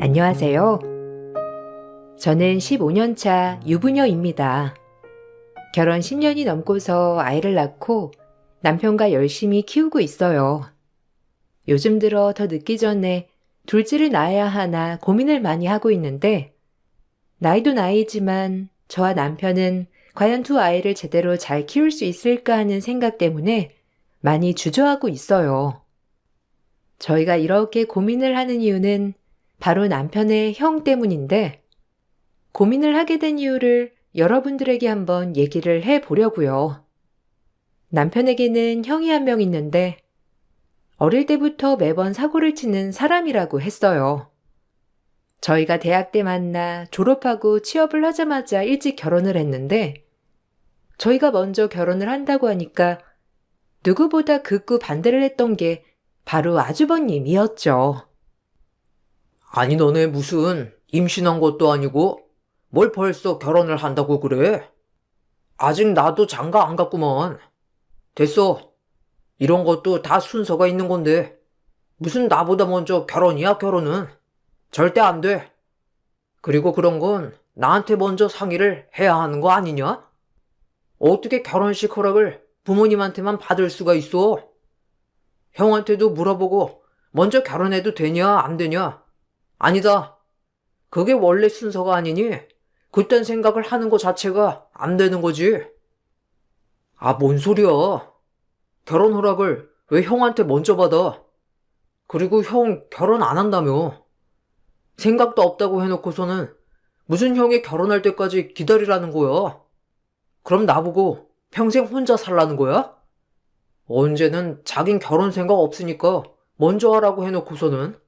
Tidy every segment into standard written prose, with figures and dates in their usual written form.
안녕하세요. 저는 15년 차 유부녀입니다. 결혼 10년이 넘고서 아이를 낳고 남편과 열심히 키우고 있어요. 요즘 들어 더 늦기 전에 둘째를 낳아야 하나 고민을 많이 하고 있는데, 나이도 나이지만 저와 남편은 과연 두 아이를 제대로 잘 키울 수 있을까 하는 생각 때문에 많이 주저하고 있어요. 저희가 이렇게 고민을 하는 이유는 바로 남편의 형 때문인데, 고민을 하게 된 이유를 여러분들에게 한번 얘기를 해 보려고요. 남편에게는 형이 한 명 있는데, 어릴 때부터 매번 사고를 치는 사람이라고 했어요. 저희가 대학 때 만나 졸업하고 취업을 하자마자 일찍 결혼을 했는데, 저희가 먼저 결혼을 한다고 하니까 누구보다 극구 반대를 했던 게 바로 아주버님이었죠. 아니 너네 무슨 임신한 것도 아니고 뭘 벌써 결혼을 한다고 그래? 아직 나도 장가 안 갔구먼. 됐어. 이런 것도 다 순서가 있는 건데 무슨 나보다 먼저 결혼이야 결혼은. 절대 안 돼. 그리고 그런 건 나한테 먼저 상의를 해야 하는 거 아니냐? 어떻게 결혼식 허락을 부모님한테만 받을 수가 있어? 형한테도 물어보고 먼저 결혼해도 되냐 안 되냐? 아니다. 그게 원래 순서가 아니니 그딴 생각을 하는 거 자체가 안 되는 거지. 아, 뭔 소리야. 결혼 허락을 왜 형한테 먼저 받아? 그리고 형 결혼 안 한다며. 생각도 없다고 해놓고서는 무슨 형이 결혼할 때까지 기다리라는 거야? 그럼 나보고 평생 혼자 살라는 거야? 언제는 자긴 결혼 생각 없으니까 먼저 하라고 해놓고서는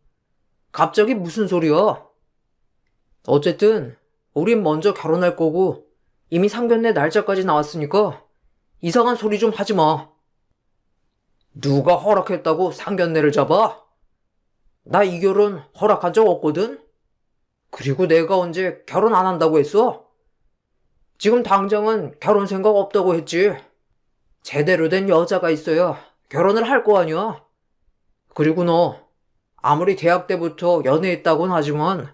갑자기 무슨 소리야? 어쨌든 우린 먼저 결혼할 거고 이미 상견례 날짜까지 나왔으니까 이상한 소리 좀 하지 마. 누가 허락했다고 상견례를 잡아? 나 이 결혼 허락한 적 없거든? 그리고 내가 언제 결혼 안 한다고 했어? 지금 당장은 결혼 생각 없다고 했지. 제대로 된 여자가 있어야 결혼을 할 거 아니야. 그리고 너 아무리 대학 때부터 연애했다곤 하지만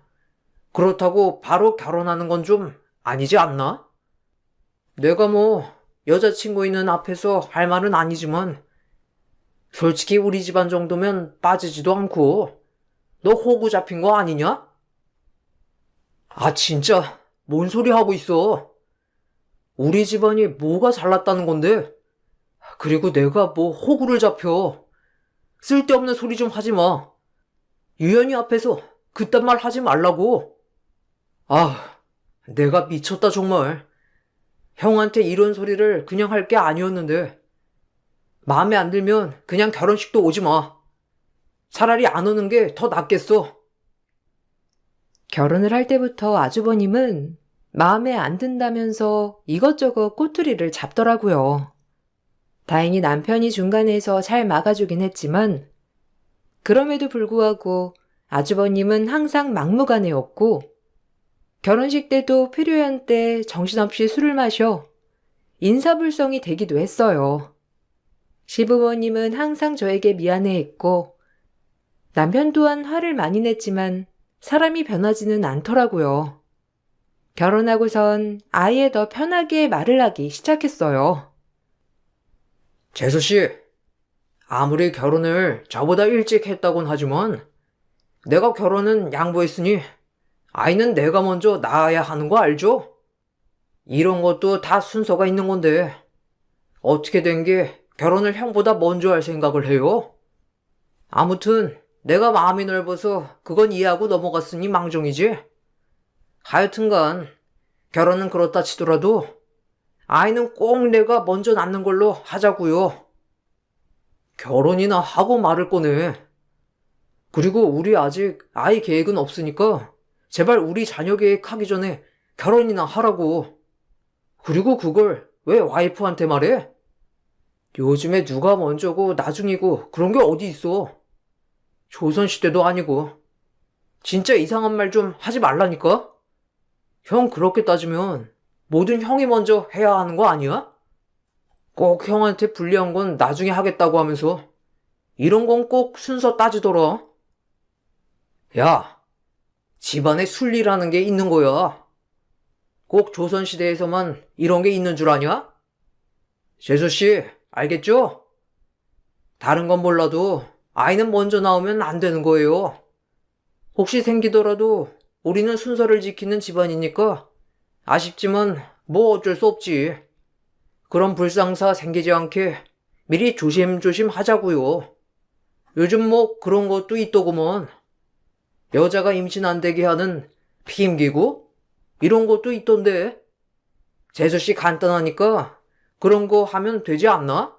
그렇다고 바로 결혼하는 건 좀 아니지 않나? 내가 뭐 여자친구 있는 앞에서 할 말은 아니지만 솔직히 우리 집안 정도면 빠지지도 않고 너 호구 잡힌 거 아니냐? 아 진짜 뭔 소리 하고 있어. 우리 집안이 뭐가 잘났다는 건데. 그리고 내가 뭐 호구를 잡혀. 쓸데없는 소리 좀 하지 마. 유연이 앞에서 그딴 말 하지 말라고. 아, 내가 미쳤다 정말. 형한테 이런 소리를 그냥 할 게 아니었는데. 마음에 안 들면 그냥 결혼식도 오지 마. 차라리 안 오는 게 더 낫겠어. 결혼을 할 때부터 아주버님은 마음에 안 든다면서 이것저것 꼬투리를 잡더라고요. 다행히 남편이 중간에서 잘 막아주긴 했지만, 그럼에도 불구하고 아주버님은 항상 막무가내였고, 결혼식 때도 필요한 때 정신없이 술을 마셔 인사불성이 되기도 했어요. 시부모님은 항상 저에게 미안해했고, 남편 또한 화를 많이 냈지만 사람이 변하지는 않더라고요. 결혼하고선 아예 더 편하게 말을 하기 시작했어요. 재수씨, 아무리 결혼을 저보다 일찍 했다곤 하지만 내가 결혼은 양보했으니 아이는 내가 먼저 낳아야 하는 거 알죠? 이런 것도 다 순서가 있는 건데 어떻게 된 게 결혼을 형보다 먼저 할 생각을 해요? 아무튼 내가 마음이 넓어서 그건 이해하고 넘어갔으니 망정이지. 하여튼간 결혼은 그렇다 치더라도 아이는 꼭 내가 먼저 낳는 걸로 하자고요. 결혼이나 하고 말을 거네. 그리고 우리 아직 아이 계획은 없으니까 제발 우리 자녀 계획하기 전에 결혼이나 하라고. 그리고 그걸 왜 와이프한테 말해? 요즘에 누가 먼저고 나중이고 그런 게 어디 있어. 조선시대도 아니고. 진짜 이상한 말 좀 하지 말라니까? 형 그렇게 따지면 뭐든 형이 먼저 해야 하는 거 아니야? 꼭 형한테 불리한 건 나중에 하겠다고 하면서 이런 건 꼭 순서 따지더라. 야, 집안에 순리라는 게 있는 거야. 꼭 조선시대에서만 이런 게 있는 줄 아냐? 재수씨, 알겠죠? 다른 건 몰라도 아이는 먼저 나오면 안 되는 거예요. 혹시 생기더라도 우리는 순서를 지키는 집안이니까 아쉽지만 뭐 어쩔 수 없지. 그런 불상사 생기지 않게 미리 조심조심 하자고요. 요즘 뭐 그런 것도 있더구먼. 여자가 임신 안 되게 하는 피임기구? 이런 것도 있던데. 재수씨 간단하니까 그런 거 하면 되지 않나?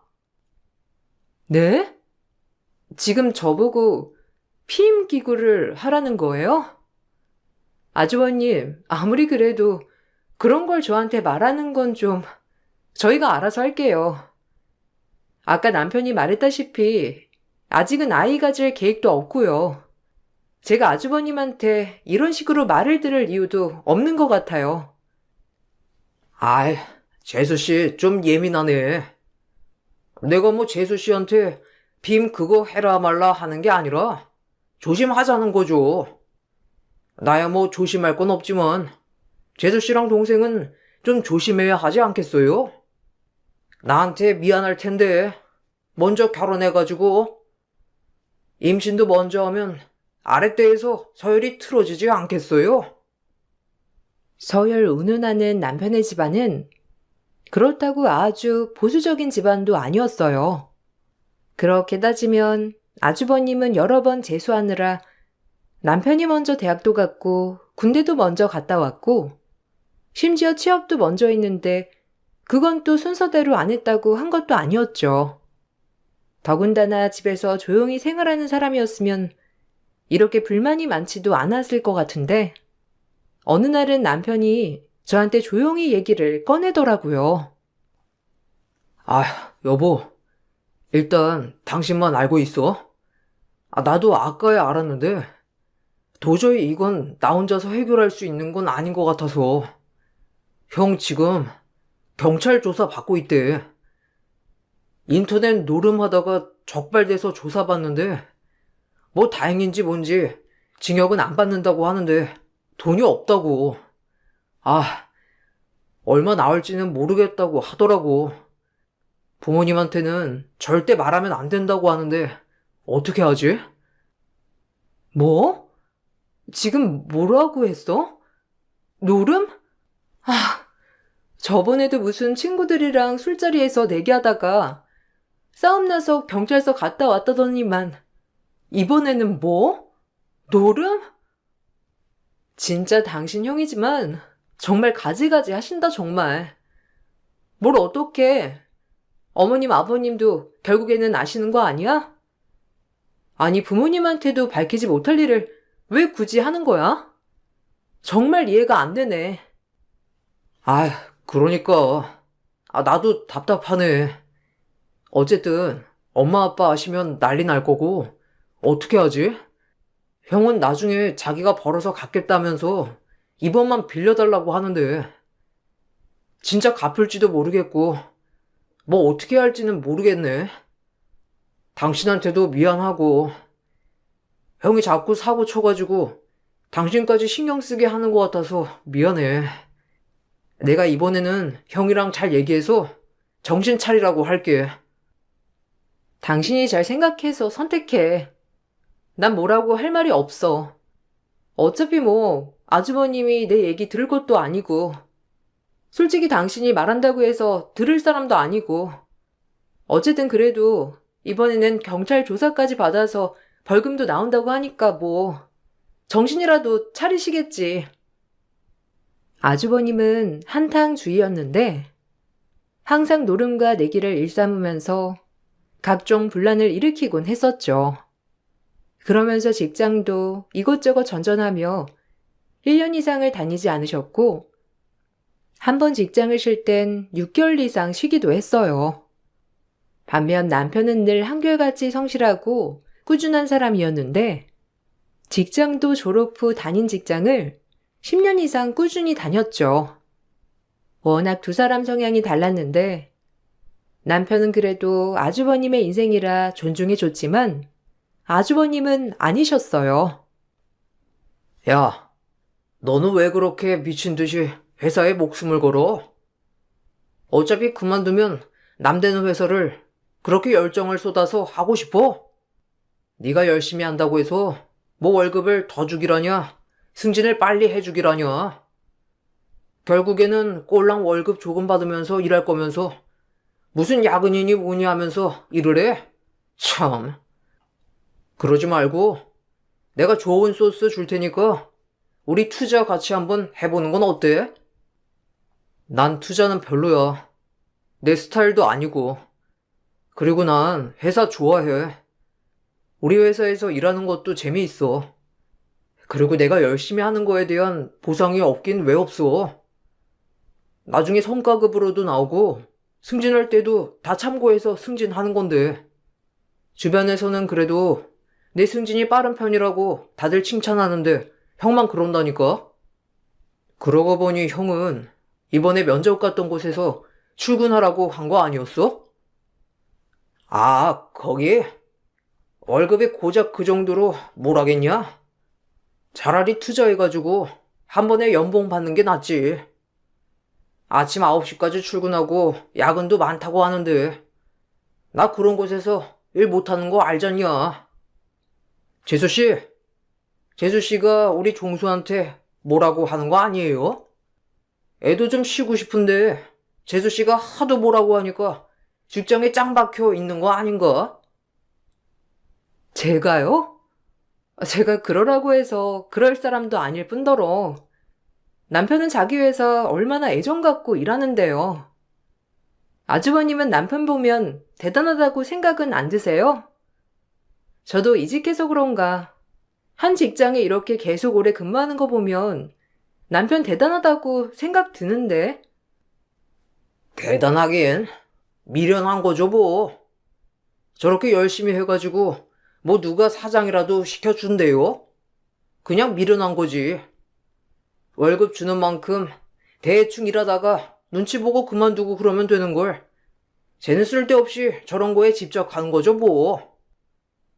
네? 지금 저보고 피임기구를 하라는 거예요? 아주버님, 아무리 그래도 그런 걸 저한테 말하는 건 좀 저희가 알아서 할게요. 아까 남편이 말했다시피 아직은 아이 가질 계획도 없고요. 제가 아주버님한테 이런 식으로 말을 들을 이유도 없는 것 같아요. 아이, 재수씨 좀 예민하네. 내가 뭐 재수씨한테 빔 그거 해라 말라 하는 게 아니라 조심하자는 거죠. 나야 뭐 조심할 건 없지만 재수씨랑 동생은 좀 조심해야 하지 않겠어요? 나한테 미안할 텐데 먼저 결혼해가지고 임신도 먼저 하면 아랫대에서 서열이 틀어지지 않겠어요? 서열 운운하는 남편의 집안은 그렇다고 아주 보수적인 집안도 아니었어요. 그렇게 따지면 아주버님은 여러 번 재수하느라 남편이 먼저 대학도 갔고 군대도 먼저 갔다 왔고 심지어 취업도 먼저 했는데 그건 또 순서대로 안 했다고 한 것도 아니었죠. 더군다나 집에서 조용히 생활하는 사람이었으면 이렇게 불만이 많지도 않았을 것 같은데 어느 날은 남편이 저한테 조용히 얘기를 꺼내더라고요. 아, 여보. 일단 당신만 알고 있어. 나도 아까야 알았는데 도저히 이건 나 혼자서 해결할 수 있는 건 아닌 것 같아서. 형 지금 경찰 조사 받고 있대. 인터넷 노름하다가 적발돼서 조사받는데 뭐 다행인지 뭔지 징역은 안 받는다고 하는데 돈이 없다고. 아, 얼마 나올지는 모르겠다고 하더라고. 부모님한테는 절대 말하면 안 된다고 하는데 어떻게 하지? 뭐? 지금 뭐라고 했어? 노름? 아, 저번에도 무슨 친구들이랑 술자리에서 내기하다가 싸움 나서 경찰서 갔다 왔다더니만 이번에는 뭐? 노름? 진짜 당신 형이지만 정말 가지가지 하신다 정말. 뭘 어떡해. 어머님 아버님도 결국에는 아시는 거 아니야? 아니 부모님한테도 밝히지 못할 일을 왜 굳이 하는 거야? 정말 이해가 안 되네. 아, 그러니까. 나도 답답하네. 어쨌든 엄마 아빠 아시면 난리 날 거고 어떻게 하지? 형은 나중에 자기가 벌어서 갚겠다면서 이번만 빌려달라고 하는데 진짜 갚을지도 모르겠고 뭐 어떻게 할지는 모르겠네. 당신한테도 미안하고 형이 자꾸 사고 쳐가지고 당신까지 신경 쓰게 하는 것 같아서 미안해. 내가 이번에는 형이랑 잘 얘기해서 정신 차리라고 할게. 당신이 잘 생각해서 선택해. 난 뭐라고 할 말이 없어. 어차피 뭐 아주버님이 내 얘기 들을 것도 아니고 솔직히 당신이 말한다고 해서 들을 사람도 아니고 어쨌든 그래도 이번에는 경찰 조사까지 받아서 벌금도 나온다고 하니까 뭐 정신이라도 차리시겠지. 아주버님은 한탕주의였는데 항상 노름과 내기를 일삼으면서 각종 분란을 일으키곤 했었죠. 그러면서 직장도 이것저것 전전하며 1년 이상을 다니지 않으셨고 한 번 직장을 쉴 땐 6개월 이상 쉬기도 했어요. 반면 남편은 늘 한결같이 성실하고 꾸준한 사람이었는데 직장도 졸업 후 다닌 직장을 10년 이상 꾸준히 다녔죠. 워낙 두 사람 성향이 달랐는데 남편은 그래도 아주버님의 인생이라 존중해줬지만 아주버님은 아니셨어요. 야, 너는 왜 그렇게 미친 듯이 회사에 목숨을 걸어? 어차피 그만두면 남되는 회사를 그렇게 열정을 쏟아서 하고 싶어? 네가 열심히 한다고 해서 뭐 월급을 더 주기라냐? 승진을 빨리 해주기라냐? 결국에는 꼴랑 월급 조금 받으면서 일할 거면서 무슨 야근이니 뭐니 하면서 일을 해? 참. 그러지 말고 내가 좋은 소스 줄 테니까 우리 투자 같이 한번 해보는 건 어때? 난 투자는 별로야. 내 스타일도 아니고. 그리고 난 회사 좋아해. 우리 회사에서 일하는 것도 재미있어. 그리고 내가 열심히 하는 거에 대한 보상이 없긴 왜 없어. 나중에 성과급으로도 나오고 승진할 때도 다 참고해서 승진하는 건데. 주변에서는 그래도 내 승진이 빠른 편이라고 다들 칭찬하는데 형만 그런다니까? 그러고 보니 형은 이번에 면접 갔던 곳에서 출근하라고 한 거 아니었어? 아, 거기? 월급이 고작 그 정도로 뭘 하겠냐? 차라리 투자해가지고 한 번에 연봉 받는 게 낫지. 아침 9시까지 출근하고 야근도 많다고 하는데 나 그런 곳에서 일 못하는 거 알잖냐? 재수씨, 재수씨가 우리 종수한테 뭐라고 하는 거 아니에요? 애도 좀 쉬고 싶은데 재수씨가 하도 뭐라고 하니까 직장에 짱 박혀 있는 거 아닌가? 제가요? 제가 그러라고 해서 그럴 사람도 아닐 뿐더러 남편은 자기 회사 얼마나 애정 갖고 일하는데요. 아주버님은 남편 보면 대단하다고 생각은 안 드세요? 저도 이직해서 그런가 한 직장에 이렇게 계속 오래 근무하는 거 보면 남편 대단하다고 생각 드는데. 대단하긴 미련한 거죠 뭐. 저렇게 열심히 해가지고 뭐 누가 사장이라도 시켜준대요? 그냥 미련한 거지. 월급 주는 만큼 대충 일하다가 눈치 보고 그만두고 그러면 되는 걸. 쟤는 쓸데없이 저런 거에 집착하는 거죠 뭐.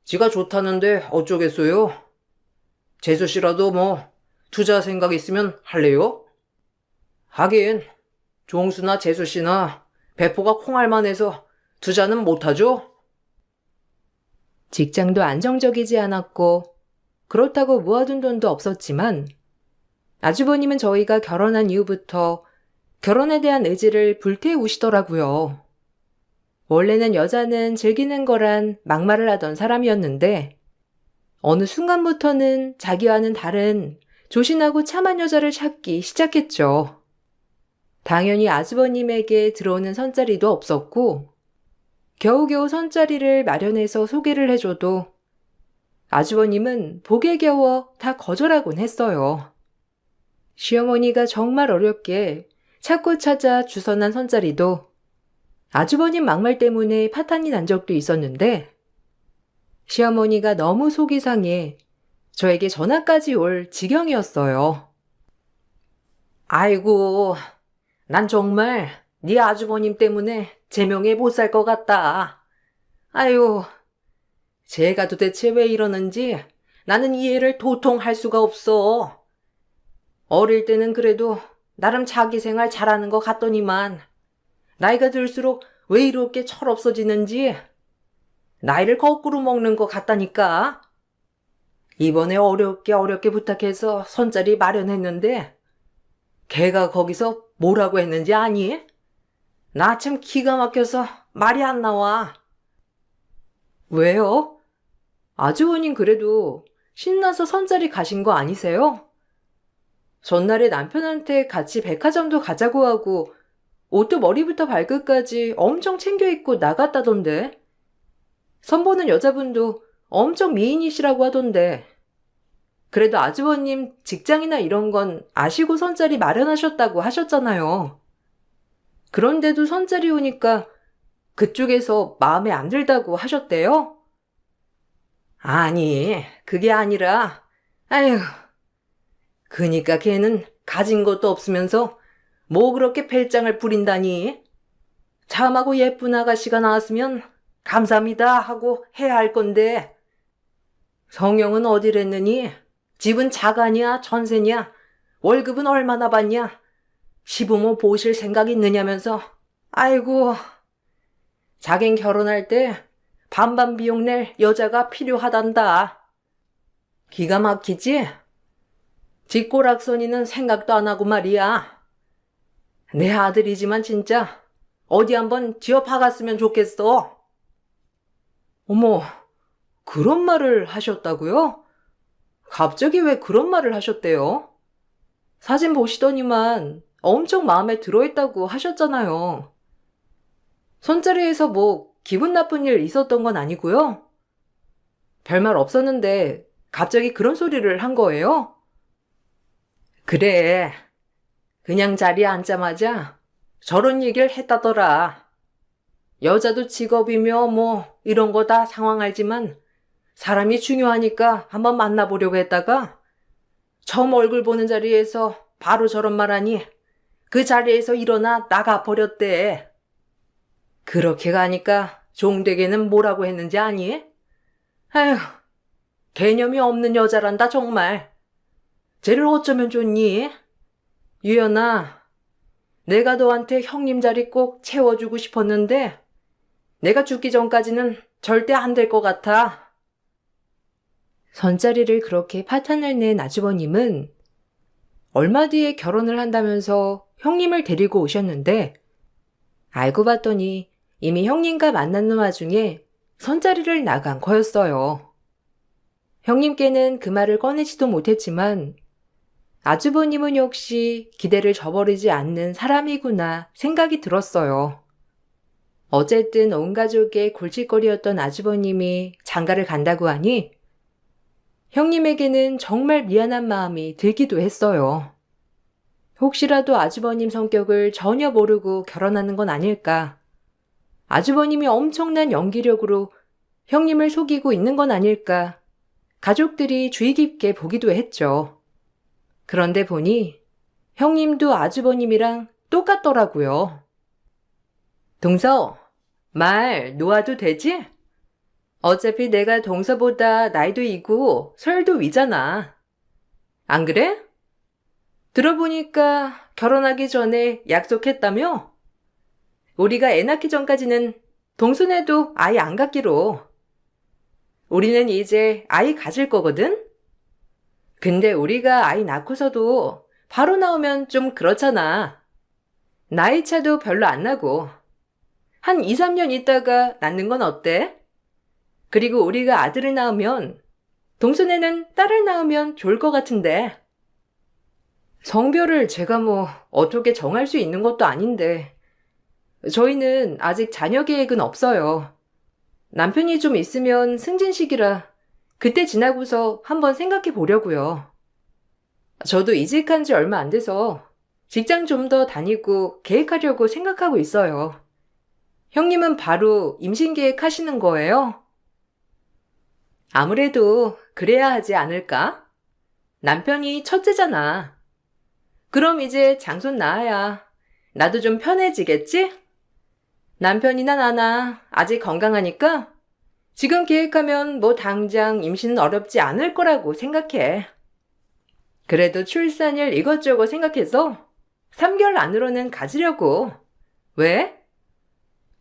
지가 좋다는데 어쩌겠어요? 재수 씨라도 뭐 투자 생각 있으면 할래요? 하긴 종수나 재수 씨나 배포가 콩알만 해서 투자는 못하죠? 직장도 안정적이지 않았고 그렇다고 모아둔 돈도 없었지만 아주버님은 저희가 결혼한 이후부터 결혼에 대한 의지를 불태우시더라고요. 원래는 여자는 즐기는 거란 막말을 하던 사람이었는데 어느 순간부터는 자기와는 다른 조신하고 참한 여자를 찾기 시작했죠. 당연히 아주버님에게 들어오는 선자리도 없었고 겨우겨우 선자리를 마련해서 소개를 해줘도 아주버님은 복에 겨워 다 거절하곤 했어요. 시어머니가 정말 어렵게 찾고 찾아 주선한 선자리도 아주버님 막말 때문에 파탄이 난 적도 있었는데 시어머니가 너무 속이 상해 저에게 전화까지 올 지경이었어요. 아이고, 난 정말 네 아주버님 때문에 제명에 못 살 것 같다. 아유, 제가 도대체 왜 이러는지 나는 이해를 도통 할 수가 없어. 어릴 때는 그래도 나름 자기 생활 잘하는 것 같더니만 나이가 들수록 왜 이렇게 철없어지는지 나이를 거꾸로 먹는 것 같다니까. 이번에 어렵게 부탁해서 선자리 마련했는데 걔가 거기서 뭐라고 했는지 아니? 나 참 기가 막혀서 말이 안 나와. 왜요? 아주버님 그래도 신나서 선자리 가신 거 아니세요? 전날에 남편한테 같이 백화점도 가자고 하고 옷도 머리부터 발끝까지 엄청 챙겨 입고 나갔다던데. 선보는 여자분도 엄청 미인이시라고 하던데. 그래도 아주버님 직장이나 이런 건 아시고 선자리 마련하셨다고 하셨잖아요. 그런데도 선자리 오니까 그쪽에서 마음에 안 들다고 하셨대요? 아니, 그게 아니라, 아휴, 그니까 걔는 가진 것도 없으면서 뭐 그렇게 배짱을 부린다니? 참하고 예쁜 아가씨가 나왔으면 감사합니다 하고 해야 할 건데, 성형은 어디랬느니? 집은 자가냐, 전세냐? 월급은 얼마나 받냐? 시부모 보실 생각 있느냐면서. 아이고, 자긴 결혼할 때 반반 비용 낼 여자가 필요하단다. 기가 막히지? 뒷골악선이는 생각도 안 하고 말이야. 내 아들이지만 진짜 어디 한번 쥐어 박았으면 좋겠어. 어머, 그런 말을 하셨다고요? 갑자기 왜 그런 말을 하셨대요? 사진 보시더니만 엄청 마음에 들어있다고 하셨잖아요. 손자리에서 뭐 기분 나쁜 일 있었던 건 아니고요? 별말 없었는데 갑자기 그런 소리를 한 거예요? 그래, 그냥 자리에 앉자마자 저런 얘기를 했다더라. 여자도 직업이며 뭐 이런 거 다 상황 알지만 사람이 중요하니까 한번 만나보려고 했다가 처음 얼굴 보는 자리에서 바로 저런 말하니 그 자리에서 일어나 나가 버렸대. 그렇게 가니까 종대개는 뭐라고 했는지 아니? 아휴, 개념이 없는 여자란다 정말. 쟤를 어쩌면 좋니? 유연아, 내가 너한테 형님 자리 꼭 채워주고 싶었는데 내가 죽기 전까지는 절대 안 될 것 같아. 선자리를 그렇게 파탄을 낸 아주버님은 얼마 뒤에 결혼을 한다면서 형님을 데리고 오셨는데 알고 봤더니 이미 형님과 만나는 와중에 선자리를 나간 거였어요. 형님께는 그 말을 꺼내지도 못했지만 아주버님은 역시 기대를 저버리지 않는 사람이구나 생각이 들었어요. 어쨌든 온 가족의 골칫거리였던 아주버님이 장가를 간다고 하니 형님에게는 정말 미안한 마음이 들기도 했어요. 혹시라도 아주버님 성격을 전혀 모르고 결혼하는 건 아닐까. 아주버님이 엄청난 연기력으로 형님을 속이고 있는 건 아닐까. 가족들이 주의 깊게 보기도 했죠. 그런데 보니 형님도 아주버님이랑 똑같더라고요. 동서, 말 놓아도 되지? 어차피 내가 동서보다 나이도 이고 설도 위잖아. 안 그래? 들어보니까 결혼하기 전에 약속했다며? 우리가 애 낳기 전까지는 동서네도 아이 안 갖기로. 우리는 이제 아이 가질 거거든? 근데 우리가 아이 낳고서도 바로 나오면 좀 그렇잖아. 나이 차도 별로 안 나고. 한 2, 3년 있다가 낳는 건 어때? 그리고 우리가 아들을 낳으면 동서네는 딸을 낳으면 좋을 것 같은데. 성별을 제가 뭐 어떻게 정할 수 있는 것도 아닌데. 저희는 아직 자녀 계획은 없어요. 남편이 좀 있으면 승진식이라 그때 지나고서 한번 생각해 보려고요. 저도 이직한 지 얼마 안 돼서 직장 좀 더 다니고 계획하려고 생각하고 있어요. 형님은 바로 임신 계획하시는 거예요? 아무래도 그래야 하지 않을까? 남편이 첫째잖아. 그럼 이제 장손 낳아야 나도 좀 편해지겠지? 남편이나 나나 아직 건강하니까 지금 계획하면 뭐 당장 임신은 어렵지 않을 거라고 생각해. 그래도 출산일 이것저것 생각해서 3개월 안으로는 가지려고. 왜?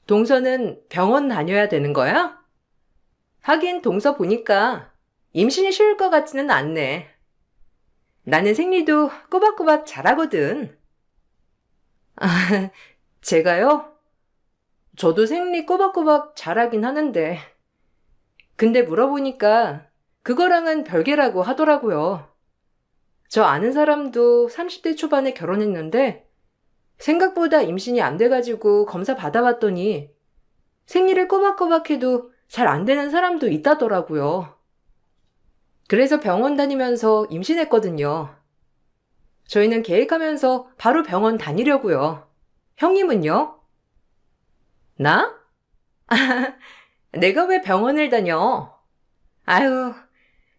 동서는 병원 다녀야 되는 거야? 하긴 동서 보니까 임신이 쉬울 것 같지는 않네. 나는 생리도 꼬박꼬박 잘하거든. 아, 제가요? 저도 생리 꼬박꼬박 잘하긴 하는데. 근데 물어보니까 그거랑은 별개라고 하더라고요. 저 아는 사람도 30대 초반에 결혼했는데 생각보다 임신이 안 돼가지고 검사 받아봤더니 생리를 꼬박꼬박 해도 잘 안 되는 사람도 있다더라고요. 그래서 병원 다니면서 임신했거든요. 저희는 계획하면서 바로 병원 다니려고요. 형님은요? 나? 내가 왜 병원을 다녀? 아유,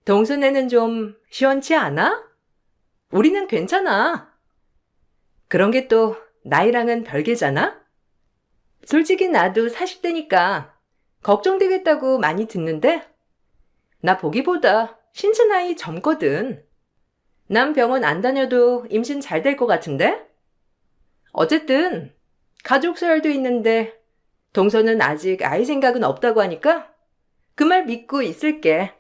동순애는 좀 시원치 않아? 우리는 괜찮아. 그런 게 또 나이랑은 별개잖아? 솔직히 나도 40대니까 걱정되겠다고 많이 듣는데 나 보기보다 신체 나이 젊거든. 난 병원 안 다녀도 임신 잘 될 것 같은데? 어쨌든 가족 서열도 있는데 동서는 아직 아이 생각은 없다고 하니까 그 말 믿고 있을게.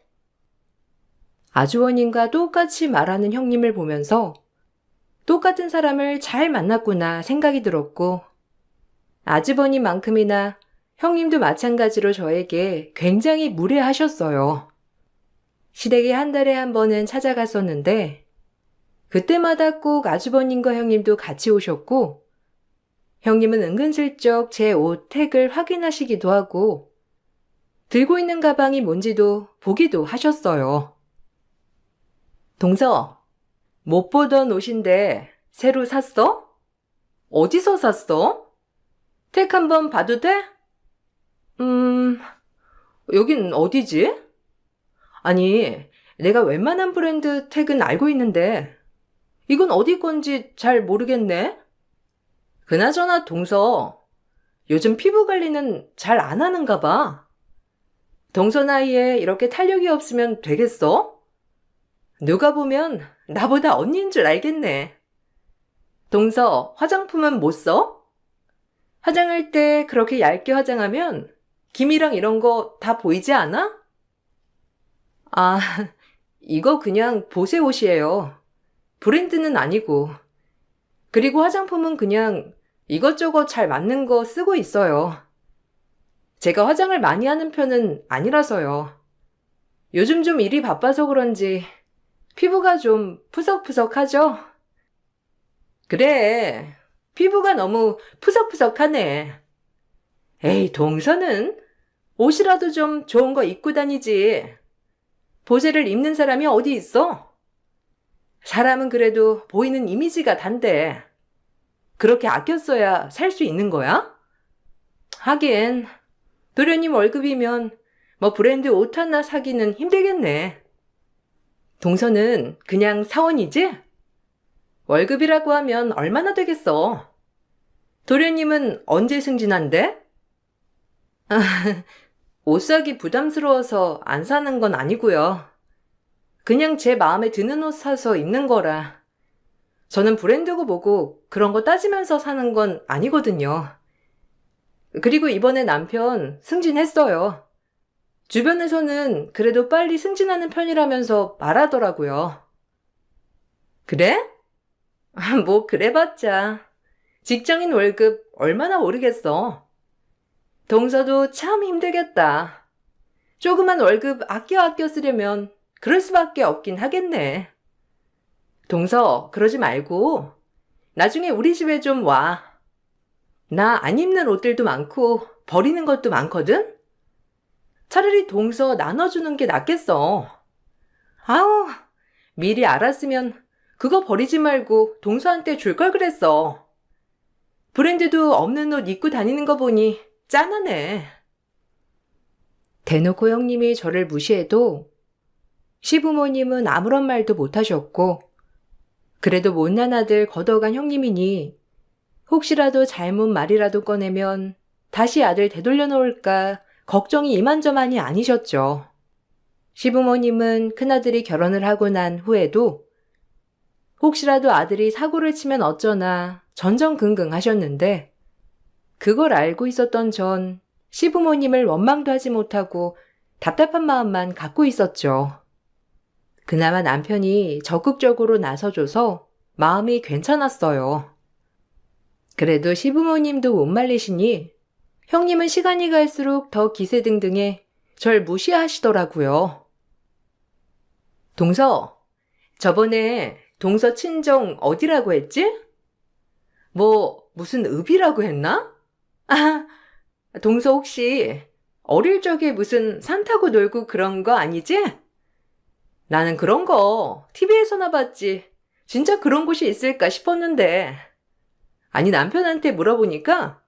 아주버님과 똑같이 말하는 형님을 보면서 똑같은 사람을 잘 만났구나 생각이 들었고, 아주버님만큼이나 형님도 마찬가지로 저에게 굉장히 무례하셨어요. 시댁에 한 달에 한 번은 찾아갔었는데 그때마다 꼭 아주버님과 형님도 같이 오셨고, 형님은 은근슬쩍 제 옷 택을 확인하시기도 하고 들고 있는 가방이 뭔지도 보기도 하셨어요. 동서, 못 보던 옷인데 새로 샀어? 어디서 샀어? 택 한번 봐도 돼? 여긴 어디지? 아니, 내가 웬만한 브랜드 택은 알고 있는데 이건 어디 건지 잘 모르겠네. 그나저나 동서, 요즘 피부 관리는 잘 안 하는가 봐. 동서 나이에 이렇게 탄력이 없으면 되겠어? 누가 보면 나보다 언니인 줄 알겠네. 동서, 화장품은 못 써? 화장할 때 그렇게 얇게 화장하면 김이랑 이런 거 다 보이지 않아? 아, 이거 그냥 보세 옷이에요. 브랜드는 아니고. 그리고 화장품은 그냥 이것저것 잘 맞는 거 쓰고 있어요. 제가 화장을 많이 하는 편은 아니라서요. 요즘 좀 일이 바빠서 그런지 피부가 좀 푸석푸석하죠? 그래, 피부가 너무 푸석푸석하네. 에이, 동서는 옷이라도 좀 좋은 거 입고 다니지. 보세를 입는 사람이 어디 있어? 사람은 그래도 보이는 이미지가 단데 그렇게 아껴 써야 살 수 있는 거야? 하긴 도련님 월급이면 뭐 브랜드 옷 하나 사기는 힘들겠네. 동서는 그냥 사원이지? 월급이라고 하면 얼마나 되겠어? 도련님은 언제 승진한대? 옷 사기 부담스러워서 안 사는 건 아니고요. 그냥 제 마음에 드는 옷 사서 입는 거라. 저는 브랜드고 뭐고 그런 거 따지면서 사는 건 아니거든요. 그리고 이번에 남편 승진했어요. 주변에서는 그래도 빨리 승진하는 편이라면서 말하더라고요. 그래? 뭐 그래봤자 직장인 월급 얼마나 오르겠어. 동서도 참 힘들겠다. 조그만 월급 아껴 쓰려면 그럴 수밖에 없긴 하겠네. 동서, 그러지 말고 나중에 우리 집에 좀 와. 나 안 입는 옷들도 많고 버리는 것도 많거든? 차라리 동서 나눠주는 게 낫겠어. 아우, 미리 알았으면 그거 버리지 말고 동서한테 줄 걸 그랬어. 브랜드도 없는 옷 입고 다니는 거 보니 짠하네. 대놓고 형님이 저를 무시해도 시부모님은 아무런 말도 못하셨고, 그래도 못난 아들 걷어간 형님이니 혹시라도 잘못 말이라도 꺼내면 다시 아들 되돌려 놓을까 걱정이 이만저만이 아니셨죠. 시부모님은 큰아들이 결혼을 하고 난 후에도 혹시라도 아들이 사고를 치면 어쩌나 전전긍긍 하셨는데, 그걸 알고 있었던 전 시부모님을 원망도 하지 못하고 답답한 마음만 갖고 있었죠. 그나마 남편이 적극적으로 나서줘서 마음이 괜찮았어요. 그래도 시부모님도 못 말리시니 형님은 시간이 갈수록 더 기세등등해 절 무시하시더라고요. 동서, 저번에 동서 친정 어디라고 했지? 뭐 무슨 읍이라고 했나? 아, 동서 혹시 어릴 적에 무슨 산 타고 놀고 그런 거 아니지? 나는 그런 거 TV에서나 봤지 진짜 그런 곳이 있을까 싶었는데, 아니 남편한테 물어보니까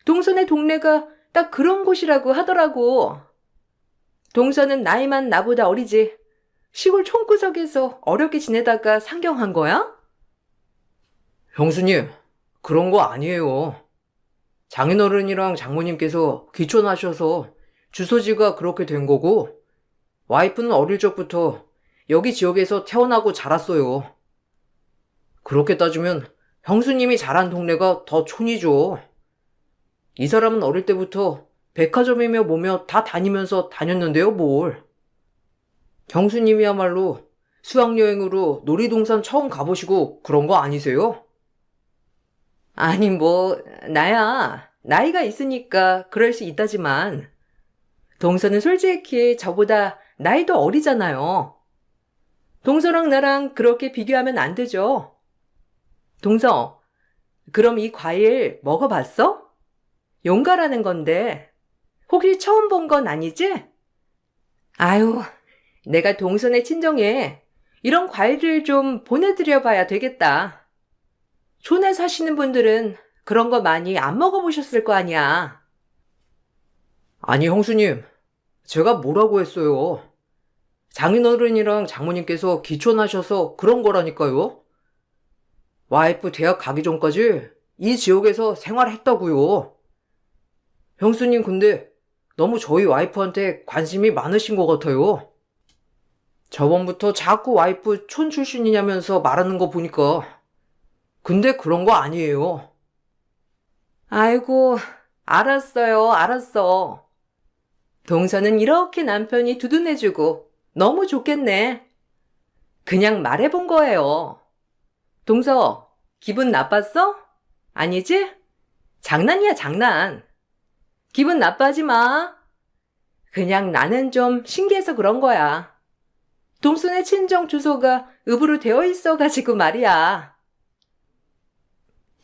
동서네 동네가 딱 그런 곳이라고 하더라고. 동서는 나이만 나보다 어리지 시골 촌구석에서 어렵게 지내다가 상경한 거야? 형수님, 그런 거 아니에요. 장인어른이랑 장모님께서 귀촌하셔서 주소지가 그렇게 된 거고, 와이프는 어릴 적부터 여기 지역에서 태어나고 자랐어요. 그렇게 따지면 형수님이 자란 동네가 더 촌이죠. 이 사람은 어릴 때부터 백화점이며 뭐며 다 다니면서 다녔는데요, 뭘. 형수님이야말로 수학여행으로 놀이동산 처음 가보시고 그런 거 아니세요? 아니, 뭐, 나야. 나이가 있으니까 그럴 수 있다지만, 동서는 솔직히 저보다 나이도 어리잖아요. 동서랑 나랑 그렇게 비교하면 안 되죠. 동서, 그럼 이 과일 먹어봤어? 용가라는 건데, 혹시 처음 본 건 아니지? 아유, 내가 동선에 친정에 이런 과일을 좀 보내드려 봐야 되겠다. 촌에 사시는 분들은 그런 거 많이 안 먹어보셨을 거 아니야. 아니, 형수님. 제가 뭐라고 했어요? 장인어른이랑 장모님께서 기촌하셔서 그런 거라니까요. 와이프 대학 가기 전까지 이 지역에서 생활했다고요. 형수님 근데 너무 저희 와이프한테 관심이 많으신 것 같아요. 저번부터 자꾸 와이프 촌 출신이냐면서 말하는 거 보니까 근데 그런 거 아니에요. 아이고, 알았어요, 알았어. 동서는 이렇게 남편이 두둔해주고 너무 좋겠네. 그냥 말해본 거예요. 동서, 기분 나빴어? 아니지? 장난이야, 장난. 기분 나빠하지 마. 그냥 나는 좀 신기해서 그런 거야. 동순의 친정 주소가 읍으로 되어 있어가지고 말이야.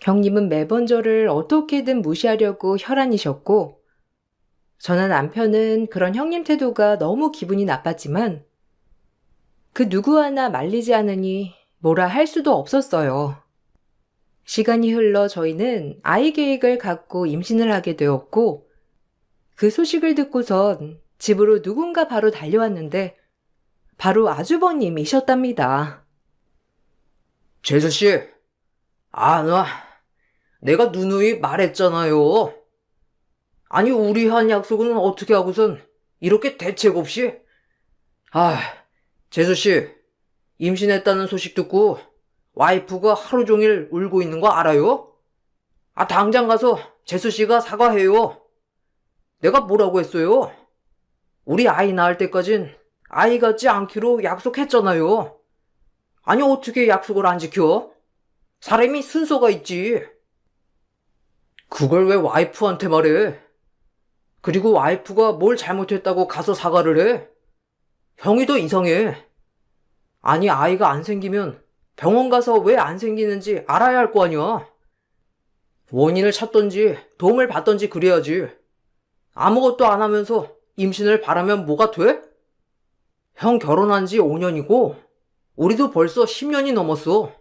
형님은 매번 저를 어떻게든 무시하려고 혈안이셨고, 저나 남편은 그런 형님 태도가 너무 기분이 나빴지만, 그 누구 하나 말리지 않으니 뭐라 할 수도 없었어요. 시간이 흘러 저희는 아이 계획을 갖고 임신을 하게 되었고, 그 소식을 듣고선 집으로 누군가 바로 달려왔는데, 바로 아주버님이셨답니다. 재수씨, 내가 누누이 말했잖아요. 아니, 우리 한 약속은 어떻게 하고선 이렇게 대책 없이? 재수씨, 임신했다는 소식 듣고 와이프가 하루 종일 울고 있는 거 알아요? 당장 가서 재수씨가 사과해요. 내가 뭐라고 했어요? 우리 아이 낳을 때까진 아이 갖지 않기로 약속했잖아요. 아니, 어떻게 약속을 안 지켜? 사람이 순서가 있지. 그걸 왜 와이프한테 말해? 그리고 와이프가 뭘 잘못했다고 가서 사과를 해? 형이 더 이상해. 아니, 아이가 안 생기면 병원 가서 왜 안 생기는지 알아야 할 거 아니야. 원인을 찾던지 도움을 받던지 그래야지. 아무것도 안 하면서 임신을 바라면 뭐가 돼? 형 결혼한 지 5년이고 우리도 벌써 10년이 넘었어.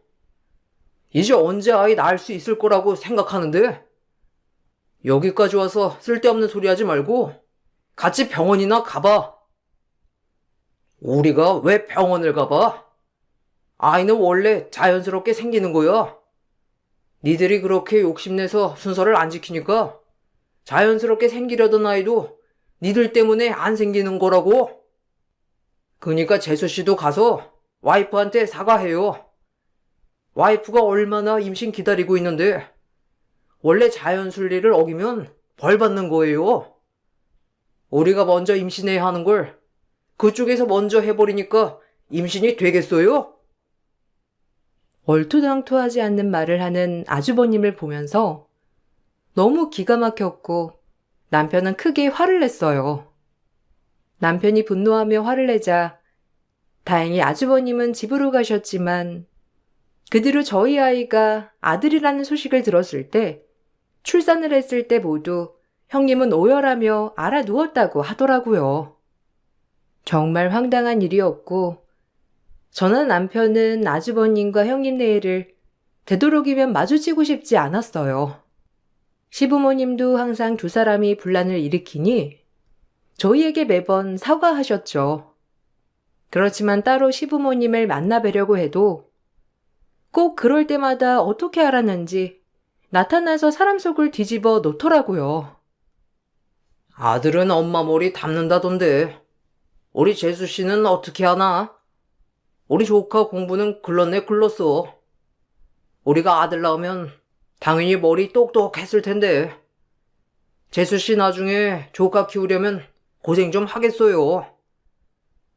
이제 언제 아이 낳을 수 있을 거라고 생각하는데? 여기까지 와서 쓸데없는 소리 하지 말고 같이 병원이나 가봐. 우리가 왜 병원을 가봐? 아이는 원래 자연스럽게 생기는 거야. 니들이 그렇게 욕심내서 순서를 안 지키니까 자연스럽게 생기려던 아이도 니들 때문에 안 생기는 거라고. 그니까 재수씨도 가서 와이프한테 사과해요. 와이프가 얼마나 임신 기다리고 있는데 원래 자연 순리를 어기면 벌 받는 거예요. 우리가 먼저 임신해야 하는 걸 그쪽에서 먼저 해버리니까 임신이 되겠어요? 얼토당토하지 않는 말을 하는 아주버님을 보면서 너무 기가 막혔고 남편은 크게 화를 냈어요. 남편이 분노하며 화를 내자 다행히 아주버님은 집으로 가셨지만 그 뒤로 저희 아이가 아들이라는 소식을 들었을 때 출산을 했을 때 모두 형님은 오열하며 알아누웠다고 하더라고요. 정말 황당한 일이었고 저나 남편은 아주버님과 형님 내일을 되도록이면 마주치고 싶지 않았어요. 시부모님도 항상 두 사람이 분란을 일으키니 저희에게 매번 사과하셨죠. 그렇지만 따로 시부모님을 만나뵈려고 해도 꼭 그럴 때마다 어떻게 알았는지 나타나서 사람 속을 뒤집어 놓더라고요. 아들은 엄마 머리 담는다던데 우리 재수씨는 어떻게 하나? 우리 조카 공부는 글렀네 글렀어. 우리가 아들 낳으면 당연히 머리 똑똑했을 텐데. 재수 씨 나중에 조카 키우려면 고생 좀 하겠어요.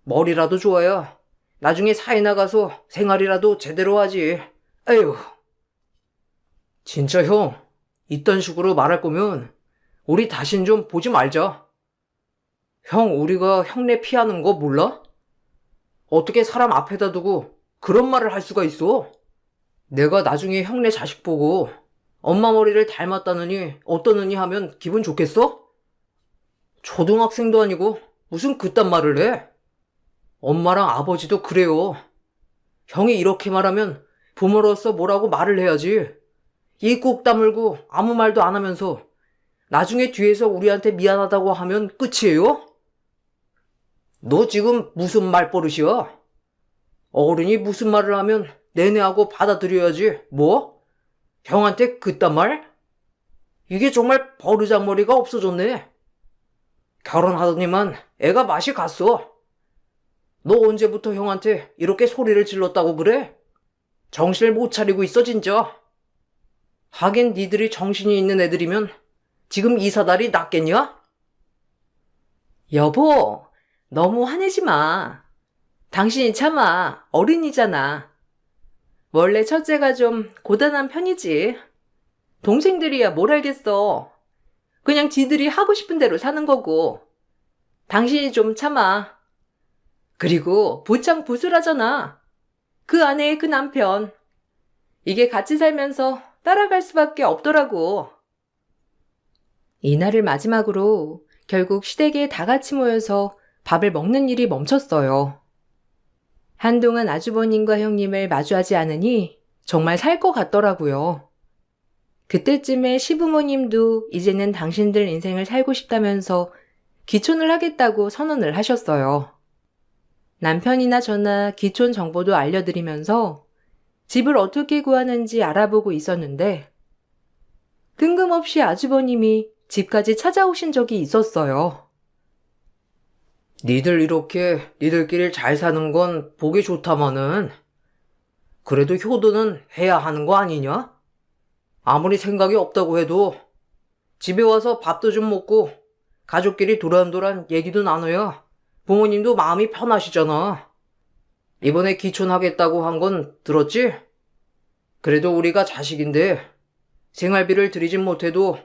머리라도 좋아야 나중에 사회 나가서 생활이라도 제대로 하지. 에휴. 진짜 형, 이딴 식으로 말할 거면 우리 다신 좀 보지 말자. 형, 우리가 형네 피하는 거 몰라? 어떻게 사람 앞에다 두고 그런 말을 할 수가 있어? 내가 나중에 형네 자식 보고 엄마 머리를 닮았다느니 어떠느니 하면 기분 좋겠어? 초등학생도 아니고 무슨 그딴 말을 해? 엄마랑 아버지도 그래요. 형이 이렇게 말하면 부모로서 뭐라고 말을 해야지. 입 꾹 다물고 아무 말도 안 하면서 나중에 뒤에서 우리한테 미안하다고 하면 끝이에요? 너 지금 무슨 말버릇이야? 어른이 무슨 말을 하면 내내하고 받아들여야지. 뭐? 형한테 그딴 말? 이게 정말 버르장머리가 없어졌네. 결혼하더니만 애가 맛이 갔어. 너 언제부터 형한테 이렇게 소리를 질렀다고 그래? 정신을 못 차리고 있어 진짜. 하긴 니들이 정신이 있는 애들이면 지금 이 사달이 낫겠냐? 여보, 너무 화내지 마. 당신이 참아. 어린이잖아. 원래 첫째가 좀 고단한 편이지. 동생들이야 뭘 알겠어. 그냥 지들이 하고 싶은 대로 사는 거고. 당신이 좀 참아. 그리고 부창 부술하잖아. 그 아내의 그 남편. 이게 같이 살면서 따라갈 수밖에 없더라고. 이날을 마지막으로 결국 시댁에 다 같이 모여서 밥을 먹는 일이 멈췄어요. 한동안 아주버님과 형님을 마주하지 않으니 정말 살 것 같더라고요. 그때쯤에 시부모님도 이제는 당신들 인생을 살고 싶다면서 귀촌을 하겠다고 선언을 하셨어요. 남편이나 저나 귀촌 정보도 알려드리면서 집을 어떻게 구하는지 알아보고 있었는데 뜬금없이 아주버님이 집까지 찾아오신 적이 있었어요. 니들 이렇게 니들끼리 잘 사는 건 보기 좋다마는 그래도 효도는 해야 하는 거 아니냐? 아무리 생각이 없다고 해도 집에 와서 밥도 좀 먹고 가족끼리 도란도란 얘기도 나눠야 부모님도 마음이 편하시잖아. 이번에 귀촌하겠다고 한 건 들었지? 그래도 우리가 자식인데 생활비를 드리진 못해도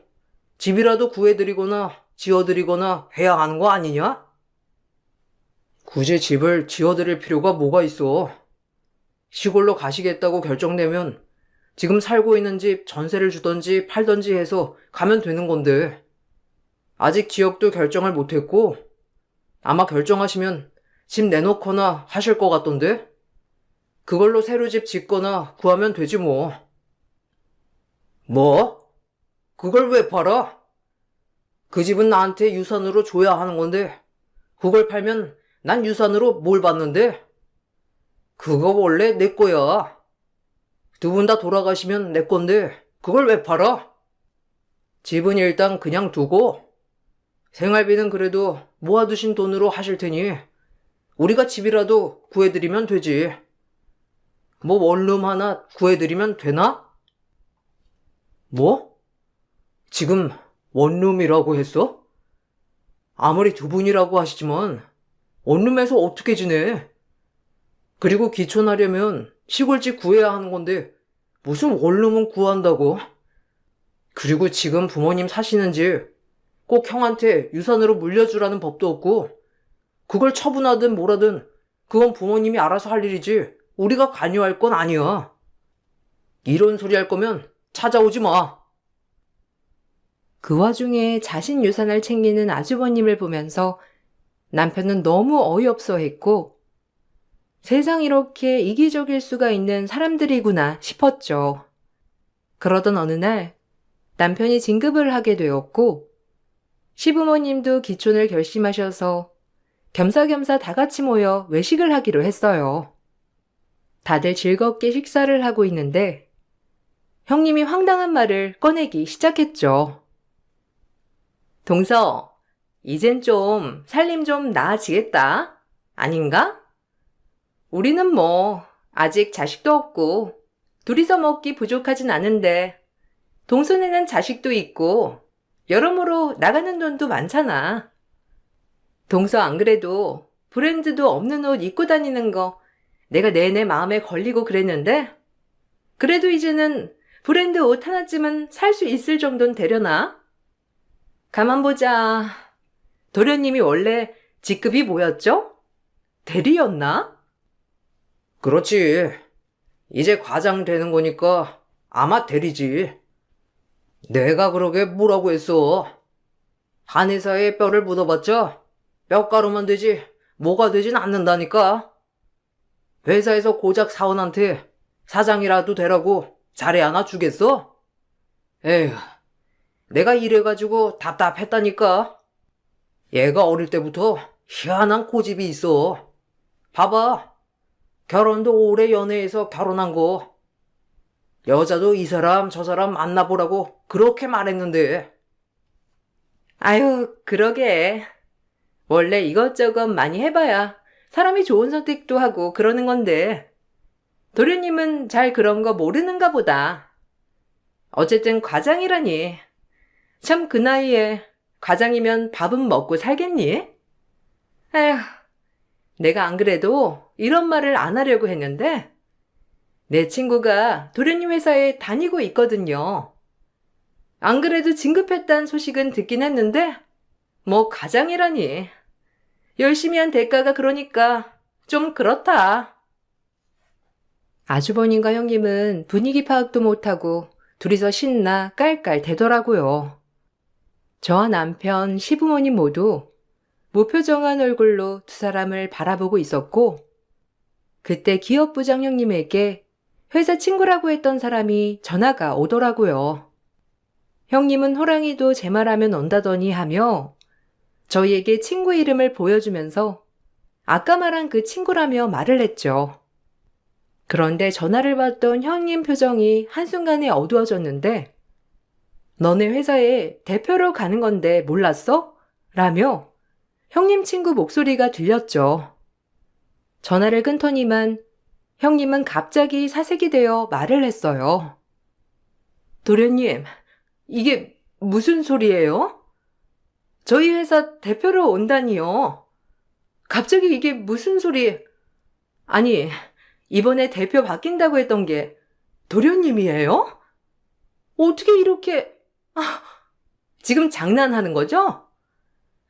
집이라도 구해드리거나 지어드리거나 해야 하는 거 아니냐? 굳이 집을 지어드릴 필요가 뭐가 있어. 시골로 가시겠다고 결정되면 지금 살고 있는 집 전세를 주던지 팔던지 해서 가면 되는 건데 아직 지역도 결정을 못했고 아마 결정하시면 집 내놓거나 하실 것 같던데 그걸로 새로 집 짓거나 구하면 되지 뭐. 뭐? 그걸 왜 팔아? 그 집은 나한테 유산으로 줘야 하는 건데 그걸 팔면 난 유산으로 뭘 받는데? 그거 원래 내 거야. 두 분 다 돌아가시면 내 건데 그걸 왜 팔아? 집은 일단 그냥 두고 생활비는 그래도 모아두신 돈으로 하실 테니 우리가 집이라도 구해드리면 되지. 뭐 원룸 하나 구해드리면 되나? 뭐? 지금 원룸이라고 했어? 아무리 두 분이라고 하시지만 원룸에서 어떻게 지내? 그리고 귀촌하려면 시골집 구해야 하는 건데 무슨 원룸은 구한다고? 그리고 지금 부모님 사시는 집 꼭 형한테 유산으로 물려주라는 법도 없고 그걸 처분하든 뭐라든 그건 부모님이 알아서 할 일이지 우리가 관여할 건 아니야. 이런 소리 할 거면 찾아오지 마. 그 와중에 자신 유산을 챙기는 아주버님을 보면서 남편은 너무 어이없어 했고 세상 이렇게 이기적일 수가 있는 사람들이구나 싶었죠. 그러던 어느 날 남편이 진급을 하게 되었고 시부모님도 귀촌을 결심하셔서 겸사겸사 다 같이 모여 외식을 하기로 했어요. 다들 즐겁게 식사를 하고 있는데 형님이 황당한 말을 꺼내기 시작했죠. 동서, 이젠 좀 살림 좀 나아지겠다. 아닌가? 우리는 뭐 아직 자식도 없고 둘이서 먹기 부족하진 않은데 동선에는 자식도 있고 여러모로 나가는 돈도 많잖아. 동서 안 그래도 브랜드도 없는 옷 입고 다니는 거 내가 내내 마음에 걸리고 그랬는데 그래도 이제는 브랜드 옷 하나쯤은 살 수 있을 정도는 되려나? 가만 보자. 도련님이 원래 직급이 뭐였죠? 대리였나? 그렇지. 이제 과장 되는 거니까 아마 대리지. 내가 그러게 뭐라고 했어. 한 회사에 뼈를 묻어봤자 뼈가루만 되지 뭐가 되진 않는다니까. 회사에서 고작 사원한테 사장이라도 되라고 자리 하나 주겠어? 에휴, 내가 이래가지고 답답했다니까. 얘가 어릴 때부터 희한한 고집이 있어. 봐봐. 결혼도 오래 연애해서 결혼한 거. 여자도 이 사람 저 사람 만나보라고 그렇게 말했는데. 아유, 그러게. 원래 이것저것 많이 해봐야 사람이 좋은 선택도 하고 그러는 건데 도련님은 잘 그런 거 모르는가 보다. 어쨌든 과장이라니. 참 그 나이에 과장이면 밥은 먹고 살겠니? 에휴, 내가 안 그래도 이런 말을 안 하려고 했는데 내 친구가 도련님 회사에 다니고 있거든요. 안 그래도 진급했다는 소식은 듣긴 했는데 뭐 과장이라니. 열심히 한 대가가 그러니까 좀 그렇다. 아주버님과 형님은 분위기 파악도 못하고 둘이서 신나 깔깔 대더라고요. 저와 남편, 시부모님 모두 무표정한 얼굴로 두 사람을 바라보고 있었고 그때 기업부장 형님에게 회사 친구라고 했던 사람이 전화가 오더라고요. 형님은 호랑이도 제 말하면 온다더니 하며 저희에게 친구 이름을 보여주면서 아까 말한 그 친구라며 말을 했죠. 그런데 전화를 받던 형님 표정이 한순간에 어두워졌는데 너네 회사에 대표로 가는 건데 몰랐어? 라며 형님 친구 목소리가 들렸죠. 전화를 끊더니만 형님은 갑자기 사색이 되어 말을 했어요. 도련님, 이게 무슨 소리예요? 저희 회사 대표로 온다니요. 갑자기 이게 무슨 소리... 아니, 이번에 대표 바뀐다고 했던 게 도련님이에요? 어떻게 이렇게... 지금 장난하는 거죠?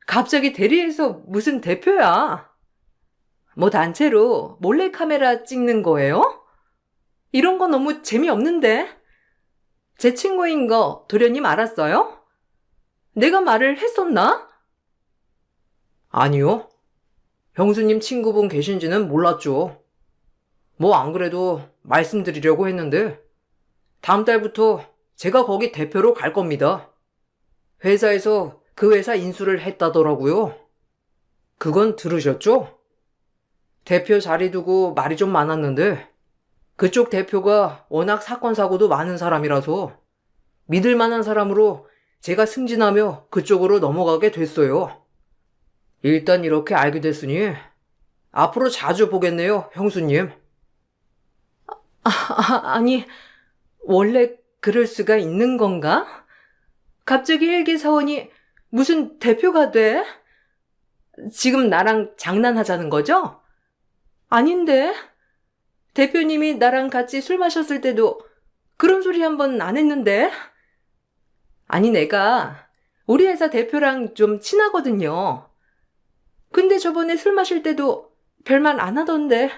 갑자기 대리에서 무슨 대표야? 뭐 단체로 몰래카메라 찍는 거예요? 이런 거 너무 재미없는데? 제 친구인 거 도련님 알았어요? 내가 말을 했었나? 아니요. 형수님 친구분 계신지는 몰랐죠. 뭐 안 그래도 말씀드리려고 했는데 다음 달부터 제가 거기 대표로 갈 겁니다. 회사에서 그 회사 인수를 했다더라고요. 그건 들으셨죠? 대표 자리 두고 말이 좀 많았는데 그쪽 대표가 워낙 사건 사고도 많은 사람이라서 믿을 만한 사람으로 제가 승진하며 그쪽으로 넘어가게 됐어요. 일단 이렇게 알게 됐으니 앞으로 자주 보겠네요, 형수님. 아니, 원래 그럴 수가 있는 건가? 갑자기 일개 사원이 무슨 대표가 돼? 지금 나랑 장난하자는 거죠? 아닌데? 대표님이 나랑 같이 술 마셨을 때도 그런 소리 한 번 안 했는데? 아니, 내가 우리 회사 대표랑 좀 친하거든요. 근데 저번에 술 마실 때도 별말 안 하던데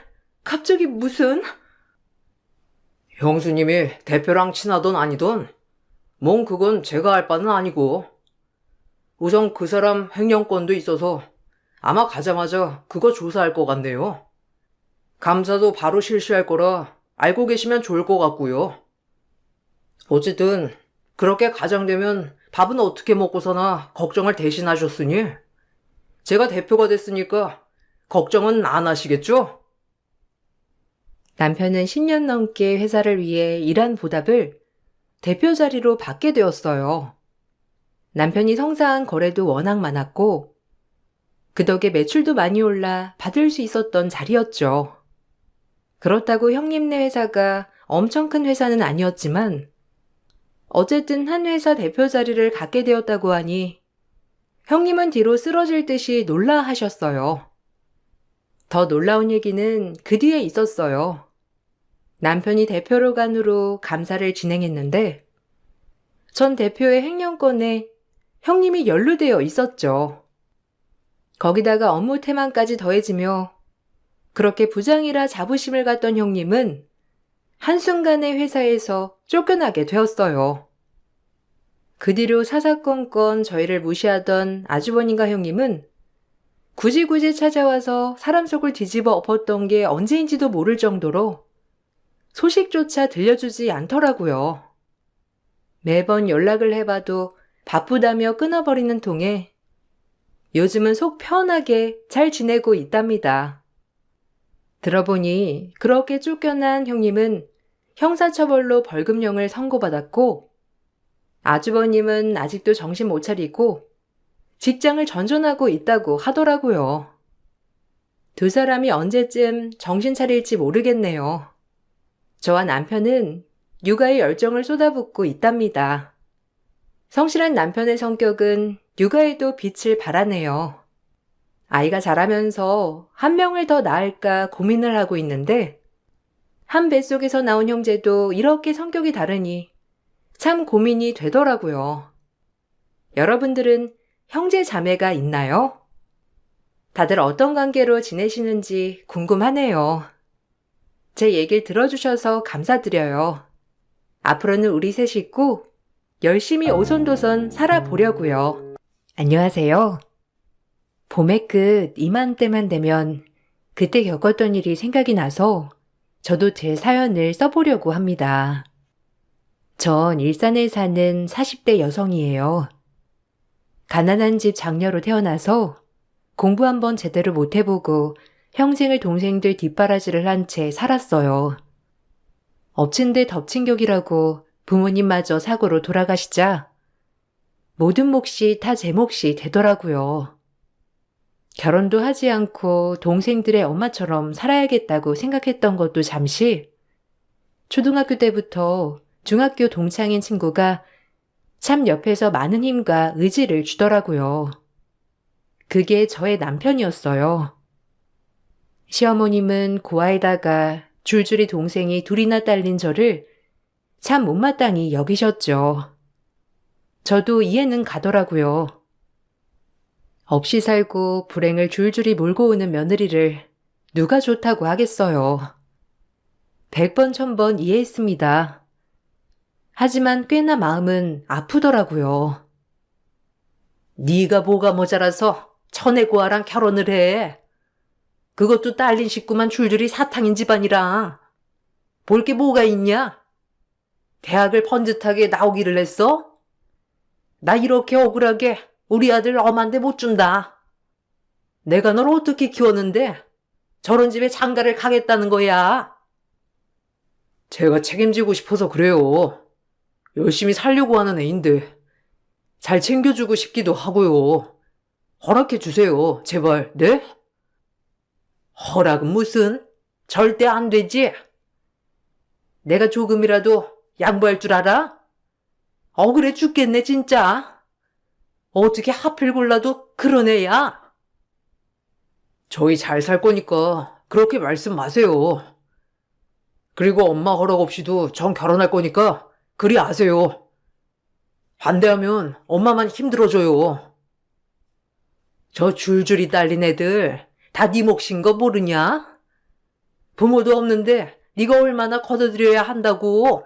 갑자기 무슨... 형수님이 대표랑 친하던 아니던 뭔 그건 제가 할 바는 아니고 우선 그 사람 횡령권도 있어서 아마 가자마자 그거 조사할 것 같네요. 감사도 바로 실시할 거라 알고 계시면 좋을 것 같고요. 어쨌든 그렇게 가장되면 밥은 어떻게 먹고 사나 걱정을 대신하셨으니 제가 대표가 됐으니까 걱정은 안 하시겠죠? 남편은 10년 넘게 회사를 위해 일한 보답을 대표 자리로 받게 되었어요. 남편이 성사한 거래도 워낙 많았고 그 덕에 매출도 많이 올라 받을 수 있었던 자리였죠. 그렇다고 형님네 회사가 엄청 큰 회사는 아니었지만 어쨌든 한 회사 대표 자리를 갖게 되었다고 하니 형님은 뒤로 쓰러질 듯이 놀라 하셨어요. 더 놀라운 얘기는 그 뒤에 있었어요. 남편이 대표로 간 후로 감사를 진행했는데 전 대표의 횡령건에 형님이 연루되어 있었죠. 거기다가 업무 태만까지 더해지며 그렇게 부장이라 자부심을 갖던 형님은 한순간에 회사에서 쫓겨나게 되었어요. 그 뒤로 사사건건 저희를 무시하던 아주버님과 형님은 굳이 찾아와서 사람 속을 뒤집어 엎었던 게 언제인지도 모를 정도로 소식조차 들려주지 않더라고요. 매번 연락을 해봐도 바쁘다며 끊어버리는 통에 요즘은 속 편하게 잘 지내고 있답니다. 들어보니 그렇게 쫓겨난 형님은 형사처벌로 벌금형을 선고받았고 아주버님은 아직도 정신 못 차리고 직장을 전전하고 있다고 하더라고요. 두 사람이 언제쯤 정신 차릴지 모르겠네요. 저와 남편은 육아에 열정을 쏟아붓고 있답니다. 성실한 남편의 성격은 육아에도 빛을 발하네요. 아이가 자라면서 한 명을 더 낳을까 고민을 하고 있는데 한 뱃속에서 나온 형제도 이렇게 성격이 다르니 참 고민이 되더라고요. 여러분들은 형제 자매가 있나요? 다들 어떤 관계로 지내시는지 궁금하네요. 제 얘기를 들어주셔서 감사드려요. 앞으로는 우리 세 식구 열심히 오손도손 살아보려고요. 안녕하세요. 봄의 끝 이맘때만 되면 그때 겪었던 일이 생각이 나서 저도 제 사연을 써보려고 합니다. 전 일산에 사는 40대 여성이에요. 가난한 집 장녀로 태어나서 공부 한번 제대로 못 해보고 평생을 동생들 뒷바라지를 한 채 살았어요. 엎친 데 덮친 격이라고 부모님마저 사고로 돌아가시자 모든 몫이 다 제 몫이 되더라고요. 결혼도 하지 않고 동생들의 엄마처럼 살아야겠다고 생각했던 것도 잠시 초등학교 때부터 중학교 동창인 친구가 참 옆에서 많은 힘과 의지를 주더라고요. 그게 저의 남편이었어요. 시어머님은 고아에다가 줄줄이 동생이 둘이나 딸린 저를 참 못마땅히 여기셨죠. 저도 이해는 가더라고요. 없이 살고 불행을 줄줄이 몰고 오는 며느리를 누가 좋다고 하겠어요. 100번 1000번 이해했습니다. 하지만 꽤나 마음은 아프더라고요. 네가 뭐가 모자라서 천의 고아랑 결혼을 해. 그것도 딸린 식구만 줄줄이 사탕인 집안이라. 볼 게 뭐가 있냐? 대학을 번듯하게 나오기를 했어? 나 이렇게 억울하게 우리 아들 엄한테 못 준다. 내가 널 어떻게 키웠는데 저런 집에 장가를 가겠다는 거야. 제가 책임지고 싶어서 그래요. 열심히 살려고 하는 애인데 잘 챙겨주고 싶기도 하고요. 허락해 주세요. 제발. 네? 허락은 무슨? 절대 안 되지. 내가 조금이라도 양보할 줄 알아? 억울해 죽겠네 진짜. 어떻게 하필 골라도 그런 애야? 저희 잘 살 거니까 그렇게 말씀 마세요. 그리고 엄마 허락 없이도 전 결혼할 거니까 그리 아세요. 반대하면 엄마만 힘들어져요. 저 줄줄이 딸린 애들 다 네 몫인 거 모르냐? 부모도 없는데 네가 얼마나 걷어들여야 한다고.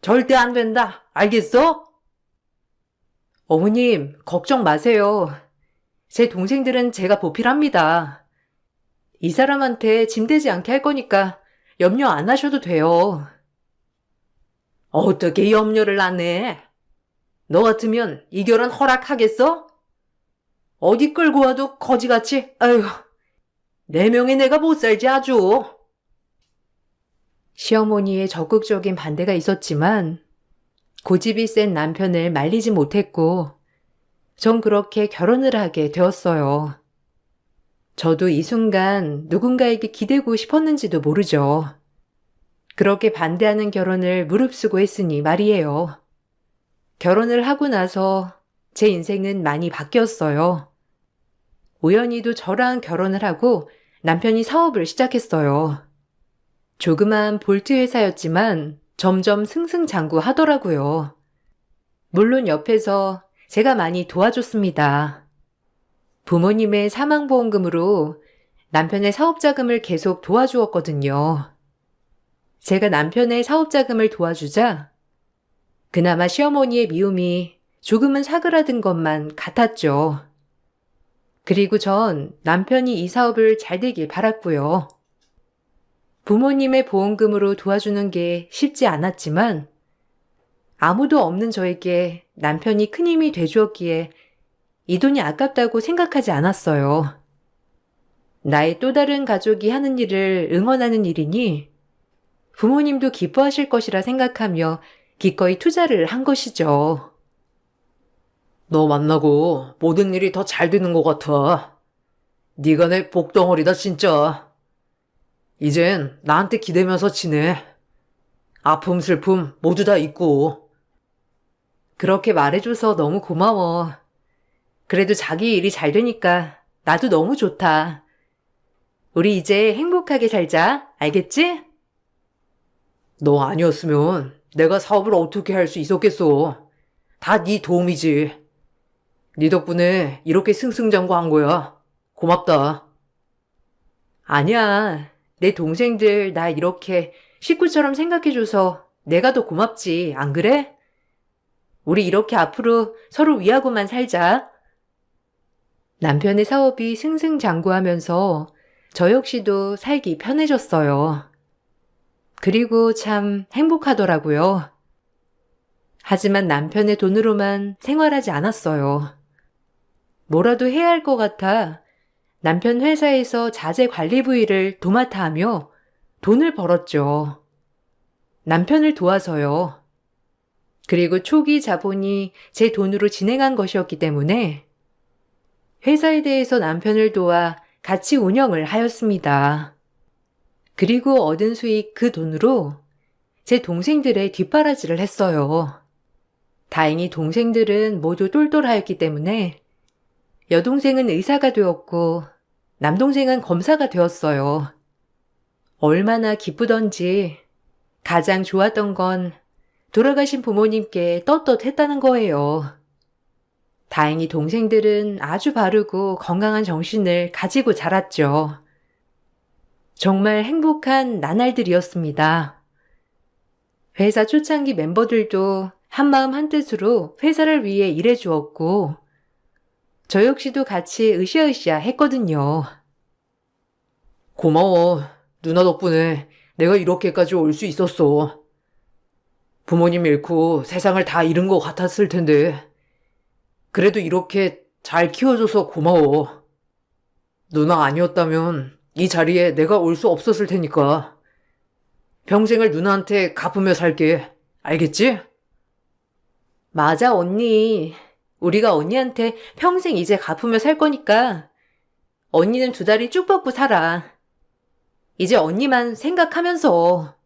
절대 안 된다. 알겠어? 어머님, 걱정 마세요. 제 동생들은 제가 보필합니다. 이 사람한테 짐되지 않게 할 거니까 염려 안 하셔도 돼요. 어떻게 염려를 안 해? 너 같으면 이 결혼 허락하겠어? 어디 끌고 와도 거지같이, 아휴, 내 명에 내가 못 살지 아주. 시어머니의 적극적인 반대가 있었지만 고집이 센 남편을 말리지 못했고 전 그렇게 결혼을 하게 되었어요. 저도 이 순간 누군가에게 기대고 싶었는지도 모르죠. 그렇게 반대하는 결혼을 무릅쓰고 했으니 말이에요. 결혼을 하고 나서 제 인생은 많이 바뀌었어요. 우연히도 저랑 결혼을 하고 남편이 사업을 시작했어요. 조그만 볼트 회사였지만 점점 승승장구하더라고요. 물론 옆에서 제가 많이 도와줬습니다. 부모님의 사망보험금으로 남편의 사업자금을 계속 도와주었거든요. 제가 남편의 사업자금을 도와주자 그나마 시어머니의 미움이 조금은 사그라든 것만 같았죠. 그리고 전 남편이 이 사업을 잘 되길 바랐고요. 부모님의 보험금으로 도와주는 게 쉽지 않았지만 아무도 없는 저에게 남편이 큰 힘이 돼주었기에 이 돈이 아깝다고 생각하지 않았어요. 나의 또 다른 가족이 하는 일을 응원하는 일이니 부모님도 기뻐하실 것이라 생각하며 기꺼이 투자를 한 것이죠. 너 만나고 모든 일이 더 잘 되는 것 같아. 네가 내 복덩어리다 진짜. 이젠 나한테 기대면서 지내. 아픔 슬픔 모두 다 잊고. 그렇게 말해줘서 너무 고마워. 그래도 자기 일이 잘 되니까 나도 너무 좋다. 우리 이제 행복하게 살자. 알겠지? 너 아니었으면 내가 사업을 어떻게 할 수 있었겠어. 다 네 도움이지. 네 덕분에 이렇게 승승장구한 거야. 고맙다. 아니야. 내 동생들 나 이렇게 식구처럼 생각해줘서 내가 더 고맙지. 안 그래? 우리 이렇게 앞으로 서로 위하고만 살자. 남편의 사업이 승승장구하면서 저 역시도 살기 편해졌어요. 그리고 참 행복하더라고요. 하지만 남편의 돈으로만 생활하지 않았어요. 뭐라도 해야 할 것 같아 남편 회사에서 자재 관리 부위를 도맡아 하며 돈을 벌었죠. 남편을 도와서요. 그리고 초기 자본이 제 돈으로 진행한 것이었기 때문에 회사에 대해서 남편을 도와 같이 운영을 하였습니다. 그리고 얻은 수익 그 돈으로 제 동생들의 뒷바라지를 했어요. 다행히 동생들은 모두 똘똘하였기 때문에 여동생은 의사가 되었고 남동생은 검사가 되었어요. 얼마나 기쁘던지 가장 좋았던 건 돌아가신 부모님께 떳떳했다는 거예요. 다행히 동생들은 아주 바르고 건강한 정신을 가지고 자랐죠. 정말 행복한 나날들이었습니다. 회사 초창기 멤버들도 한마음 한뜻으로 회사를 위해 일해주었고 저 역시도 같이 으쌰으쌰 했거든요. 고마워. 누나 덕분에 내가 이렇게까지 올 수 있었어. 부모님 잃고 세상을 다 잃은 것 같았을 텐데. 그래도 이렇게 잘 키워줘서 고마워. 누나 아니었다면 이 자리에 내가 올 수 없었을 테니까. 평생을 누나한테 갚으며 살게. 알겠지? 맞아, 언니. 우리가 언니한테 평생 이제 갚으며 살 거니까 언니는 두 다리 쭉 뻗고 살아. 이제 언니만 생각하면서.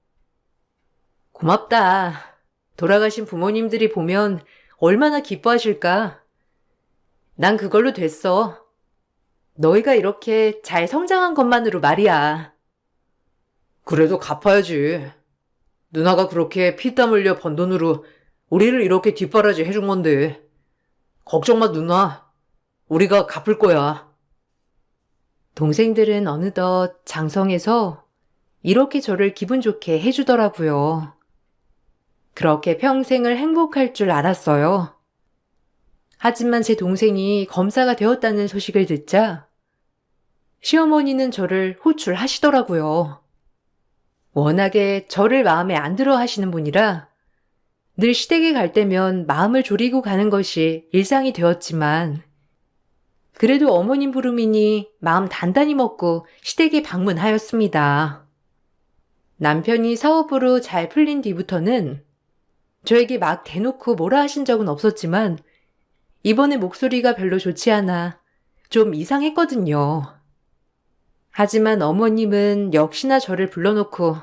고맙다. 돌아가신 부모님들이 보면 얼마나 기뻐하실까. 난 그걸로 됐어. 너희가 이렇게 잘 성장한 것만으로 말이야. 그래도 갚아야지. 누나가 그렇게 피땀 흘려 번 돈으로 우리를 이렇게 뒷바라지 해준 건데. 걱정 마, 누나. 우리가 갚을 거야. 동생들은 어느덧 장성해서 이렇게 저를 기분 좋게 해주더라고요. 그렇게 평생을 행복할 줄 알았어요. 하지만 제 동생이 검사가 되었다는 소식을 듣자 시어머니는 저를 호출하시더라고요. 워낙에 저를 마음에 안 들어 하시는 분이라 늘 시댁에 갈 때면 마음을 졸이고 가는 것이 일상이 되었지만 그래도 어머님 부름이니 마음 단단히 먹고 시댁에 방문하였습니다. 남편이 사업으로 잘 풀린 뒤부터는 저에게 막 대놓고 뭐라 하신 적은 없었지만 이번에 목소리가 별로 좋지 않아 좀 이상했거든요. 하지만 어머님은 역시나 저를 불러놓고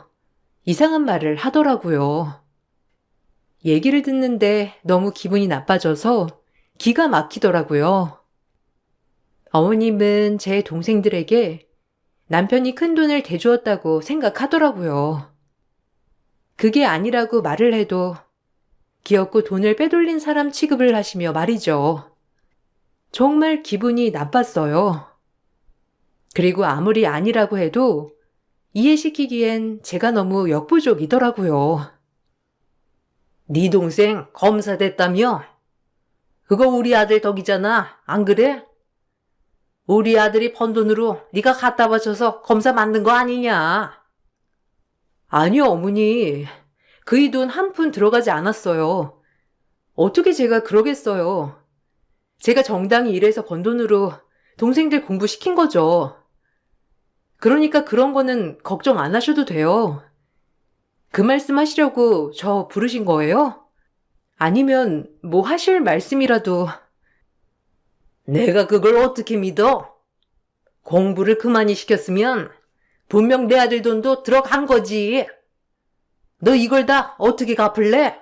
이상한 말을 하더라고요. 얘기를 듣는데 너무 기분이 나빠져서 기가 막히더라고요. 어머님은 제 동생들에게 남편이 큰돈을 대주었다고 생각하더라고요. 그게 아니라고 말을 해도 기어코 돈을 빼돌린 사람 취급을 하시며 말이죠. 정말 기분이 나빴어요. 그리고 아무리 아니라고 해도 이해시키기엔 제가 너무 역부족이더라고요. 네 동생 검사 됐다며? 그거 우리 아들 덕이잖아. 안 그래? 우리 아들이 번 돈으로 네가 갖다 바쳐서 검사 만든 거 아니냐? 아니요, 어머니. 그이 돈 한 푼 들어가지 않았어요. 어떻게 제가 그러겠어요. 제가 정당히 일해서 번 돈으로 동생들 공부시킨 거죠. 그러니까 그런 거는 걱정 안 하셔도 돼요. 그 말씀 하시려고 저 부르신 거예요? 아니면 뭐 하실 말씀이라도. 내가 그걸 어떻게 믿어? 공부를 그만이 시켰으면 분명 내 아들 돈도 들어간 거지. 너 이걸 다 어떻게 갚을래?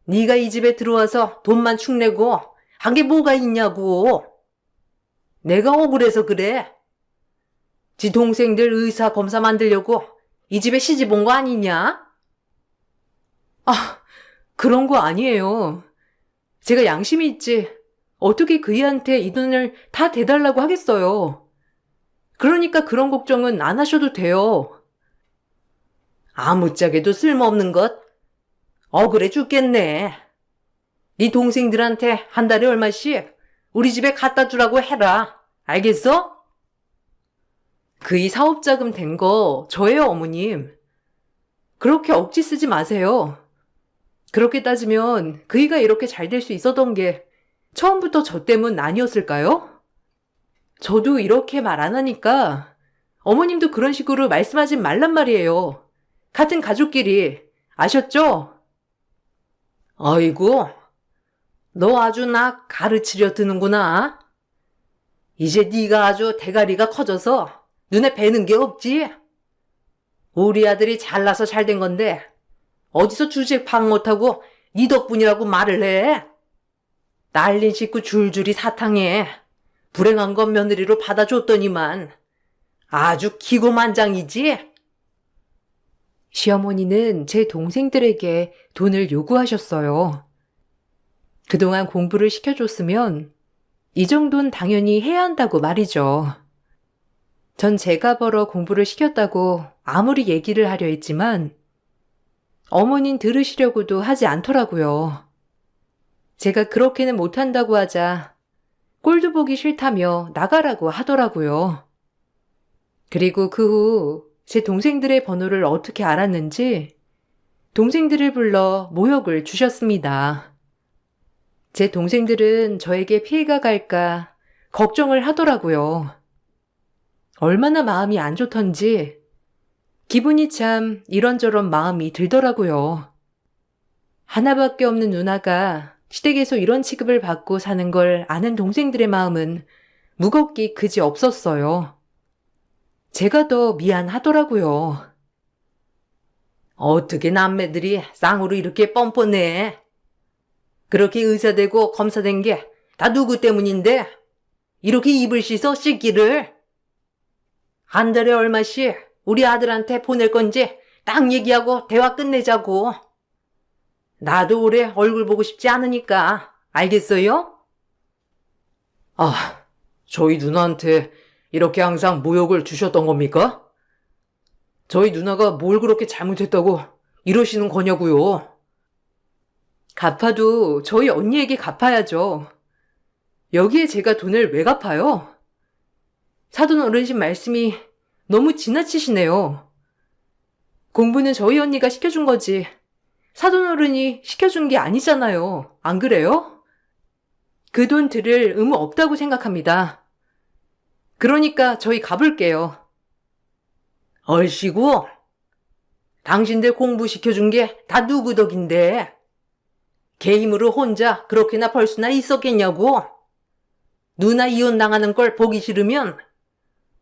네가 이 집에 들어와서 돈만 축내고 한 게 뭐가 있냐고. 내가 억울해서 그래. 지 동생들 의사 검사 만들려고 이 집에 시집 온 거 아니냐? 아, 그런 거 아니에요. 제가 양심이 있지. 어떻게 그이한테 이 돈을 다 대달라고 하겠어요. 그러니까 그런 걱정은 안 하셔도 돼요. 아무짝에도 쓸모없는 것. 억울해 죽겠네. 네 동생들한테 한 달에 얼마씩 우리 집에 갖다 주라고 해라. 알겠어? 그이 사업자금 된 거 저예요, 어머님. 그렇게 억지 쓰지 마세요. 그렇게 따지면 그이가 이렇게 잘 될 수 있었던 게 처음부터 저 때문 아니었을까요? 저도 이렇게 말 안 하니까 어머님도 그런 식으로 말씀하지 말란 말이에요. 같은 가족끼리. 아셨죠? 아이고, 너 아주 나 가르치려 드는구나. 이제 네가 아주 대가리가 커져서 눈에 뵈는 게 없지. 우리 아들이 잘나서 잘 된 건데 어디서 주책 파악 못하고 네 덕분이라고 말을 해. 날린 식구 줄줄이 사탕해. 불행한 건 며느리로 받아줬더니만 아주 기고만장이지. 시어머니는 제 동생들에게 돈을 요구하셨어요. 그동안 공부를 시켜줬으면 이 정도는 당연히 해야 한다고 말이죠. 전 제가 벌어 공부를 시켰다고 아무리 얘기를 하려 했지만 어머닌 들으시려고도 하지 않더라고요. 제가 그렇게는 못한다고 하자 꼴도 보기 싫다며 나가라고 하더라고요. 그리고 그 후 제 동생들의 번호를 어떻게 알았는지 동생들을 불러 모욕을 주셨습니다. 제 동생들은 저에게 피해가 갈까 걱정을 하더라고요. 얼마나 마음이 안 좋던지 기분이 참 이런저런 마음이 들더라고요. 하나밖에 없는 누나가 시댁에서 이런 취급을 받고 사는 걸 아는 동생들의 마음은 무겁기 그지 없었어요. 제가 더 미안하더라고요. 어떻게 남매들이 쌍으로 이렇게 뻔뻔해? 그렇게 의사되고 검사된 게 다 누구 때문인데? 이렇게 입을 씻어 씻기를? 한 달에 얼마씩 우리 아들한테 보낼 건지 딱 얘기하고 대화 끝내자고. 나도 올해 얼굴 보고 싶지 않으니까. 알겠어요? 아, 저희 누나한테 이렇게 항상 모욕을 주셨던 겁니까? 저희 누나가 뭘 그렇게 잘못했다고 이러시는 거냐고요? 갚아도 저희 언니에게 갚아야죠. 여기에 제가 돈을 왜 갚아요? 사돈 어르신 말씀이 너무 지나치시네요. 공부는 저희 언니가 시켜준 거지 사돈 어른이 시켜준 게 아니잖아요. 안 그래요? 그 돈 들을 의무 없다고 생각합니다. 그러니까 저희 가볼게요. 얼씨구, 당신들 공부시켜준 게 다 누구 덕인데? 걔 힘으로 혼자 그렇게나 벌 수나 있었겠냐고? 누나 이혼당하는 걸 보기 싫으면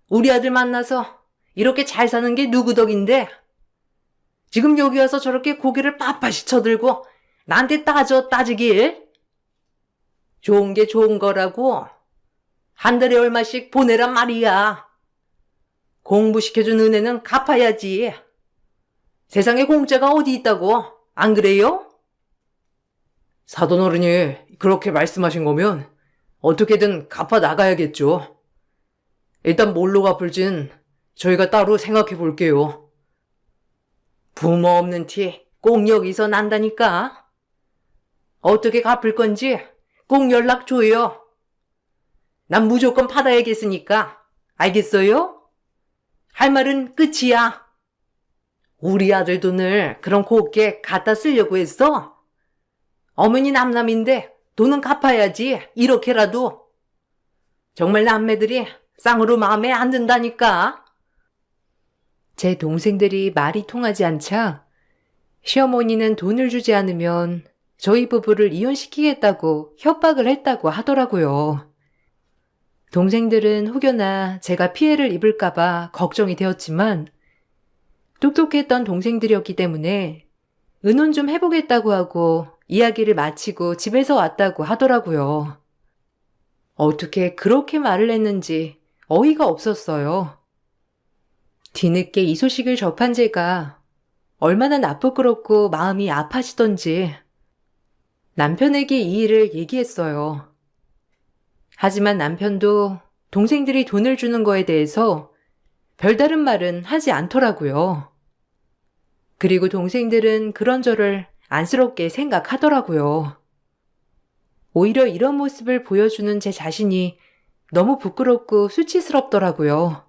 우리 아들 만나서 이렇게 잘 사는 게 누구 덕인데? 지금 여기 와서 저렇게 고개를 빳빳이 쳐들고 나한테 따지길? 좋은 게 좋은 거라고 한 달에 얼마씩 보내란 말이야. 공부시켜준 은혜는 갚아야지. 세상에 공짜가 어디 있다고, 안 그래요? 사돈어른이 그렇게 말씀하신 거면 어떻게든 갚아 나가야겠죠. 일단 뭘로 갚을진 저희가 따로 생각해 볼게요. 부모 없는 티 꼭 여기서 난다니까. 어떻게 갚을 건지 꼭 연락 줘요. 난 무조건 받아야겠으니까. 알겠어요? 할 말은 끝이야. 우리 아들 돈을 그런 곱게 갖다 쓰려고 했어? 어머니 남남인데 돈은 갚아야지. 이렇게라도. 정말 남매들이 쌍으로 마음에 안 든다니까. 제 동생들이 말이 통하지 않자 시어머니는 돈을 주지 않으면 저희 부부를 이혼시키겠다고 협박을 했다고 하더라고요. 동생들은 혹여나 제가 피해를 입을까봐 걱정이 되었지만 똑똑했던 동생들이었기 때문에 의논 좀 해보겠다고 하고 이야기를 마치고 집에서 왔다고 하더라고요. 어떻게 그렇게 말을 했는지 어이가 없었어요. 뒤늦게 이 소식을 접한 제가 얼마나 나쁘끄럽고 마음이 아파지던지 남편에게 이 일을 얘기했어요. 하지만 남편도 동생들이 돈을 주는 거에 대해서 별다른 말은 하지 않더라고요. 그리고 동생들은 그런저를 안쓰럽게 생각하더라고요. 오히려 이런 모습을 보여주는 제 자신이 너무 부끄럽고 수치스럽더라고요.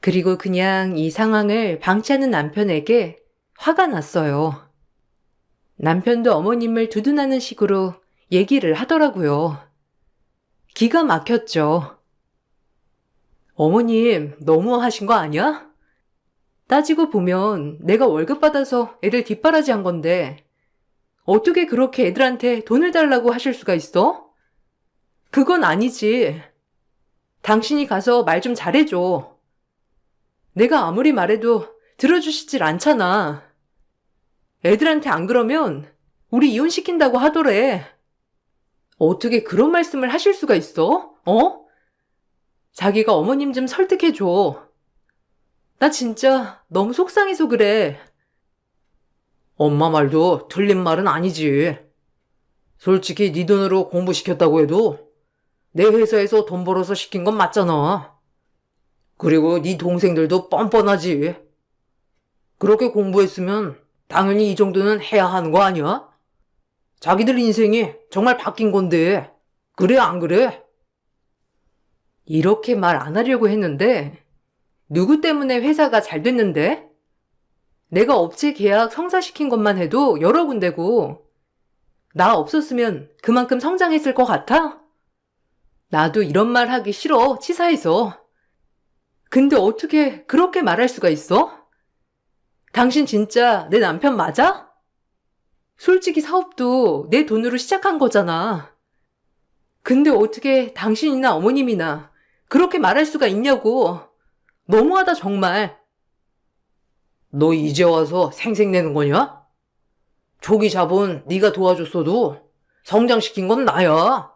그리고 그냥 이 상황을 방치하는 남편에게 화가 났어요. 남편도 어머님을 두둔하는 식으로 얘기를 하더라고요. 기가 막혔죠. 어머님, 너무 하신 거 아니야? 따지고 보면 내가 월급 받아서 애들 뒷바라지 한 건데 어떻게 그렇게 애들한테 돈을 달라고 하실 수가 있어? 그건 아니지. 당신이 가서 말 좀 잘해줘. 내가 아무리 말해도 들어주시질 않잖아. 애들한테 안 그러면 우리 이혼시킨다고 하더래. 어떻게 그런 말씀을 하실 수가 있어? 어? 자기가 어머님 좀 설득해줘. 나 진짜 너무 속상해서 그래. 엄마 말도 틀린 말은 아니지. 솔직히 네 돈으로 공부시켰다고 해도 내 회사에서 돈 벌어서 시킨 건 맞잖아. 그리고 네 동생들도 뻔뻔하지. 그렇게 공부했으면 당연히 이 정도는 해야 하는 거 아니야? 자기들 인생이 정말 바뀐 건데 그래 안 그래? 이렇게 말 안 하려고 했는데 누구 때문에 회사가 잘 됐는데? 내가 업체 계약 성사시킨 것만 해도 여러 군데고 나 없었으면 그만큼 성장했을 것 같아? 나도 이런 말 하기 싫어, 치사해서. 근데 어떻게 그렇게 말할 수가 있어? 당신 진짜 내 남편 맞아? 솔직히 사업도 내 돈으로 시작한 거잖아. 근데 어떻게 당신이나 어머님이나 그렇게 말할 수가 있냐고. 너무하다 정말. 너 이제 와서 생색내는 거냐? 초기 자본 네가 도와줬어도 성장시킨 건 나야.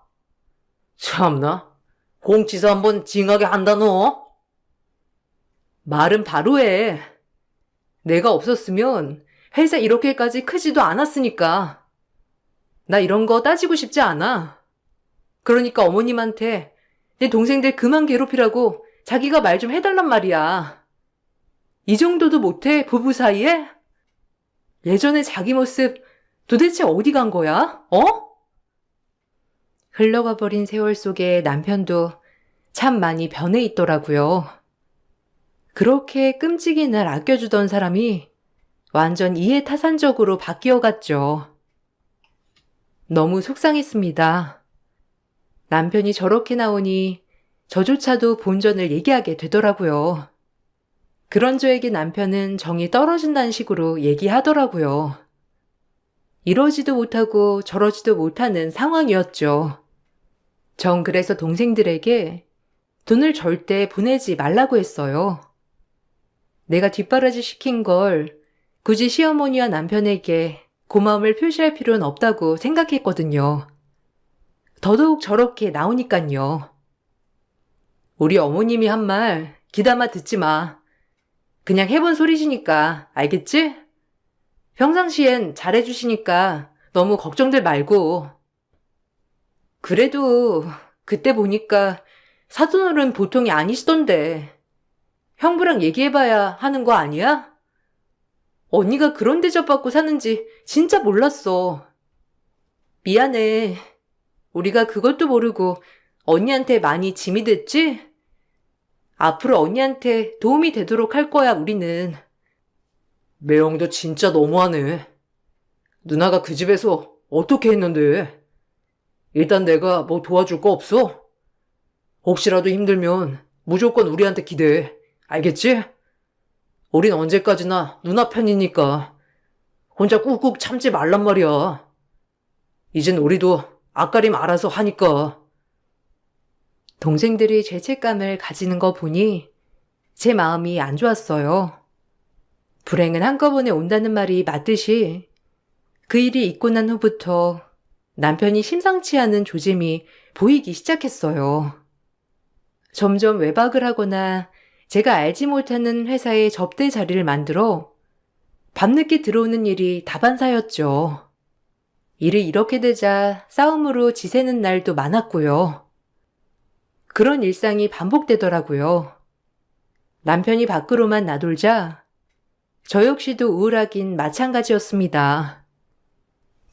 참나, 공치사 한번 징하게 한다 너. 말은 바로 해. 내가 없었으면 회사 이렇게까지 크지도 않았으니까. 나 이런 거 따지고 싶지 않아. 그러니까 어머님한테 내 동생들 그만 괴롭히라고 자기가 말 좀 해달란 말이야. 이 정도도 못해, 부부 사이에? 예전에 자기 모습 도대체 어디 간 거야? 어? 흘러가 버린 세월 속에 남편도 참 많이 변해 있더라고요. 그렇게 끔찍이 날 아껴주던 사람이 완전 이해타산적으로 바뀌어갔죠. 너무 속상했습니다. 남편이 저렇게 나오니 저조차도 본전을 얘기하게 되더라고요. 그런 저에게 남편은 정이 떨어진다는 식으로 얘기하더라고요. 이러지도 못하고 저러지도 못하는 상황이었죠. 전 그래서 동생들에게 돈을 절대 보내지 말라고 했어요. 내가 뒷바라지 시킨 걸 굳이 시어머니와 남편에게 고마움을 표시할 필요는 없다고 생각했거든요. 더더욱 저렇게 나오니깐요. 우리 어머님이 한 말 귀담아 듣지 마. 그냥 해본 소리시니까 알겠지? 평상시엔 잘해주시니까 너무 걱정들 말고. 그래도 그때 보니까 사돈어른 보통이 아니시던데. 형부랑 얘기해봐야 하는 거 아니야? 언니가 그런 대접받고 사는지 진짜 몰랐어. 미안해. 우리가 그것도 모르고 언니한테 많이 짐이 됐지? 앞으로 언니한테 도움이 되도록 할 거야, 우리는. 매형도 진짜 너무하네. 누나가 그 집에서 어떻게 했는데? 일단 내가 뭐 도와줄 거 없어? 혹시라도 힘들면 무조건 우리한테 기대해. 알겠지? 우린 언제까지나 누나 편이니까 혼자 꾹꾹 참지 말란 말이야. 이젠 우리도 앞가림 알아서 하니까. 동생들이 죄책감을 가지는 거 보니 제 마음이 안 좋았어요. 불행은 한꺼번에 온다는 말이 맞듯이 그 일이 있고 난 후부터 남편이 심상치 않은 조짐이 보이기 시작했어요. 점점 외박을 하거나 제가 알지 못하는 회사에 접대 자리를 만들어 밤늦게 들어오는 일이 다반사였죠. 일이 이렇게 되자 싸움으로 지새는 날도 많았고요. 그런 일상이 반복되더라고요. 남편이 밖으로만 나돌자 저 역시도 우울하긴 마찬가지였습니다.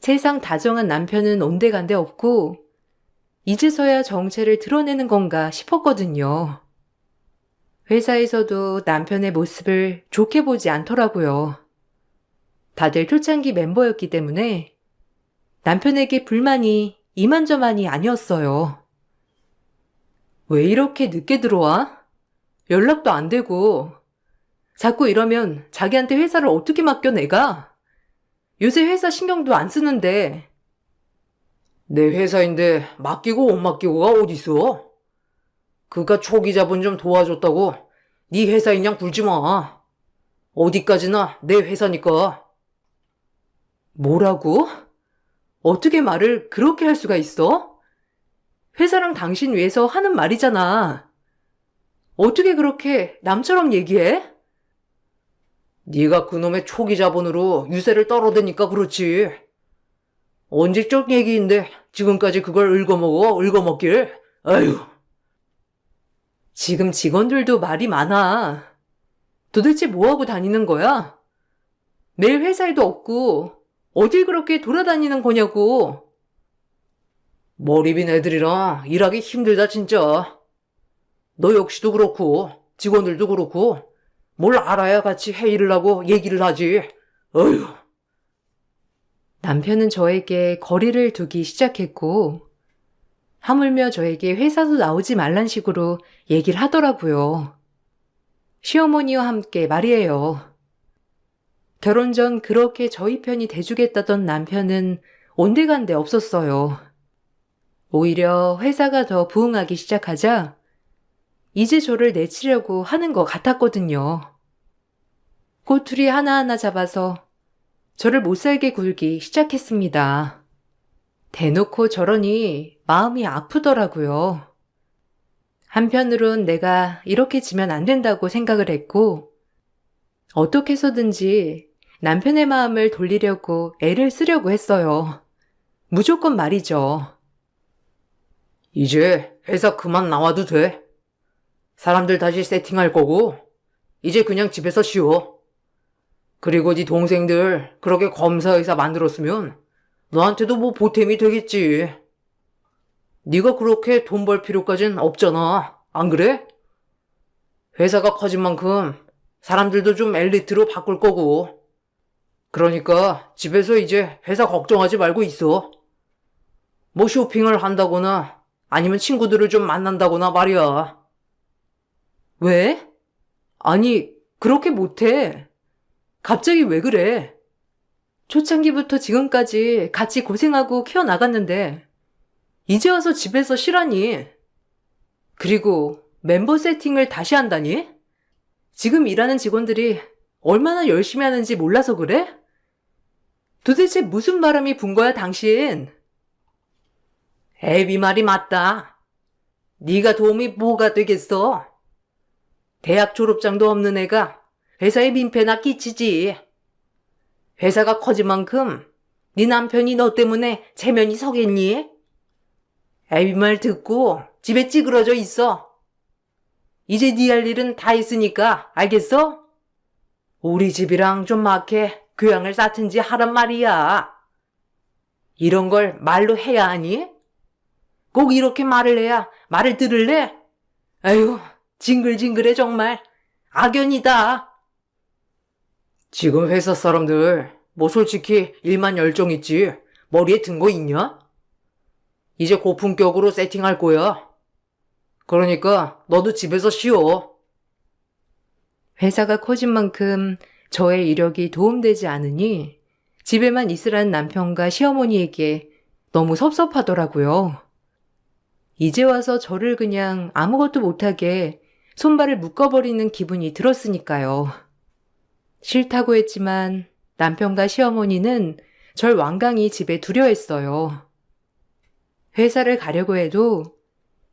세상 다정한 남편은 온데간데 없고 이제서야 정체를 드러내는 건가 싶었거든요. 회사에서도 남편의 모습을 좋게 보지 않더라고요. 다들 초창기 멤버였기 때문에 남편에게 불만이 이만저만이 아니었어요. 왜 이렇게 늦게 들어와? 연락도 안 되고. 자꾸 이러면 자기한테 회사를 어떻게 맡겨 내가? 요새 회사 신경도 안 쓰는데. 내 회사인데 맡기고 못 맡기고가 어딨어? 그가 초기 자본 좀 도와줬다고 네 회사인 양 굴지 마. 어디까지나 내 회사니까. 뭐라고? 어떻게 말을 그렇게 할 수가 있어? 회사랑 당신 위해서 하는 말이잖아. 어떻게 그렇게 남처럼 얘기해? 네가 그놈의 초기 자본으로 유세를 떨어대니까 그렇지. 언제적 얘기인데 지금까지 그걸 읊어먹길. 아유. 지금 직원들도 말이 많아. 도대체 뭐하고 다니는 거야? 매일 회사에도 없고 어딜 그렇게 돌아다니는 거냐고. 머리 빈 애들이랑 일하기 힘들다 진짜. 너 역시도 그렇고 직원들도 그렇고 뭘 알아야 같이 회의를 하고 얘기를 하지. 어휴. 남편은 저에게 거리를 두기 시작했고 하물며 저에게 회사도 나오지 말란 식으로 얘기를 하더라고요. 시어머니와 함께 말이에요. 결혼 전 그렇게 저희 편이 돼주겠다던 남편은 온데간데 없었어요. 오히려 회사가 더 부흥하기 시작하자 이제 저를 내치려고 하는 것 같았거든요. 꼬투리 하나하나 잡아서 저를 못살게 굴기 시작했습니다. 대놓고 저러니 마음이 아프더라고요. 한편으론 내가 이렇게 지면 안 된다고 생각을 했고 어떻게 해서든지 남편의 마음을 돌리려고 애를 쓰려고 했어요. 무조건 말이죠. 이제 회사 그만 나와도 돼. 사람들 다시 세팅할 거고 이제 그냥 집에서 쉬어. 그리고 네 동생들 그렇게 검사의사 만들었으면 너한테도 뭐 보탬이 되겠지. 네가 그렇게 돈 벌 필요까진 없잖아. 안 그래? 회사가 커진 만큼 사람들도 좀 엘리트로 바꿀 거고. 그러니까 집에서 이제 회사 걱정하지 말고 있어. 뭐 쇼핑을 한다거나 아니면 친구들을 좀 만난다거나 말이야. 왜? 아니, 그렇게 못해. 갑자기 왜 그래? 초창기부터 지금까지 같이 고생하고 키워나갔는데 이제 와서 집에서 쉬라니. 그리고 멤버 세팅을 다시 한다니? 지금 일하는 직원들이 얼마나 열심히 하는지 몰라서 그래? 도대체 무슨 바람이 분 거야, 당신? 애비 말이 맞다. 네가 도움이 뭐가 되겠어? 대학 졸업장도 없는 애가 회사에 민폐나 끼치지. 회사가 커진 만큼 네 남편이 너 때문에 체면이 서겠니? 애비 말 듣고 집에 찌그러져 있어. 이제 네 할 일은 다 했으니까 알겠어? 우리 집이랑 좀 막해 교양을 쌓든지 하란 말이야. 이런 걸 말로 해야 하니? 꼭 이렇게 말을 해야 말을 들을래? 아유, 징글징글해 정말. 악연이다. 지금 회사 사람들 뭐 솔직히 일만 열정 있지 머리에 든 거 있냐? 이제 고품격으로 세팅할 거야. 그러니까 너도 집에서 쉬어. 회사가 커진 만큼 저의 이력이 도움되지 않으니 집에만 있으라는 남편과 시어머니에게 너무 섭섭하더라고요. 이제 와서 저를 그냥 아무것도 못하게 손발을 묶어버리는 기분이 들었으니까요. 싫다고 했지만 남편과 시어머니는 절 완강히 집에 두려워했어요. 회사를 가려고 해도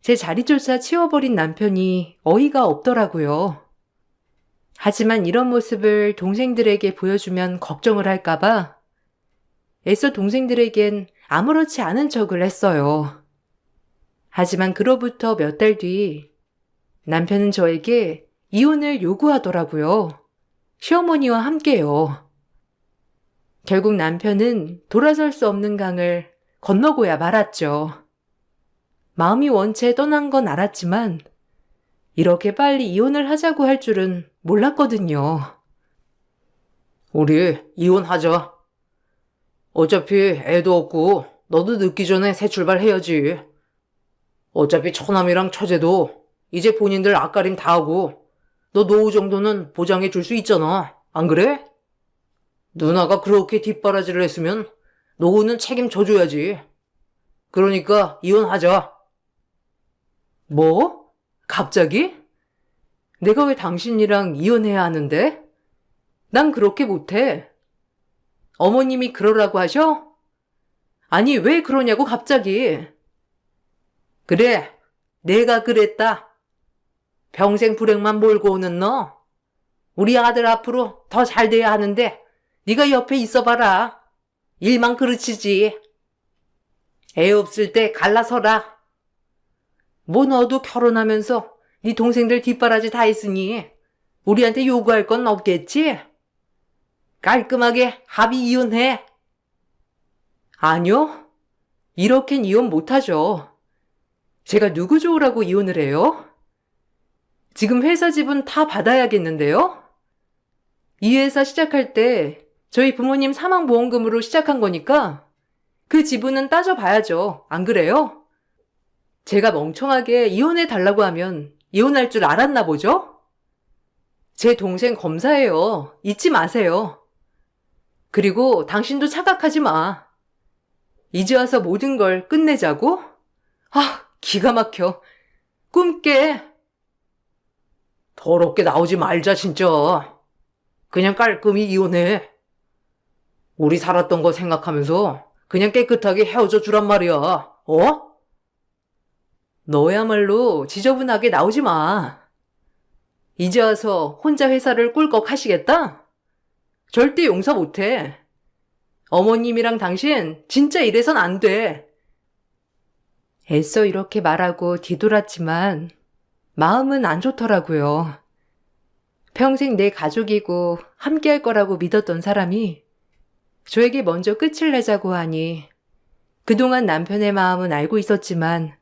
제 자리조차 치워버린 남편이 어이가 없더라고요. 하지만 이런 모습을 동생들에게 보여주면 걱정을 할까봐 애써 동생들에겐 아무렇지 않은 척을 했어요. 하지만 그로부터 몇 달 뒤 남편은 저에게 이혼을 요구하더라고요. 시어머니와 함께요. 결국 남편은 돌아설 수 없는 강을 건너고야 말았죠. 마음이 원체 떠난 건 알았지만 이렇게 빨리 이혼을 하자고 할 줄은 몰랐거든요. 우리 이혼하자. 어차피 애도 없고 너도 늦기 전에 새 출발해야지. 어차피 처남이랑 처제도 이제 본인들 앞가림 다 하고 너 노후 정도는 보장해 줄 수 있잖아. 안 그래? 누나가 그렇게 뒷바라지를 했으면 노후는 책임져줘야지. 그러니까 이혼하자. 뭐? 갑자기? 내가 왜 당신이랑 이혼해야 하는데? 난 그렇게 못해. 어머님이 그러라고 하셔? 아니, 왜 그러냐고 갑자기. 그래, 내가 그랬다. 평생 불행만 몰고 오는 너. 우리 아들 앞으로 더 잘 돼야 하는데 네가 옆에 있어봐라. 일만 그르치지. 애 없을 때 갈라서라. 뭐 너도 결혼하면서 네 동생들 뒷바라지 다 했으니 우리한테 요구할 건 없겠지? 깔끔하게 합의 이혼해. 아니요. 이렇겐 이혼 못하죠. 제가 누구 좋으라고 이혼을 해요? 지금 회사 집은 다 받아야겠는데요? 이 회사 시작할 때 저희 부모님 사망보험금으로 시작한 거니까 그 지분은 따져봐야죠. 안 그래요? 제가 멍청하게 이혼해 달라고 하면 이혼할 줄 알았나 보죠? 제 동생 검사예요. 잊지 마세요. 그리고 당신도 착각하지 마. 이제 와서 모든 걸 끝내자고? 아, 기가 막혀. 꿈 깨. 더럽게 나오지 말자 진짜. 그냥 깔끔히 이혼해. 우리 살았던 거 생각하면서 그냥 깨끗하게 헤어져 주란 말이야. 어? 너야말로 지저분하게 나오지 마. 이제 와서 혼자 회사를 꿀꺽 하시겠다? 절대 용서 못해. 어머님이랑 당신 진짜 이래선 안 돼. 애써 이렇게 말하고 뒤돌았지만 마음은 안 좋더라고요. 평생 내 가족이고 함께할 거라고 믿었던 사람이 저에게 먼저 끝을 내자고 하니 그동안 남편의 마음은 알고 있었지만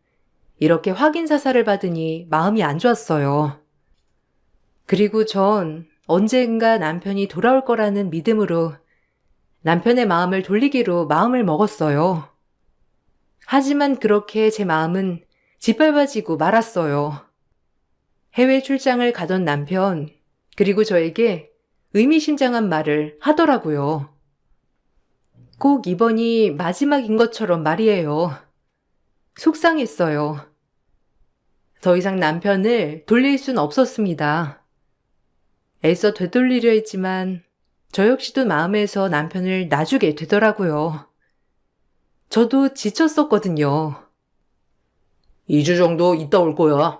이렇게 확인 사살을 받으니 마음이 안 좋았어요. 그리고 전 언젠가 남편이 돌아올 거라는 믿음으로 남편의 마음을 돌리기로 마음을 먹었어요. 하지만 그렇게 제 마음은 짓밟아지고 말았어요. 해외 출장을 가던 남편, 그리고 저에게 의미심장한 말을 하더라고요. 꼭 이번이 마지막인 것처럼 말이에요. 속상했어요. 더 이상 남편을 돌릴 순 없었습니다. 애써 되돌리려 했지만 저 역시도 마음에서 남편을 놔주게 되더라고요. 저도 지쳤었거든요. 2주 정도 있다 올 거야.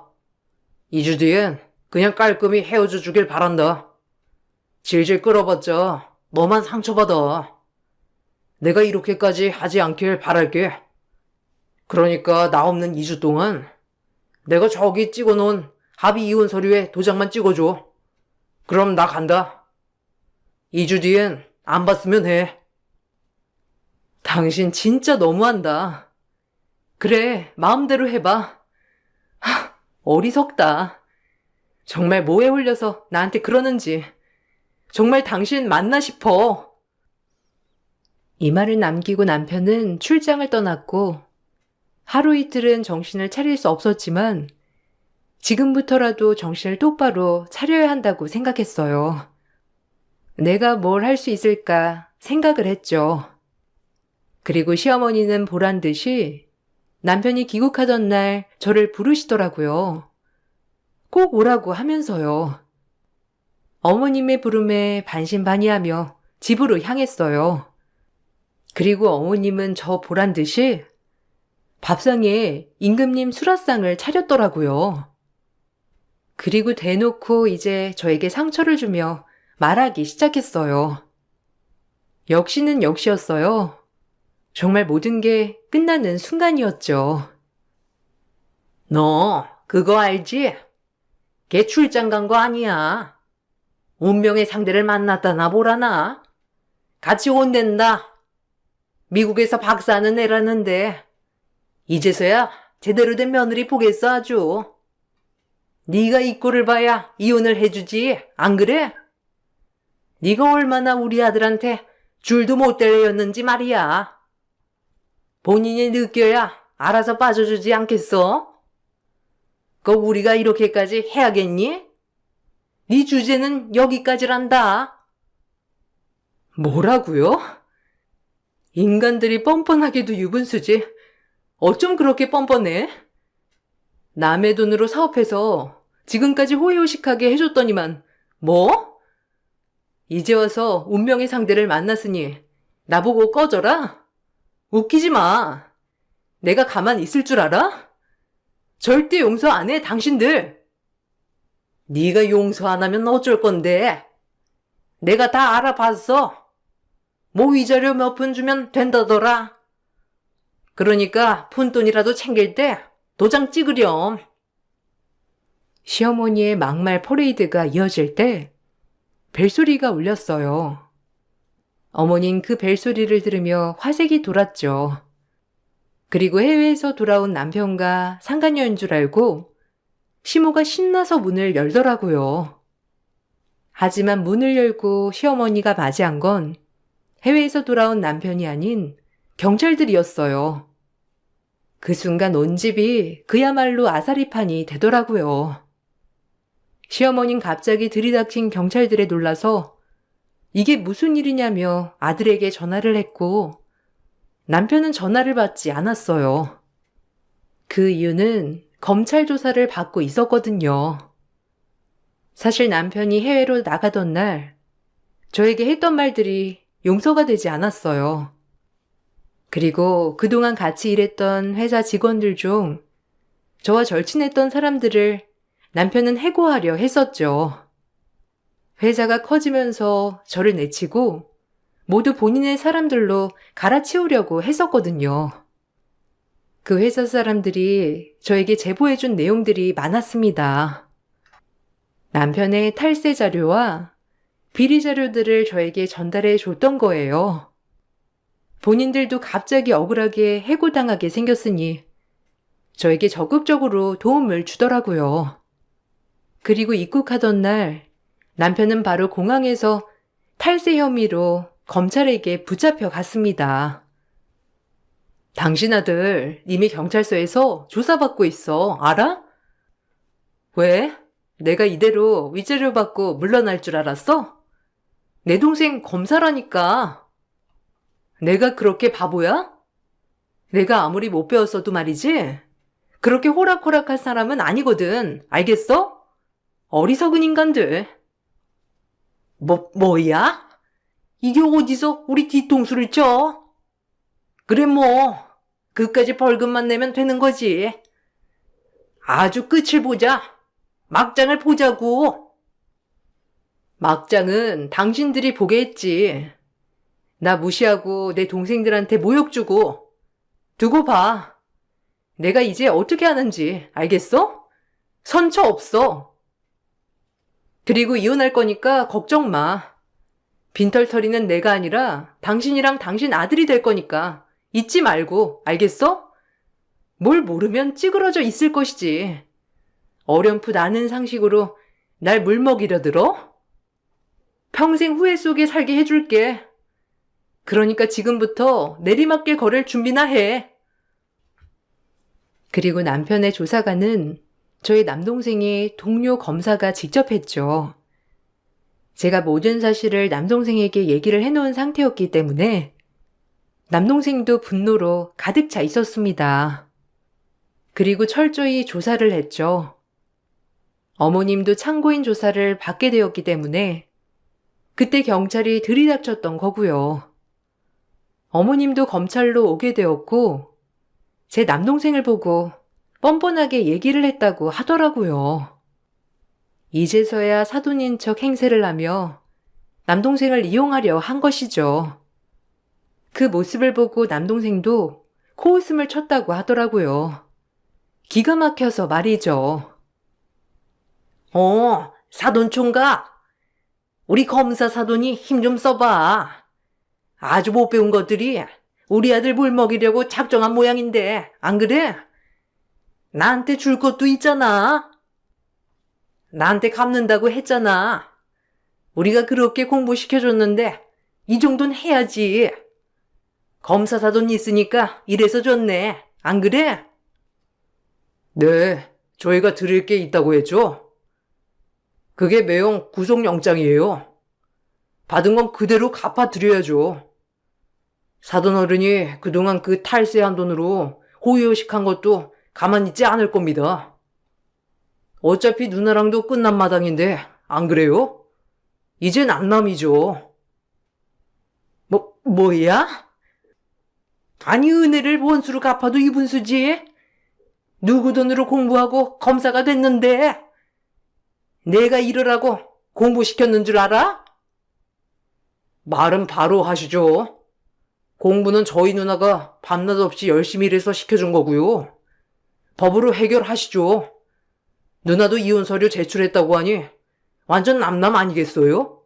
2주 뒤엔 그냥 깔끔히 헤어져 주길 바란다. 질질 끌어봤자 너만 상처받아. 내가 이렇게까지 하지 않길 바랄게. 그러니까 나 없는 2주 동안 내가 저기 찍어놓은 합의 이혼 서류에 도장만 찍어줘. 그럼 나 간다. 2주 뒤엔 안 봤으면 해. 당신 진짜 너무한다. 그래, 마음대로 해봐. 어리석다. 정말 뭐에 홀려서 나한테 그러는지. 정말 당신 맞나 싶어. 이 말을 남기고 남편은 출장을 떠났고 하루 이틀은 정신을 차릴 수 없었지만 지금부터라도 정신을 똑바로 차려야 한다고 생각했어요. 내가 뭘 할 수 있을까 생각을 했죠. 그리고 시어머니는 보란 듯이 남편이 귀국하던 날 저를 부르시더라고요. 꼭 오라고 하면서요. 어머님의 부름에 반신반의하며 집으로 향했어요. 그리고 어머님은 저 보란 듯이 밥상에 임금님 수라상을 차렸더라고요. 그리고 대놓고 이제 저에게 상처를 주며 말하기 시작했어요. 역시는 역시였어요. 정말 모든 게 끝나는 순간이었죠. 너 그거 알지? 걔 출장 간 거 아니야. 운명의 상대를 만났다나 보라나. 같이 온댄다. 미국에서 박사하는 애라는데 이제서야 제대로 된 며느리 보겠어 아주. 네가 이 꼴을 봐야 이혼을 해주지, 안 그래? 네가 얼마나 우리 아들한테 줄도 못 댈 애였는지 말이야. 본인이 느껴야 알아서 빠져주지 않겠어? 그 우리가 이렇게까지 해야겠니? 네 주제는 여기까지란다. 뭐라고요? 인간들이 뻔뻔하게도 유분수지. 어쩜 그렇게 뻔뻔해? 남의 돈으로 사업해서 지금까지 호의호식하게 해줬더니만 뭐? 이제 와서 운명의 상대를 만났으니 나보고 꺼져라? 웃기지 마. 내가 가만 있을 줄 알아? 절대 용서 안 해, 당신들. 네가 용서 안 하면 어쩔 건데? 내가 다 알아봤어. 뭐 위자료 몇 푼 주면 된다더라. 그러니까 푼돈이라도 챙길 때 도장 찍으렴. 시어머니의 막말 퍼레이드가 이어질 때 벨소리가 울렸어요. 어머닌 그 벨소리를 들으며 화색이 돌았죠. 그리고 해외에서 돌아온 남편과 상간녀인 줄 알고 시모가 신나서 문을 열더라고요. 하지만 문을 열고 시어머니가 맞이한 건 해외에서 돌아온 남편이 아닌 경찰들이었어요. 그 순간 온 집이 그야말로 아사리판이 되더라고요. 시어머니는 갑자기 들이닥친 경찰들에 놀라서 이게 무슨 일이냐며 아들에게 전화를 했고 남편은 전화를 받지 않았어요. 그 이유는 검찰 조사를 받고 있었거든요. 사실 남편이 해외로 나가던 날 저에게 했던 말들이 용서가 되지 않았어요. 그리고 그동안 같이 일했던 회사 직원들 중 저와 절친했던 사람들을 남편은 해고하려 했었죠. 회사가 커지면서 저를 내치고 모두 본인의 사람들로 갈아치우려고 했었거든요. 그 회사 사람들이 저에게 제보해준 내용들이 많았습니다. 남편의 탈세 자료와 비리 자료들을 저에게 전달해 줬던 거예요. 본인들도 갑자기 억울하게 해고당하게 생겼으니 저에게 적극적으로 도움을 주더라고요. 그리고 입국하던 날 남편은 바로 공항에서 탈세 혐의로 검찰에게 붙잡혀 갔습니다. 당신 아들 이미 경찰서에서 조사받고 있어. 알아? 왜? 내가 이대로 위자료 받고 물러날 줄 알았어? 내 동생 검사라니까. 내가 그렇게 바보야? 내가 아무리 못 배웠어도 말이지. 그렇게 호락호락할 사람은 아니거든. 알겠어? 어리석은 인간들. 뭐야? 이게 어디서 우리 뒤통수를 쳐? 그래, 그까지 벌금만 내면 되는 거지. 아주 끝을 보자. 막장을 보자고. 막장은 당신들이 보게 했지. 나 무시하고 내 동생들한테 모욕 주고. 두고 봐. 내가 이제 어떻게 하는지 알겠어? 선처 없어. 그리고 이혼할 거니까 걱정 마. 빈털터리는 내가 아니라 당신이랑 당신 아들이 될 거니까 잊지 말고, 알겠어? 뭘 모르면 찌그러져 있을 것이지. 어렴풋 아는 상식으로 날 물먹이려 들어? 평생 후회 속에 살게 해줄게. 그러니까 지금부터 내리막길 걸을 준비나 해. 그리고 남편의 조사관은 저희 남동생의 동료 검사가 직접 했죠. 제가 모든 사실을 남동생에게 얘기를 해놓은 상태였기 때문에 남동생도 분노로 가득 차 있었습니다. 그리고 철저히 조사를 했죠. 어머님도 참고인 조사를 받게 되었기 때문에 그때 경찰이 들이닥쳤던 거고요. 어머님도 검찰로 오게 되었고 제 남동생을 보고 뻔뻔하게 얘기를 했다고 하더라고요. 이제서야 사돈인 척 행세를 하며 남동생을 이용하려 한 것이죠. 그 모습을 보고 남동생도 코웃음을 쳤다고 하더라고요. 기가 막혀서 말이죠. 사돈 총각. 우리 검사 사돈이 힘 좀 써봐. 아주 못 배운 것들이 우리 아들 물 먹이려고 작정한 모양인데, 안 그래? 나한테 줄 것도 있잖아. 나한테 갚는다고 했잖아. 우리가 그렇게 공부시켜줬는데 이 정도는 해야지. 검사 사돈 있으니까 이래서 좋네. 안 그래? 네, 저희가 드릴 게 있다고 했죠? 그게 매형 구속영장이에요. 받은 건 그대로 갚아드려야죠. 사돈 어른이 그동안 그 탈세한 돈으로 호의호식한 것도 가만히 있지 않을 겁니다. 어차피 누나랑도 끝난 마당인데 안 그래요? 이젠 안남이죠. 뭐야? 아니, 은혜를 원수로 갚아도 이분수지. 누구 돈으로 공부하고 검사가 됐는데 내가 이러라고 공부시켰는 줄 알아? 말은 바로 하시죠. 공부는 저희 누나가 밤낮 없이 열심히 일해서 시켜준 거고요. 법으로 해결하시죠. 누나도 이혼 서류 제출했다고 하니 완전 남남 아니겠어요?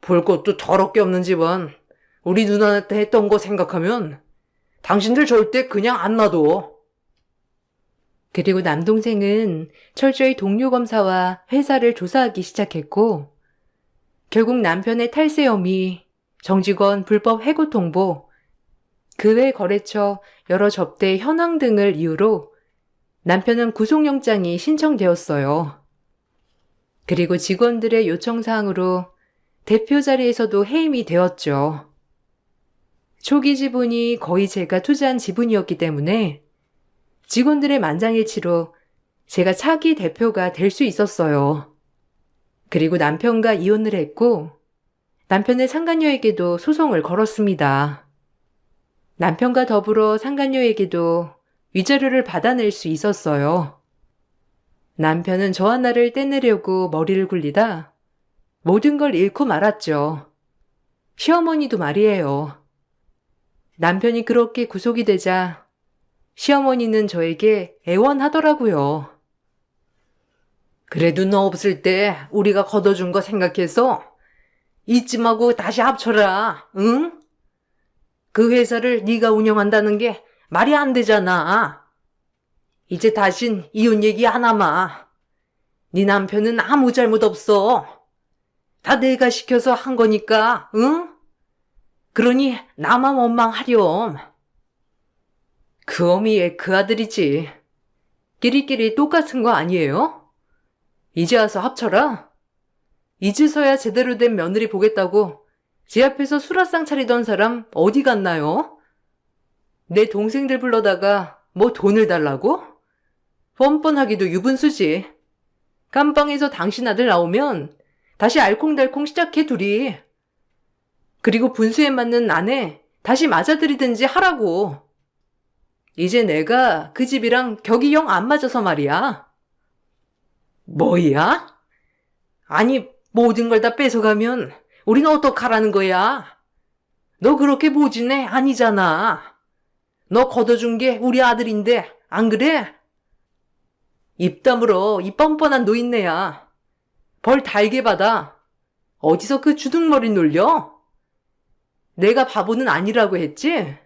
볼 것도 더럽게 없는 집안 우리 누나한테 했던 거 생각하면 당신들 절대 그냥 안 놔둬. 그리고 남동생은 철저히 동료 검사와 회사를 조사하기 시작했고 결국 남편의 탈세 혐의, 정직원 불법 해고 통보, 그 외 거래처 여러 접대 현황 등을 이유로 남편은 구속영장이 신청되었어요. 그리고 직원들의 요청사항으로 대표 자리에서도 해임이 되었죠. 초기 지분이 거의 제가 투자한 지분이었기 때문에 직원들의 만장일치로 제가 차기 대표가 될 수 있었어요. 그리고 남편과 이혼을 했고 남편의 상간녀에게도 소송을 걸었습니다. 남편과 더불어 상간녀에게도 위자료를 받아낼 수 있었어요. 남편은 저 하나를 떼내려고 머리를 굴리다 모든 걸 잃고 말았죠. 시어머니도 말이에요. 남편이 그렇게 구속이 되자 시어머니는 저에게 애원하더라고요. 그래도 너 없을 때 우리가 걷어준 거 생각해서 이쯤하고 다시 합쳐라. 응? 그 회사를 네가 운영한다는 게 말이 안 되잖아. 이제 다신 이혼 얘기 안 하마. 네 남편은 아무 잘못 없어. 다 내가 시켜서 한 거니까, 응? 그러니 나만 원망하렴. 그 어미의 그 아들이지. 끼리끼리 똑같은 거 아니에요? 이제 와서 합쳐라. 이제서야 제대로 된 며느리 보겠다고 제 앞에서 수라상 차리던 사람 어디 갔나요? 내 동생들 불러다가 뭐 돈을 달라고? 뻔뻔하기도 유분수지. 깜빵에서 당신 아들 나오면 다시 알콩달콩 시작해 둘이. 그리고 분수에 맞는 아내 다시 맞아들이든지 하라고. 이제 내가 그 집이랑 격이 영 안 맞아서 말이야. 뭐야? 아니, 모든 걸 다 뺏어가면 우리는 어떡하라는 거야? 너 그렇게 모진애 아니잖아. 너 걷어준 게 우리 아들인데 안 그래? 입 다물어, 이 뻔뻔한 노인네야. 벌 달게 받아. 어디서 그 주둥머리 놀려? 내가 바보는 아니라고 했지?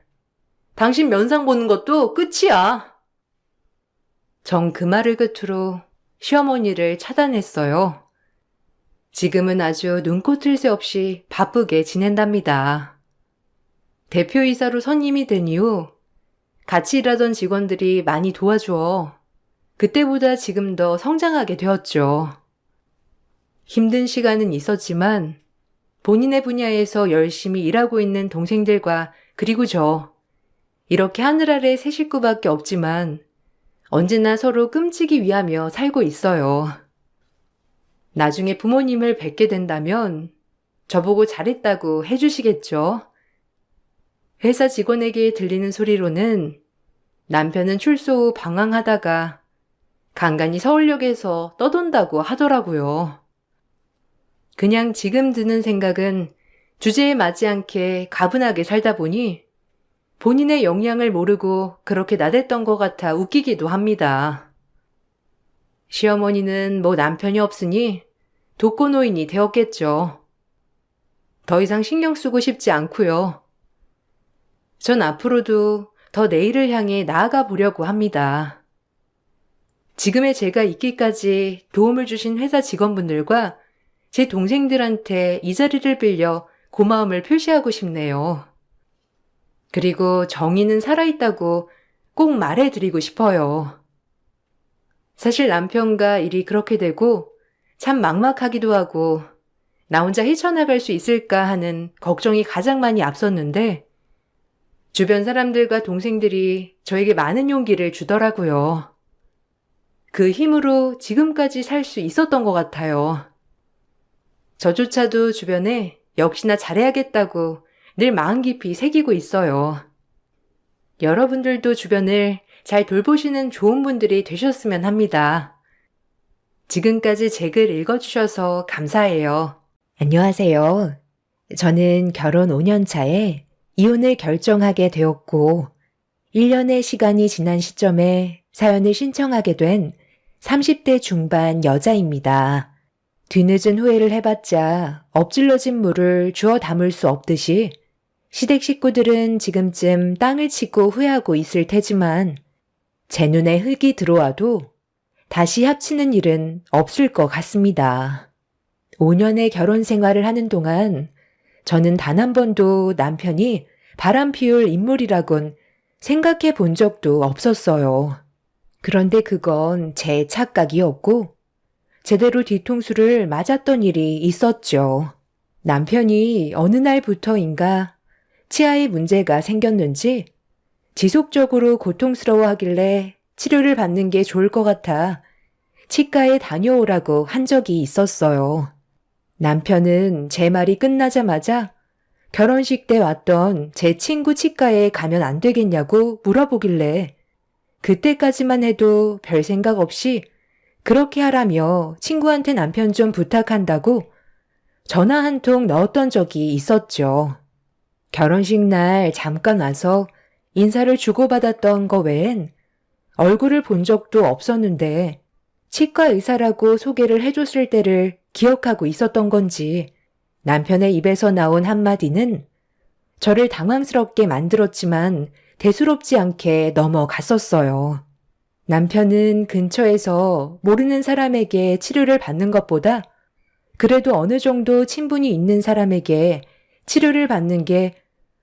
당신 면상 보는 것도 끝이야. 전 그 말을 끝으로 시어머니를 차단했어요. 지금은 아주 눈꽃을 새 없이 바쁘게 지낸답니다. 대표이사로 선임이 된 이후 같이 일하던 직원들이 많이 도와주어 그때보다 지금 더 성장하게 되었죠. 힘든 시간은 있었지만 본인의 분야에서 열심히 일하고 있는 동생들과 그리고 이렇게 하늘 아래 세 식구밖에 없지만 언제나 서로 끔찍이 위하며 살고 있어요. 나중에 부모님을 뵙게 된다면 저보고 잘했다고 해주시겠죠. 회사 직원에게 들리는 소리로는 남편은 출소 후 방황하다가 간간히 서울역에서 떠돈다고 하더라고요. 그냥 지금 드는 생각은 주제에 맞지 않게 가분하게 살다 보니 본인의 역량을 모르고 그렇게 나댔던 것 같아 웃기기도 합니다. 시어머니는 뭐 남편이 없으니 독거노인이 되었겠죠. 더 이상 신경 쓰고 싶지 않고요. 전 앞으로도 더 내일을 향해 나아가 보려고 합니다. 지금의 제가 있기까지 도움을 주신 회사 직원분들과 제 동생들한테 이 자리를 빌려 고마움을 표시하고 싶네요. 그리고 정의는 살아있다고 꼭 말해드리고 싶어요. 사실 남편과 일이 그렇게 되고 참 막막하기도 하고 나 혼자 헤쳐나갈 수 있을까 하는 걱정이 가장 많이 앞섰는데 주변 사람들과 동생들이 저에게 많은 용기를 주더라고요. 그 힘으로 지금까지 살 수 있었던 것 같아요. 저조차도 주변에 역시나 잘해야겠다고 늘 마음 깊이 새기고 있어요. 여러분들도 주변을 잘 돌보시는 좋은 분들이 되셨으면 합니다. 지금까지 제 글 읽어주셔서 감사해요. 안녕하세요. 저는 결혼 5년 차에 이혼을 결정하게 되었고 1년의 시간이 지난 시점에 사연을 신청하게 된 30대 중반 여자입니다. 뒤늦은 후회를 해봤자 엎질러진 물을 주워 담을 수 없듯이 시댁 식구들은 지금쯤 땅을 치고 후회하고 있을 테지만 제 눈에 흙이 들어와도 다시 합치는 일은 없을 것 같습니다. 5년의 결혼 생활을 하는 동안 저는 단 한 번도 남편이 바람 피울 인물이라곤 생각해 본 적도 없었어요. 그런데 그건 제 착각이었고 제대로 뒤통수를 맞았던 일이 있었죠. 남편이 어느 날부터인가 치아에 문제가 생겼는지 지속적으로 고통스러워하길래 치료를 받는 게 좋을 것 같아 치과에 다녀오라고 한 적이 있었어요. 남편은 제 말이 끝나자마자 결혼식 때 왔던 제 친구 치과에 가면 안 되겠냐고 물어보길래 그때까지만 해도 별 생각 없이 그렇게 하라며 친구한테 남편 좀 부탁한다고 전화 한 통 넣었던 적이 있었죠. 결혼식 날 잠깐 와서 인사를 주고받았던 거 외엔 얼굴을 본 적도 없었는데 치과 의사라고 소개를 해줬을 때를 기억하고 있었던 건지 남편의 입에서 나온 한마디는 저를 당황스럽게 만들었지만 대수롭지 않게 넘어갔었어요. 남편은 근처에서 모르는 사람에게 치료를 받는 것보다 그래도 어느 정도 친분이 있는 사람에게 치료를 받는 게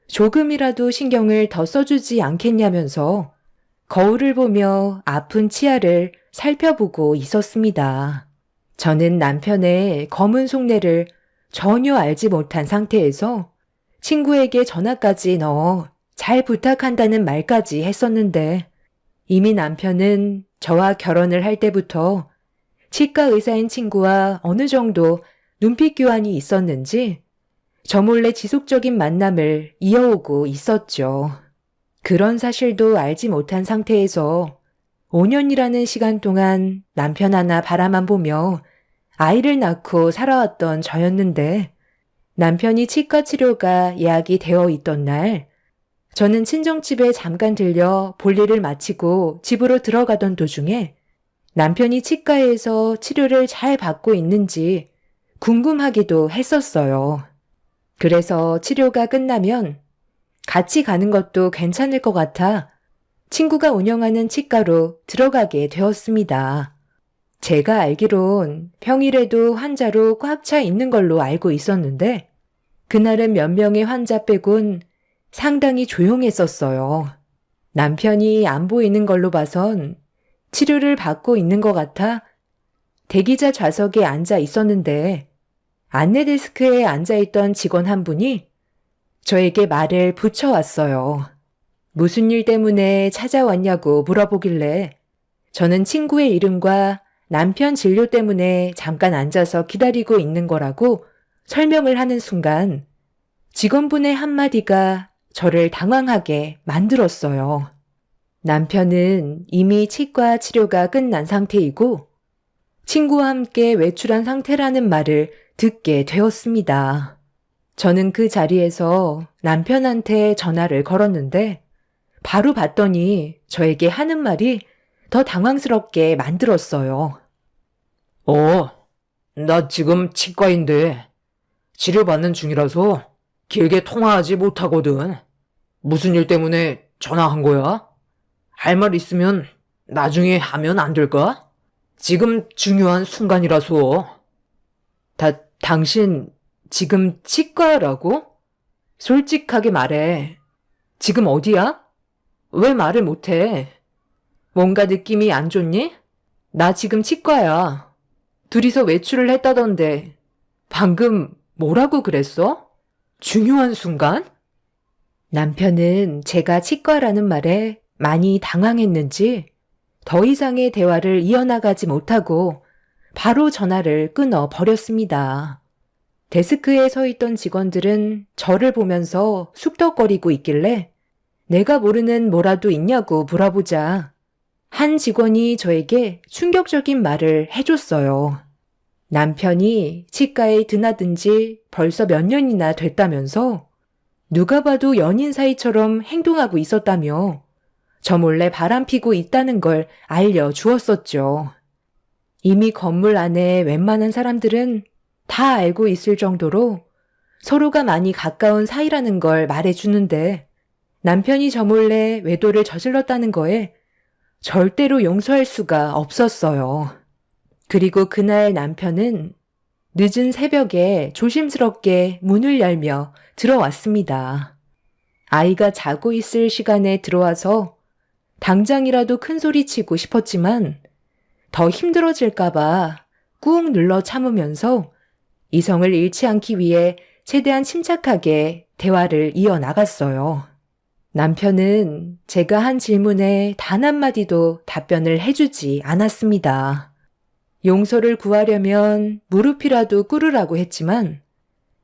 조금이라도 신경을 더 써주지 않겠냐면서 거울을 보며 아픈 치아를 살펴보고 있었습니다. 저는 남편의 검은 속내를 전혀 알지 못한 상태에서 친구에게 전화까지 넣어 잘 부탁한다는 말까지 했었는데 이미 남편은 저와 결혼을 할 때부터 치과 의사인 친구와 어느 정도 눈빛 교환이 있었는지 저 몰래 지속적인 만남을 이어오고 있었죠. 그런 사실도 알지 못한 상태에서 5년이라는 시간 동안 남편 하나 바라만 보며 아이를 낳고 살아왔던 저였는데 남편이 치과 치료가 예약이 되어 있던 날 저는 친정집에 잠깐 들려 볼일을 마치고 집으로 들어가던 도중에 남편이 치과에서 치료를 잘 받고 있는지 궁금하기도 했었어요. 그래서 치료가 끝나면 같이 가는 것도 괜찮을 것 같아 친구가 운영하는 치과로 들어가게 되었습니다. 제가 알기론 평일에도 환자로 꽉 차 있는 걸로 알고 있었는데 그날은 몇 명의 환자 빼곤 상당히 조용했었어요. 남편이 안 보이는 걸로 봐선 치료를 받고 있는 것 같아 대기자 좌석에 앉아 있었는데 안내 데스크에 앉아있던 직원 한 분이 저에게 말을 붙여왔어요. 무슨 일 때문에 찾아왔냐고 물어보길래 저는 친구의 이름과 남편 진료 때문에 잠깐 앉아서 기다리고 있는 거라고 설명을 하는 순간 직원분의 한마디가 저를 당황하게 만들었어요. 남편은 이미 치과 치료가 끝난 상태이고 친구와 함께 외출한 상태라는 말을 듣게 되었습니다. 저는 그 자리에서 남편한테 전화를 걸었는데 바로 받더니 저에게 하는 말이 더 당황스럽게 만들었어요. 나 지금 치과인데 치료받는 중이라서 길게 통화하지 못하거든. 무슨 일 때문에 전화한 거야? 할 말 있으면 나중에 하면 안 될까? 지금 중요한 순간이라서. 당신 지금 치과라고? 솔직하게 말해. 지금 어디야? 왜 말을 못해? 뭔가 느낌이 안 좋니? 나 지금 치과야. 둘이서 외출을 했다던데 방금 뭐라고 그랬어? 중요한 순간? 남편은 제가 치과라는 말에 많이 당황했는지 더 이상의 대화를 이어나가지 못하고 바로 전화를 끊어 버렸습니다. 데스크에 서 있던 직원들은 저를 보면서 쑥덕거리고 있길래 내가 모르는 뭐라도 있냐고 물어보자 한 직원이 저에게 충격적인 말을 해줬어요. 남편이 치과에 드나든 지 벌써 몇 년이나 됐다면서 누가 봐도 연인 사이처럼 행동하고 있었다며 저 몰래 바람피고 있다는 걸 알려주었었죠. 이미 건물 안에 웬만한 사람들은 다 알고 있을 정도로 서로가 많이 가까운 사이라는 걸 말해주는데 남편이 저 몰래 외도를 저질렀다는 거에 절대로 용서할 수가 없었어요. 그리고 그날 남편은 늦은 새벽에 조심스럽게 문을 열며 들어왔습니다. 아이가 자고 있을 시간에 들어와서 당장이라도 큰 소리 치고 싶었지만 더 힘들어질까봐 꾹 눌러 참으면서 이성을 잃지 않기 위해 최대한 침착하게 대화를 이어나갔어요. 남편은 제가 한 질문에 단 한마디도 답변을 해주지 않았습니다. 용서를 구하려면 무릎이라도 꿇으라고 했지만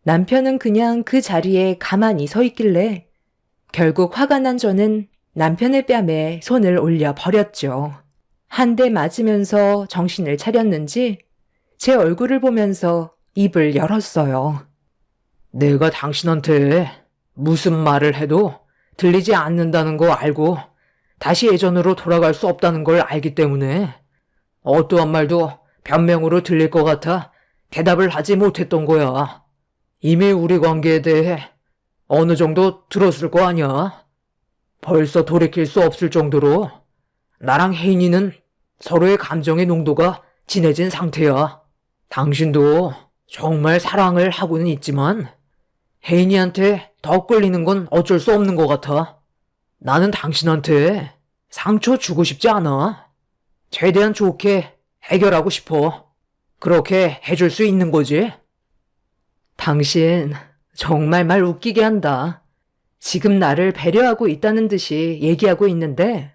남편은 그냥 그 자리에 가만히 서 있길래 결국 화가 난 저는 남편의 뺨에 손을 올려 버렸죠. 한 대 맞으면서 정신을 차렸는지 제 얼굴을 보면서 입을 열었어요. 내가 당신한테 무슨 말을 해도 들리지 않는다는 거 알고 다시 예전으로 돌아갈 수 없다는 걸 알기 때문에 어떠한 말도 변명으로 들릴 것 같아 대답을 하지 못했던 거야. 이미 우리 관계에 대해 어느 정도 들었을 거 아니야. 벌써 돌이킬 수 없을 정도로 나랑 혜인이는 서로의 감정의 농도가 진해진 상태야. 당신도 정말 사랑을 하고는 있지만 혜인이한테 더 끌리는 건 어쩔 수 없는 것 같아. 나는 당신한테 상처 주고 싶지 않아. 최대한 좋게 해결하고 싶어. 그렇게 해줄 수 있는 거지. 당신 정말 말 웃기게 한다. 지금 나를 배려하고 있다는 듯이 얘기하고 있는데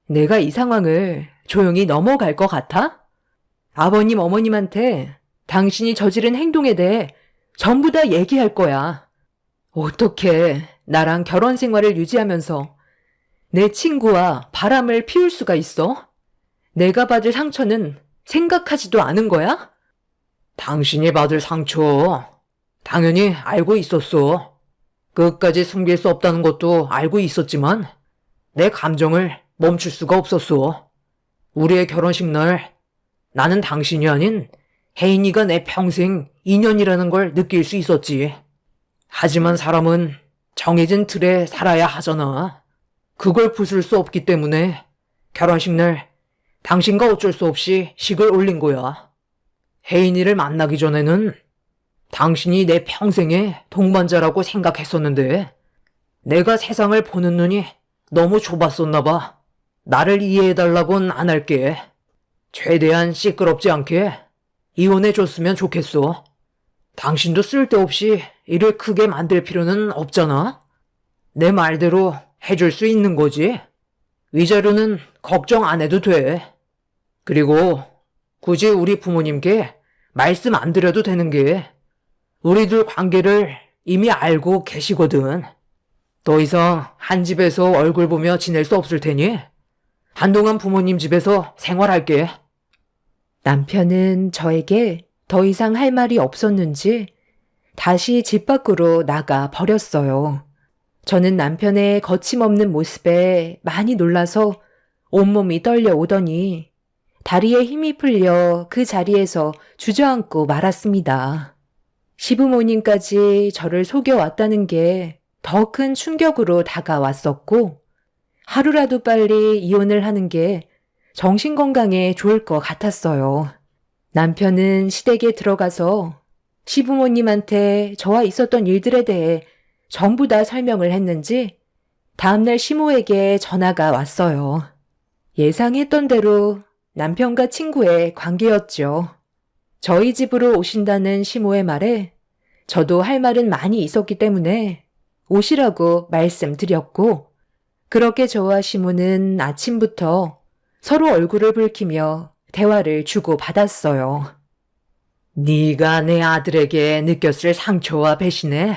내가 이 상황을 조용히 넘어갈 것 같아? 아버님, 어머님한테 당신이 저지른 행동에 대해 전부 다 얘기할 거야. 어떻게 나랑 결혼 생활을 유지하면서 내 친구와 바람을 피울 수가 있어? 내가 받을 상처는 생각하지도 않은 거야? 당신이 받을 상처, 당연히 알고 있었어. 끝까지 숨길 수 없다는 것도 알고 있었지만, 내 감정을 멈출 수가 없었어. 우리의 결혼식 날, 나는 당신이 아닌 혜인이가 내 평생 인연이라는 걸 느낄 수 있었지. 하지만 사람은 정해진 틀에 살아야 하잖아. 그걸 부술 수 없기 때문에 결혼식 날 당신과 어쩔 수 없이 식을 올린 거야. 혜인이를 만나기 전에는 당신이 내 평생의 동반자라고 생각했었는데 내가 세상을 보는 눈이 너무 좁았었나 봐. 나를 이해해달라고는 안 할게. 최대한 시끄럽지 않게 이혼해줬으면 좋겠어. 당신도 쓸데없이 일을 크게 만들 필요는 없잖아. 내 말대로 해줄 수 있는 거지. 위자료는 걱정 안 해도 돼. 그리고 굳이 우리 부모님께 말씀 안 드려도 되는 게 우리들 관계를 이미 알고 계시거든. 더 이상 한 집에서 얼굴 보며 지낼 수 없을 테니 한동안 부모님 집에서 생활할게. 남편은 저에게 더 이상 할 말이 없었는지 다시 집 밖으로 나가 버렸어요. 저는 남편의 거침없는 모습에 많이 놀라서 온몸이 떨려오더니 다리에 힘이 풀려 그 자리에서 주저앉고 말았습니다. 시부모님까지 저를 속여왔다는 게 더 큰 충격으로 다가왔었고 하루라도 빨리 이혼을 하는 게 정신건강에 좋을 것 같았어요. 남편은 시댁에 들어가서 시부모님한테 저와 있었던 일들에 대해 전부 다 설명을 했는지 다음날 시모에게 전화가 왔어요. 예상했던 대로 남편과 친구의 관계였죠. 저희 집으로 오신다는 시모의 말에 저도 할 말은 많이 있었기 때문에 오시라고 말씀드렸고 그렇게 저와 시모는 아침부터 서로 얼굴을 붉히며 대화를 주고받았어요. 네가 내 아들에게 느꼈을 상처와 배신에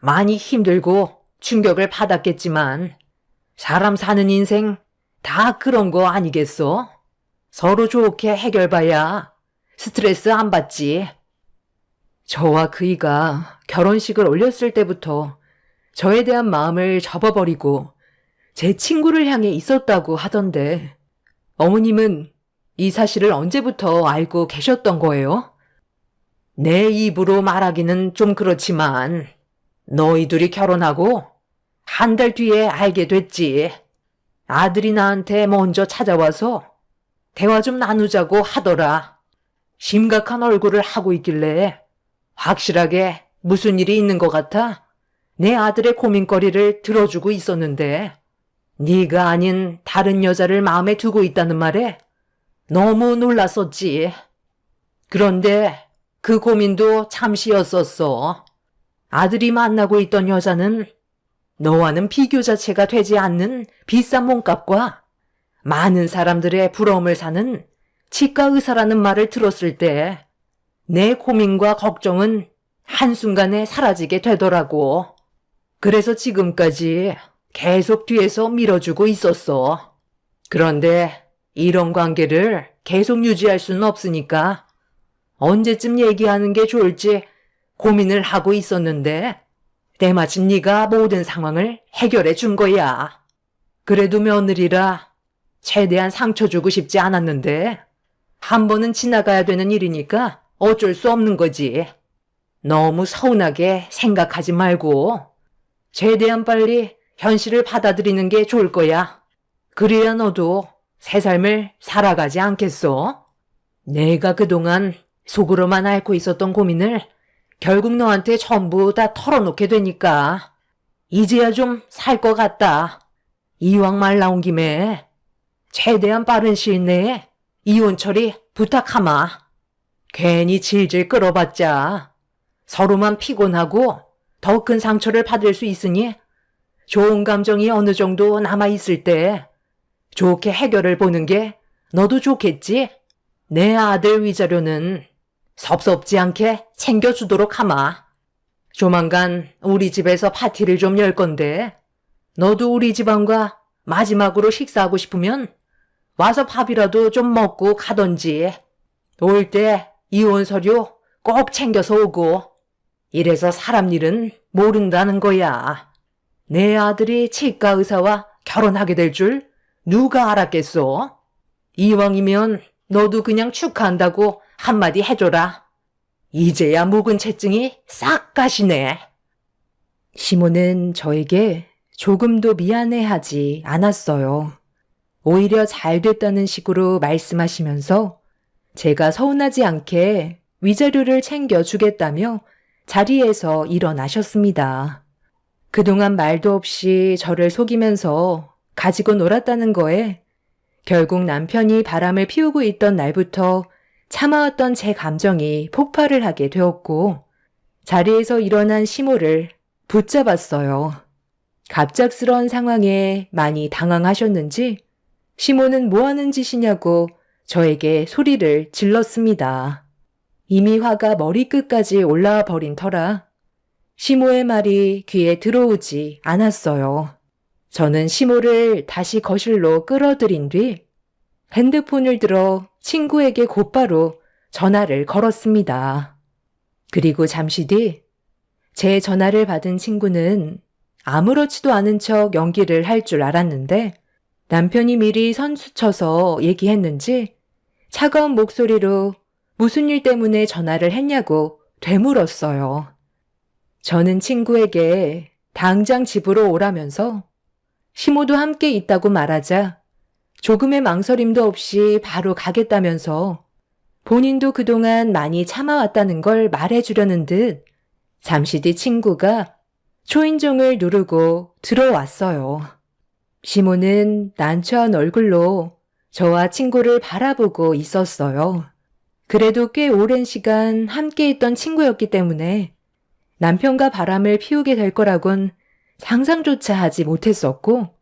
많이 힘들고 충격을 받았겠지만 사람 사는 인생 다 그런 거 아니겠어? 서로 좋게 해결봐야 스트레스 안 받지. 저와 그이가 결혼식을 올렸을 때부터 저에 대한 마음을 접어버리고 제 친구를 향해 있었다고 하던데 어머님은 이 사실을 언제부터 알고 계셨던 거예요? 내 입으로 말하기는 좀 그렇지만 너희 둘이 결혼하고 한 달 뒤에 알게 됐지. 아들이 나한테 먼저 찾아와서 대화 좀 나누자고 하더라. 심각한 얼굴을 하고 있길래 확실하게 무슨 일이 있는 것 같아 내 아들의 고민거리를 들어주고 있었는데 네가 아닌 다른 여자를 마음에 두고 있다는 말에 너무 놀랐었지. 그런데 그 고민도 잠시였었어. 아들이 만나고 있던 여자는 너와는 비교 자체가 되지 않는 비싼 몸값과 많은 사람들의 부러움을 사는 치과 의사라는 말을 들었을 때 내 고민과 걱정은 한순간에 사라지게 되더라고. 그래서 지금까지 계속 뒤에서 밀어주고 있었어. 그런데 이런 관계를 계속 유지할 수는 없으니까 언제쯤 얘기하는 게 좋을지 고민을 하고 있었는데 때마침 네가 모든 상황을 해결해 준 거야. 그래도 며느리라 최대한 상처 주고 싶지 않았는데 한 번은 지나가야 되는 일이니까 어쩔 수 없는 거지. 너무 서운하게 생각하지 말고 최대한 빨리 현실을 받아들이는 게 좋을 거야. 그래야 너도 새 삶을 살아가지 않겠어? 내가 그동안 속으로만 앓고 있었던 고민을 결국 너한테 전부 다 털어놓게 되니까 이제야 좀 살 것 같다. 이왕 말 나온 김에 최대한 빠른 시일 내에 이혼 처리 부탁하마. 괜히 질질 끌어봤자 서로만 피곤하고 더 큰 상처를 받을 수 있으니 좋은 감정이 어느 정도 남아있을 때 좋게 해결을 보는 게 너도 좋겠지? 내 아들 위자료는 섭섭지 않게 챙겨주도록 하마. 조만간 우리 집에서 파티를 좀 열 건데 너도 우리 집안과 마지막으로 식사하고 싶으면 와서 밥이라도 좀 먹고 가던지. 올 때 이혼 서류 꼭 챙겨서 오고. 이래서 사람 일은 모른다는 거야. 내 아들이 치과 의사와 결혼하게 될 줄 누가 알았겠어? 이왕이면 너도 그냥 축하한다고 한마디 해줘라. 이제야 묵은 채증이 싹 가시네. 시모는 저에게 조금도 미안해하지 않았어요. 오히려 잘 됐다는 식으로 말씀하시면서 제가 서운하지 않게 위자료를 챙겨주겠다며 자리에서 일어나셨습니다. 그동안 말도 없이 저를 속이면서 가지고 놀았다는 거에 결국 남편이 바람을 피우고 있던 날부터 참아왔던 제 감정이 폭발을 하게 되었고 자리에서 일어난 시모를 붙잡았어요. 갑작스러운 상황에 많이 당황하셨는지 시모는 뭐 하는 짓이냐고 저에게 소리를 질렀습니다. 이미 화가 머리끝까지 올라와 버린 터라 시모의 말이 귀에 들어오지 않았어요. 저는 시모를 다시 거실로 끌어들인 뒤 핸드폰을 들어 친구에게 곧바로 전화를 걸었습니다. 그리고 잠시 뒤 제 전화를 받은 친구는 아무렇지도 않은 척 연기를 할 줄 알았는데 남편이 미리 선수쳐서 얘기했는지 차가운 목소리로 무슨 일 때문에 전화를 했냐고 되물었어요. 저는 친구에게 당장 집으로 오라면서 시모도 함께 있다고 말하자 조금의 망설임도 없이 바로 가겠다면서 본인도 그동안 많이 참아왔다는 걸 말해주려는 듯 잠시 뒤 친구가 초인종을 누르고 들어왔어요. 시모는 난처한 얼굴로 저와 친구를 바라보고 있었어요. 그래도 꽤 오랜 시간 함께 있던 친구였기 때문에 남편과 바람을 피우게 될 거라곤 상상조차 하지 못했었고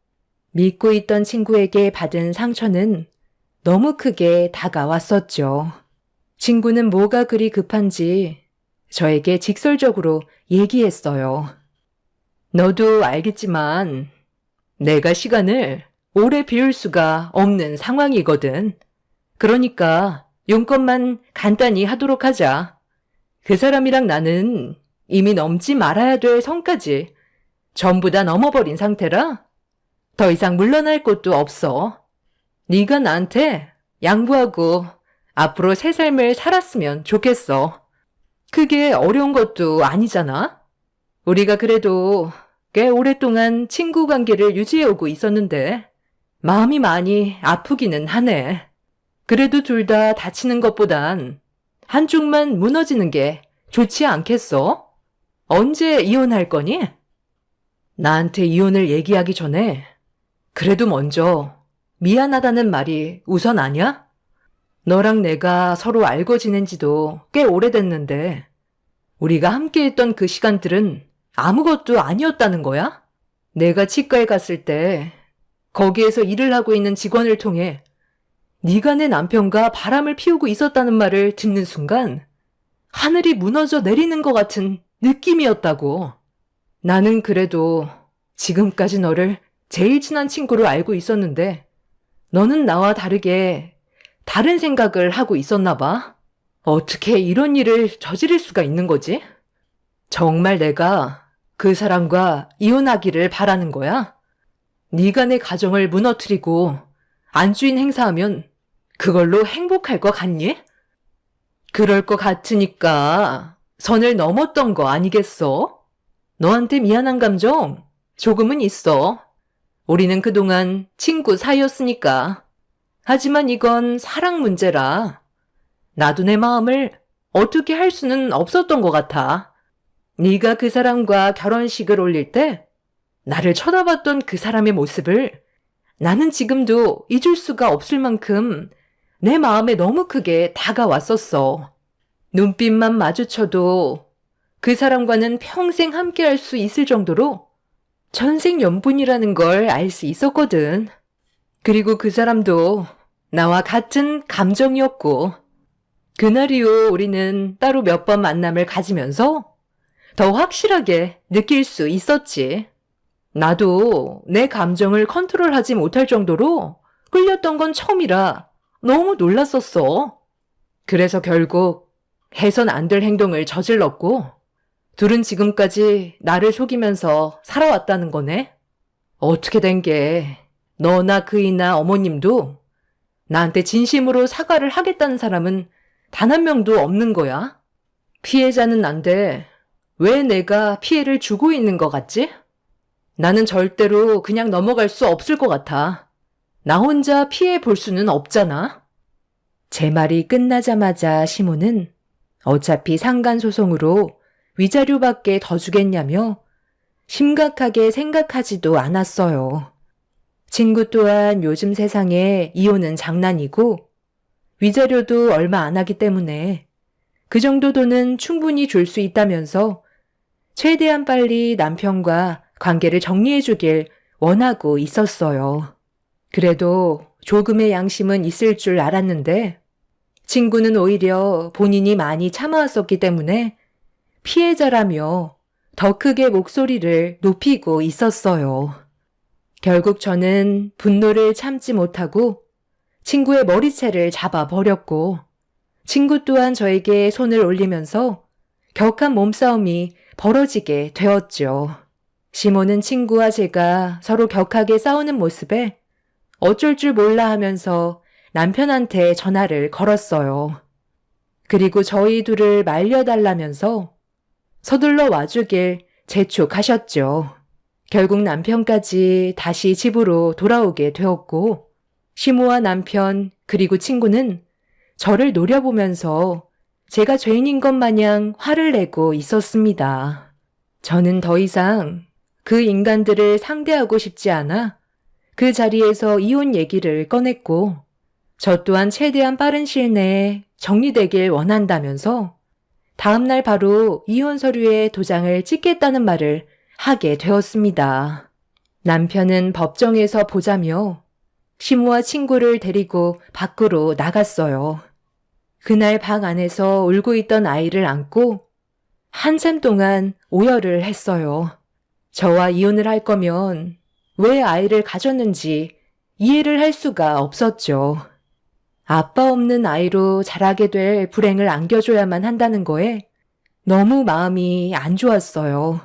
믿고 있던 친구에게 받은 상처는 너무 크게 다가왔었죠. 친구는 뭐가 그리 급한지 저에게 직설적으로 얘기했어요. 너도 알겠지만 내가 시간을 오래 비울 수가 없는 상황이거든. 그러니까 용건만 간단히 하도록 하자. 그 사람이랑 나는 이미 넘지 말아야 될 선까지 전부 다 넘어버린 상태라 더 이상 물러날 곳도 없어. 네가 나한테 양보하고 앞으로 새 삶을 살았으면 좋겠어. 그게 어려운 것도 아니잖아. 우리가 그래도 꽤 오랫동안 친구 관계를 유지해오고 있었는데 마음이 많이 아프기는 하네. 그래도 둘 다 다치는 것보단 한쪽만 무너지는 게 좋지 않겠어? 언제 이혼할 거니? 나한테 이혼을 얘기하기 전에 그래도 먼저 미안하다는 말이 우선 아냐? 너랑 내가 서로 알고 지낸 지도 꽤 오래됐는데 우리가 함께했던 그 시간들은 아무것도 아니었다는 거야? 내가 치과에 갔을 때 거기에서 일을 하고 있는 직원을 통해 네가 내 남편과 바람을 피우고 있었다는 말을 듣는 순간 하늘이 무너져 내리는 것 같은 느낌이었다고. 나는 그래도 지금까지 너를 제일 친한 친구로 알고 있었는데 너는 나와 다르게 다른 생각을 하고 있었나 봐. 어떻게 이런 일을 저지를 수가 있는 거지? 정말 내가 그 사람과 이혼하기를 바라는 거야? 네가 내 가정을 무너뜨리고 안주인 행사하면 그걸로 행복할 것 같니? 그럴 것 같으니까 선을 넘었던 거 아니겠어? 너한테 미안한 감정 조금은 있어. 우리는 그동안 친구 사이였으니까. 하지만 이건 사랑 문제라. 나도 내 마음을 어떻게 할 수는 없었던 것 같아. 네가 그 사람과 결혼식을 올릴 때 나를 쳐다봤던 그 사람의 모습을 나는 지금도 잊을 수가 없을 만큼 내 마음에 너무 크게 다가왔었어. 눈빛만 마주쳐도 그 사람과는 평생 함께할 수 있을 정도로 전생연분이라는 걸 알 수 있었거든. 그리고 그 사람도 나와 같은 감정이었고 그날 이후 우리는 따로 몇 번 만남을 가지면서 더 확실하게 느낄 수 있었지. 나도 내 감정을 컨트롤하지 못할 정도로 끌렸던 건 처음이라 너무 놀랐었어. 그래서 결국 해선 안 될 행동을 저질렀고, 둘은 지금까지 나를 속이면서 살아왔다는 거네. 어떻게 된 게 너나 그이나 어머님도 나한테 진심으로 사과를 하겠다는 사람은 단 한 명도 없는 거야. 피해자는 난데 왜 내가 피해를 주고 있는 것 같지? 나는 절대로 그냥 넘어갈 수 없을 것 같아. 나 혼자 피해 볼 수는 없잖아. 제 말이 끝나자마자 시모는 어차피 상간소송으로 위자료밖에 더 주겠냐며 심각하게 생각하지도 않았어요. 친구 또한 요즘 세상에 이혼은 장난이고 위자료도 얼마 안 하기 때문에 그 정도 돈은 충분히 줄 수 있다면서 최대한 빨리 남편과 관계를 정리해 주길 원하고 있었어요. 그래도 조금의 양심은 있을 줄 알았는데 친구는 오히려 본인이 많이 참아왔었기 때문에 피해자라며 더 크게 목소리를 높이고 있었어요. 결국 저는 분노를 참지 못하고 친구의 머리채를 잡아버렸고 친구 또한 저에게 손을 올리면서 격한 몸싸움이 벌어지게 되었죠. 시모는 친구와 제가 서로 격하게 싸우는 모습에 어쩔 줄 몰라 하면서 남편한테 전화를 걸었어요. 그리고 저희 둘을 말려달라면서 서둘러 와주길 재촉하셨죠. 결국 남편까지 다시 집으로 돌아오게 되었고 시모와 남편 그리고 친구는 저를 노려보면서 제가 죄인인 것 마냥 화를 내고 있었습니다. 저는 더 이상 그 인간들을 상대하고 싶지 않아 그 자리에서 이혼 얘기를 꺼냈고 저 또한 최대한 빠른 시일 내에 정리되길 원한다면서 다음날 바로 이혼 서류에 도장을 찍겠다는 말을 하게 되었습니다. 남편은 법정에서 보자며 시모와 친구를 데리고 밖으로 나갔어요. 그날 방 안에서 울고 있던 아이를 안고 한참 동안 오열을 했어요. 저와 이혼을 할 거면 왜 아이를 가졌는지 이해를 할 수가 없었죠. 아빠 없는 아이로 자라게 될 불행을 안겨줘야만 한다는 거에 너무 마음이 안 좋았어요.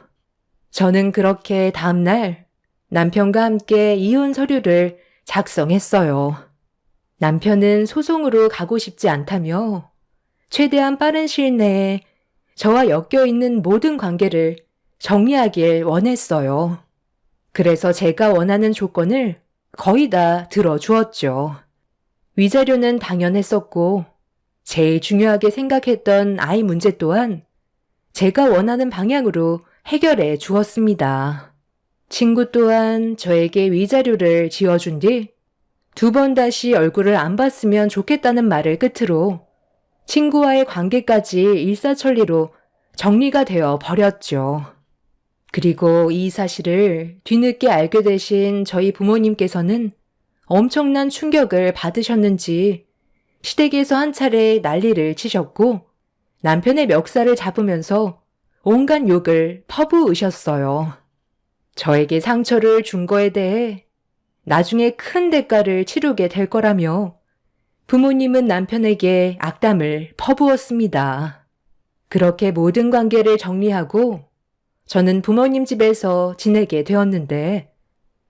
저는 그렇게 다음날 남편과 함께 이혼 서류를 작성했어요. 남편은 소송으로 가고 싶지 않다며 최대한 빠른 시일 내에 저와 엮여있는 모든 관계를 정리하길 원했어요. 그래서 제가 원하는 조건을 거의 다 들어주었죠. 위자료는 당연했었고 제일 중요하게 생각했던 아이 문제 또한 제가 원하는 방향으로 해결해 주었습니다. 친구 또한 저에게 위자료를 지어준 뒤 2번 다시 얼굴을 안 봤으면 좋겠다는 말을 끝으로 친구와의 관계까지 일사천리로 정리가 되어 버렸죠. 그리고 이 사실을 뒤늦게 알게 되신 저희 부모님께서는 엄청난 충격을 받으셨는지 시댁에서 한 차례 난리를 치셨고 남편의 멱살을 잡으면서 온갖 욕을 퍼부으셨어요. 저에게 상처를 준 거에 대해 나중에 큰 대가를 치르게 될 거라며 부모님은 남편에게 악담을 퍼부었습니다. 그렇게 모든 관계를 정리하고 저는 부모님 집에서 지내게 되었는데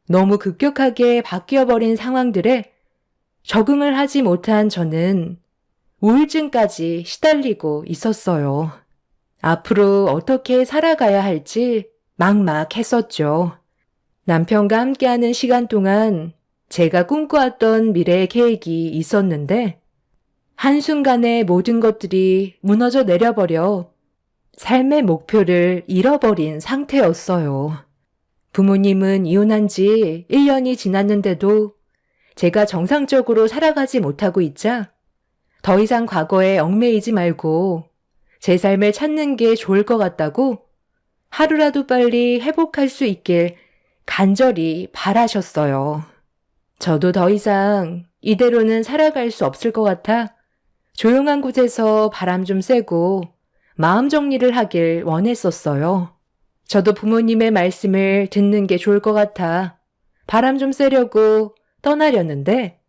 너무 급격하게 바뀌어버린 상황들에 적응을 하지 못한 저는 우울증까지 시달리고 있었어요. 앞으로 어떻게 살아가야 할지 막막했었죠. 남편과 함께하는 시간 동안 제가 꿈꿔왔던 미래의 계획이 있었는데 한순간에 모든 것들이 무너져 내려버려 삶의 목표를 잃어버린 상태였어요. 부모님은 이혼한 지 1년이 지났는데도 제가 정상적으로 살아가지 못하고 있자 더 이상 과거에 얽매이지 말고 제 삶을 찾는 게 좋을 것 같다고 하루라도 빨리 회복할 수 있길 간절히 바라셨어요. 저도 더 이상 이대로는 살아갈 수 없을 것 같아 조용한 곳에서 바람 좀 쐬고 마음 정리를 하길 원했었어요. 저도 부모님의 말씀을 듣는 게 좋을 것 같아 바람 좀 쐬려고 떠나려는데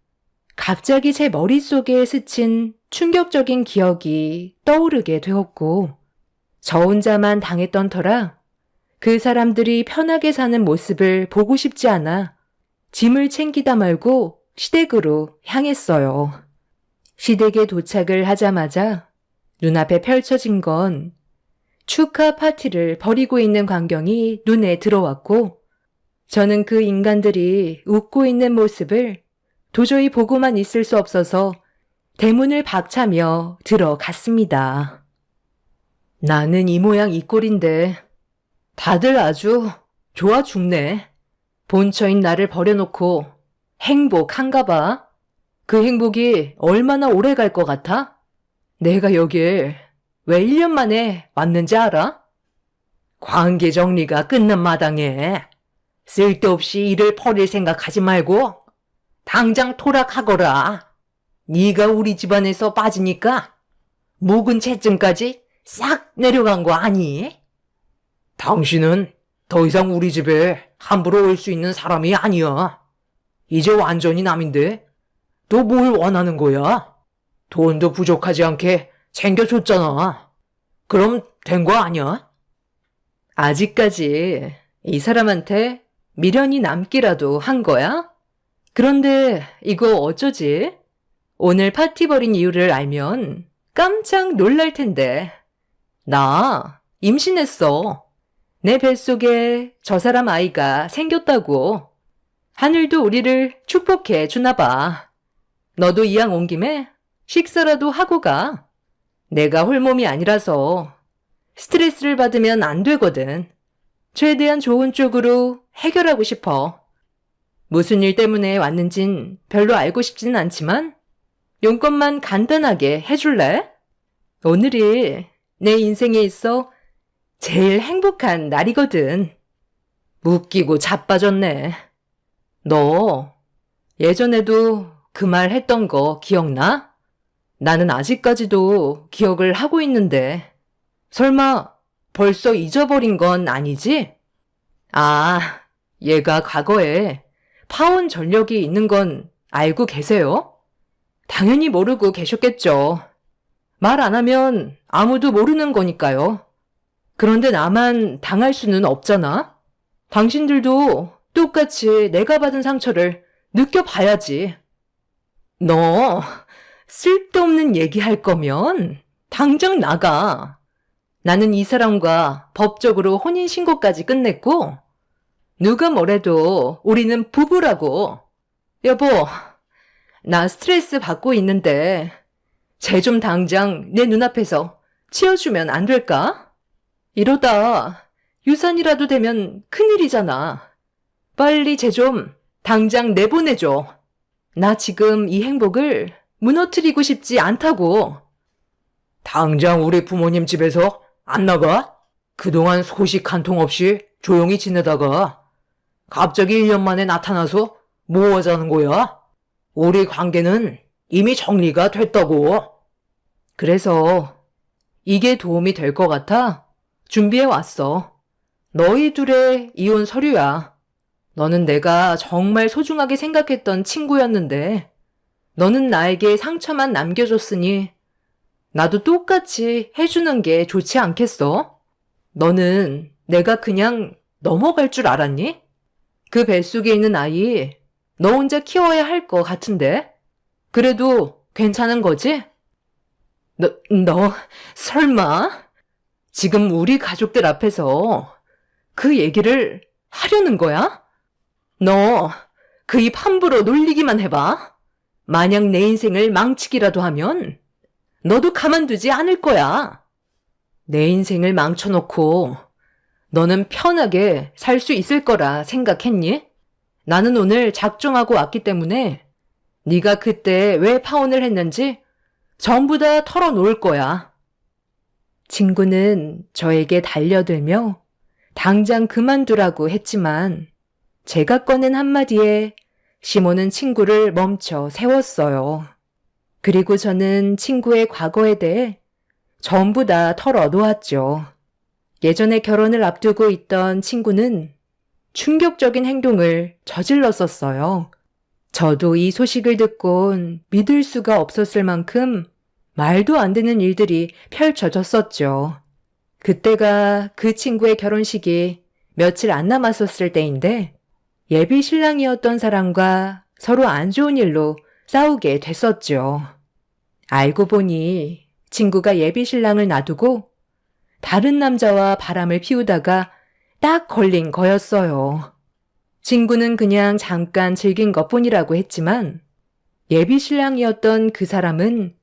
갑자기 제 머릿속에 스친 충격적인 기억이 떠오르게 되었고 저 혼자만 당했던 터라 그 사람들이 편하게 사는 모습을 보고 싶지 않아 짐을 챙기다 말고 시댁으로 향했어요. 시댁에 도착을 하자마자 눈앞에 펼쳐진 건 축하 파티를 벌이고 있는 광경이 눈에 들어왔고 저는 그 인간들이 웃고 있는 모습을 도저히 보고만 있을 수 없어서 대문을 박차며 들어갔습니다. 나는 이 모양 이 꼴인데 다들 아주 좋아 죽네. 본처인 나를 버려놓고 행복한가 봐. 그 행복이 얼마나 오래 갈 것 같아? 내가 여길 왜 1년 만에 왔는지 알아? 관계 정리가 끝난 마당에 쓸데없이 일을 벌일 생각하지 말고 당장 토락하거라. 네가 우리 집안에서 빠지니까 묵은 채증까지 싹 내려간 거 아니? 당신은 더 이상 우리 집에 함부로 올 수 있는 사람이 아니야. 이제 완전히 남인데 너 뭘 원하는 거야? 돈도 부족하지 않게 챙겨줬잖아. 그럼 된 거 아니야? 아직까지 이 사람한테 미련이 남기라도 한 거야? 그런데 이거 어쩌지? 오늘 파티 벌인 이유를 알면 깜짝 놀랄 텐데. 나 임신했어. 내 뱃속에 저 사람 아이가 생겼다고. 하늘도 우리를 축복해 주나 봐. 너도 이왕 온 김에 식사라도 하고 가. 내가 홀몸이 아니라서 스트레스를 받으면 안 되거든. 최대한 좋은 쪽으로 해결하고 싶어. 무슨 일 때문에 왔는진 별로 알고 싶지는 않지만 용건만 간단하게 해줄래? 오늘이 내 인생에 있어 제일 행복한 날이거든. 웃기고 자빠졌네. 너 예전에도 그 말 했던 거 기억나? 나는 아직까지도 기억을 하고 있는데 설마 벌써 잊어버린 건 아니지? 아, 얘가 과거에 파혼 전력이 있는 건 알고 계세요? 당연히 모르고 계셨겠죠. 말 안 하면 아무도 모르는 거니까요. 그런데 나만 당할 수는 없잖아. 당신들도 똑같이 내가 받은 상처를 느껴봐야지. 너 쓸데없는 얘기할 거면 당장 나가. 나는 이 사람과 법적으로 혼인신고까지 끝냈고 누가 뭐래도 우리는 부부라고. 여보, 나 스트레스 받고 있는데 쟤 좀 당장 내 눈앞에서 치워주면 안 될까? 이러다 유산이라도 되면 큰일이잖아. 빨리 쟤 좀 당장 내보내줘. 나 지금 이 행복을 무너뜨리고 싶지 않다고. 당장 우리 부모님 집에서 안 나가? 그동안 소식 한 통 없이 조용히 지내다가 갑자기 1년 만에 나타나서 뭐 하자는 거야? 우리 관계는 이미 정리가 됐다고. 그래서 이게 도움이 될 것 같아 준비해 왔어. 너희 둘의 이혼 서류야. 너는 내가 정말 소중하게 생각했던 친구였는데 너는 나에게 상처만 남겨줬으니 나도 똑같이 해주는 게 좋지 않겠어? 너는 내가 그냥 넘어갈 줄 알았니? 그 뱃속에 있는 아이 너 혼자 키워야 할 것 같은데? 그래도 괜찮은 거지? 너 설마 지금 우리 가족들 앞에서 그 얘기를 하려는 거야? 너 그 입 함부로 놀리기만 해봐. 만약 내 인생을 망치기라도 하면 너도 가만두지 않을 거야. 내 인생을 망쳐놓고 너는 편하게 살 수 있을 거라 생각했니? 나는 오늘 작정하고 왔기 때문에 네가 그때 왜 파혼을 했는지 전부 다 털어놓을 거야. 친구는 저에게 달려들며 당장 그만두라고 했지만 제가 꺼낸 한마디에 시몬은 친구를 멈춰 세웠어요. 그리고 저는 친구의 과거에 대해 전부 다 털어놓았죠. 예전에 결혼을 앞두고 있던 친구는 충격적인 행동을 저질렀었어요. 저도 이 소식을 듣곤 믿을 수가 없었을 만큼 말도 안 되는 일들이 펼쳐졌었죠. 그때가 그 친구의 결혼식이 며칠 안 남았었을 때인데 예비 신랑이었던 사람과 서로 안 좋은 일로 싸우게 됐었죠. 알고 보니 친구가 예비 신랑을 놔두고 다른 남자와 바람을 피우다가 딱 걸린 거였어요. 친구는 그냥 잠깐 즐긴 것뿐이라고 했지만 예비 신랑이었던 그 사람은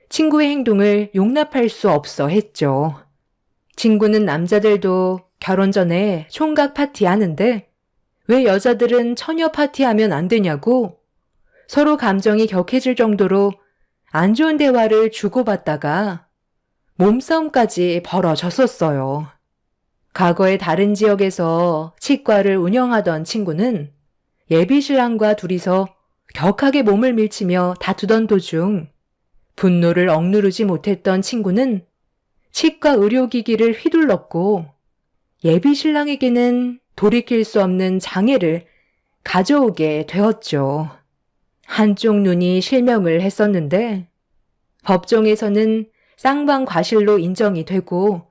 친구의 행동을 용납할 수 없어 했죠. 친구는 남자들도 결혼 전에 총각 파티 하는데 왜 여자들은 처녀 파티하면 안 되냐고 서로 감정이 격해질 정도로 안 좋은 대화를 주고받다가 몸싸움까지 벌어졌었어요. 과거에 다른 지역에서 치과를 운영하던 친구는 예비 신랑과 둘이서 격하게 몸을 밀치며 다투던 도중 분노를 억누르지 못했던 친구는 치과 의료기기를 휘둘렀고 예비 신랑에게는 돌이킬 수 없는 장애를 가져오게 되었죠. 한쪽 눈이 실명을 했었는데 법정에서는 쌍방과실로 인정이 되고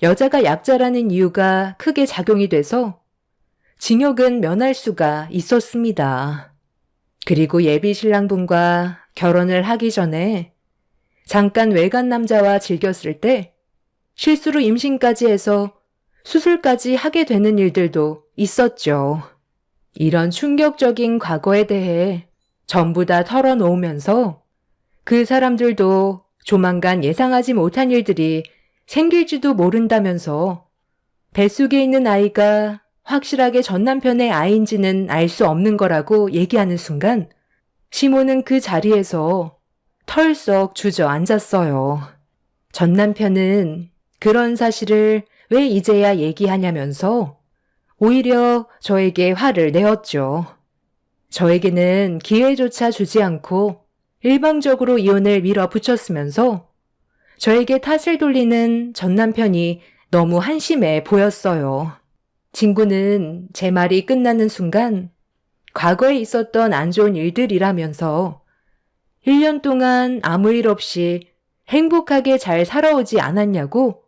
여자가 약자라는 이유가 크게 작용이 돼서 징역은 면할 수가 있었습니다. 그리고 예비 신랑분과 결혼을 하기 전에 잠깐 외간 남자와 즐겼을 때 실수로 임신까지 해서 수술까지 하게 되는 일들도 있었죠. 이런 충격적인 과거에 대해 전부 다 털어놓으면서 그 사람들도 조만간 예상하지 못한 일들이 생길지도 모른다면서 뱃속에 있는 아이가 확실하게 전 남편의 아이인지는 알 수 없는 거라고 얘기하는 순간 시모는 그 자리에서 털썩 주저앉았어요. 전 남편은 그런 사실을 왜 이제야 얘기하냐면서 오히려 저에게 화를 내었죠. 저에게는 기회조차 주지 않고 일방적으로 이혼을 밀어붙였으면서 저에게 탓을 돌리는 전 남편이 너무 한심해 보였어요. 친구는 제 말이 끝나는 순간 과거에 있었던 안 좋은 일들이라면서 1년 동안 아무 일 없이 행복하게 잘 살아오지 않았냐고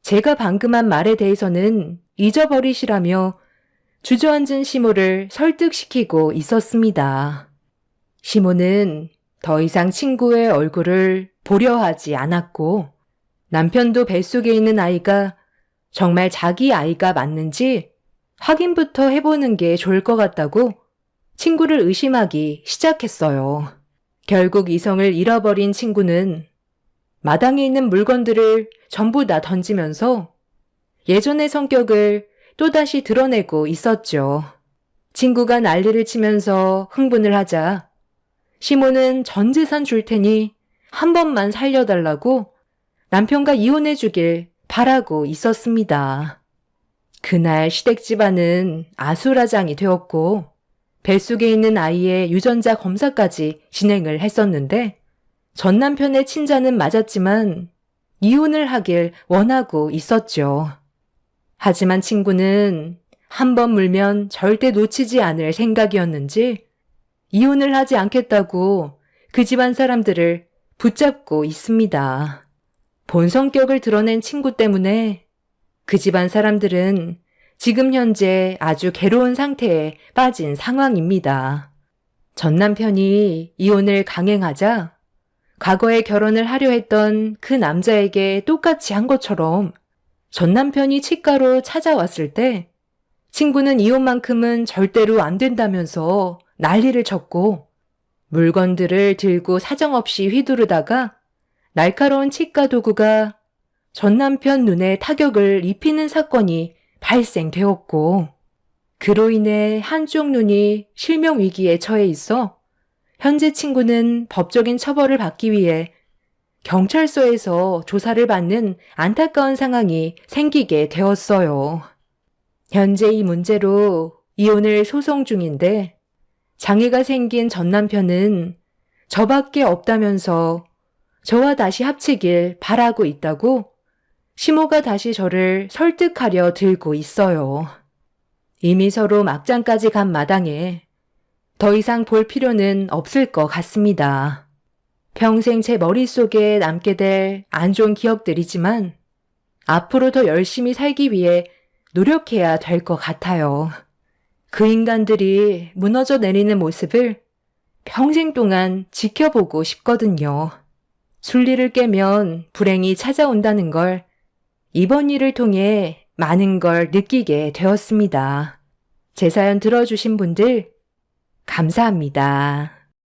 제가 방금 한 말에 대해서는 잊어버리시라며 주저앉은 시모를 설득시키고 있었습니다. 시모는 더 이상 친구의 얼굴을 보려 하지 않았고 남편도 뱃속에 있는 아이가 정말 자기 아이가 맞는지 확인부터 해보는 게 좋을 것 같다고 친구를 의심하기 시작했어요. 결국 이성을 잃어버린 친구는 마당에 있는 물건들을 전부 다 던지면서 예전의 성격을 또다시 드러내고 있었죠. 친구가 난리를 치면서 흥분을 하자 시모는 전 재산 줄 테니 한 번만 살려달라고 남편과 이혼해 주길 바라고 있었습니다. 그날 시댁 집안은 아수라장이 되었고 뱃속에 있는 아이의 유전자 검사까지 진행을 했었는데 전 남편의 친자는 맞았지만 이혼을 하길 원하고 있었죠. 하지만 친구는 한 번 물면 절대 놓치지 않을 생각이었는지 이혼을 하지 않겠다고 그 집안 사람들을 붙잡고 있습니다. 본 성격을 드러낸 친구 때문에 그 집안 사람들은 지금 현재 아주 괴로운 상태에 빠진 상황입니다. 전 남편이 이혼을 강행하자 과거에 결혼을 하려 했던 그 남자에게 똑같이 한 것처럼 전 남편이 치과로 찾아왔을 때 친구는 이혼만큼은 절대로 안 된다면서 난리를 쳤고 물건들을 들고 사정없이 휘두르다가 날카로운 치과 도구가 전 남편 눈에 타격을 입히는 사건이 발생되었고 그로 인해 한쪽 눈이 실명 위기에 처해 있어 현재 친구는 법적인 처벌을 받기 위해 경찰서에서 조사를 받는 안타까운 상황이 생기게 되었어요. 현재 이 문제로 이혼을 소송 중인데 장애가 생긴 전 남편은 저밖에 없다면서 저와 다시 합치길 바라고 있다고 시모가 다시 저를 설득하려 들고 있어요. 이미 서로 막장까지 간 마당에 더 이상 볼 필요는 없을 것 같습니다. 평생 제 머릿속에 남게 될 안 좋은 기억들이지만 앞으로 더 열심히 살기 위해 노력해야 될 것 같아요. 그 인간들이 무너져 내리는 모습을 평생 동안 지켜보고 싶거든요. 순리를 깨면 불행이 찾아온다는 걸 이번 일을 통해 많은 걸 느끼게 되었습니다. 제 사연 들어주신 분들 감사합니다.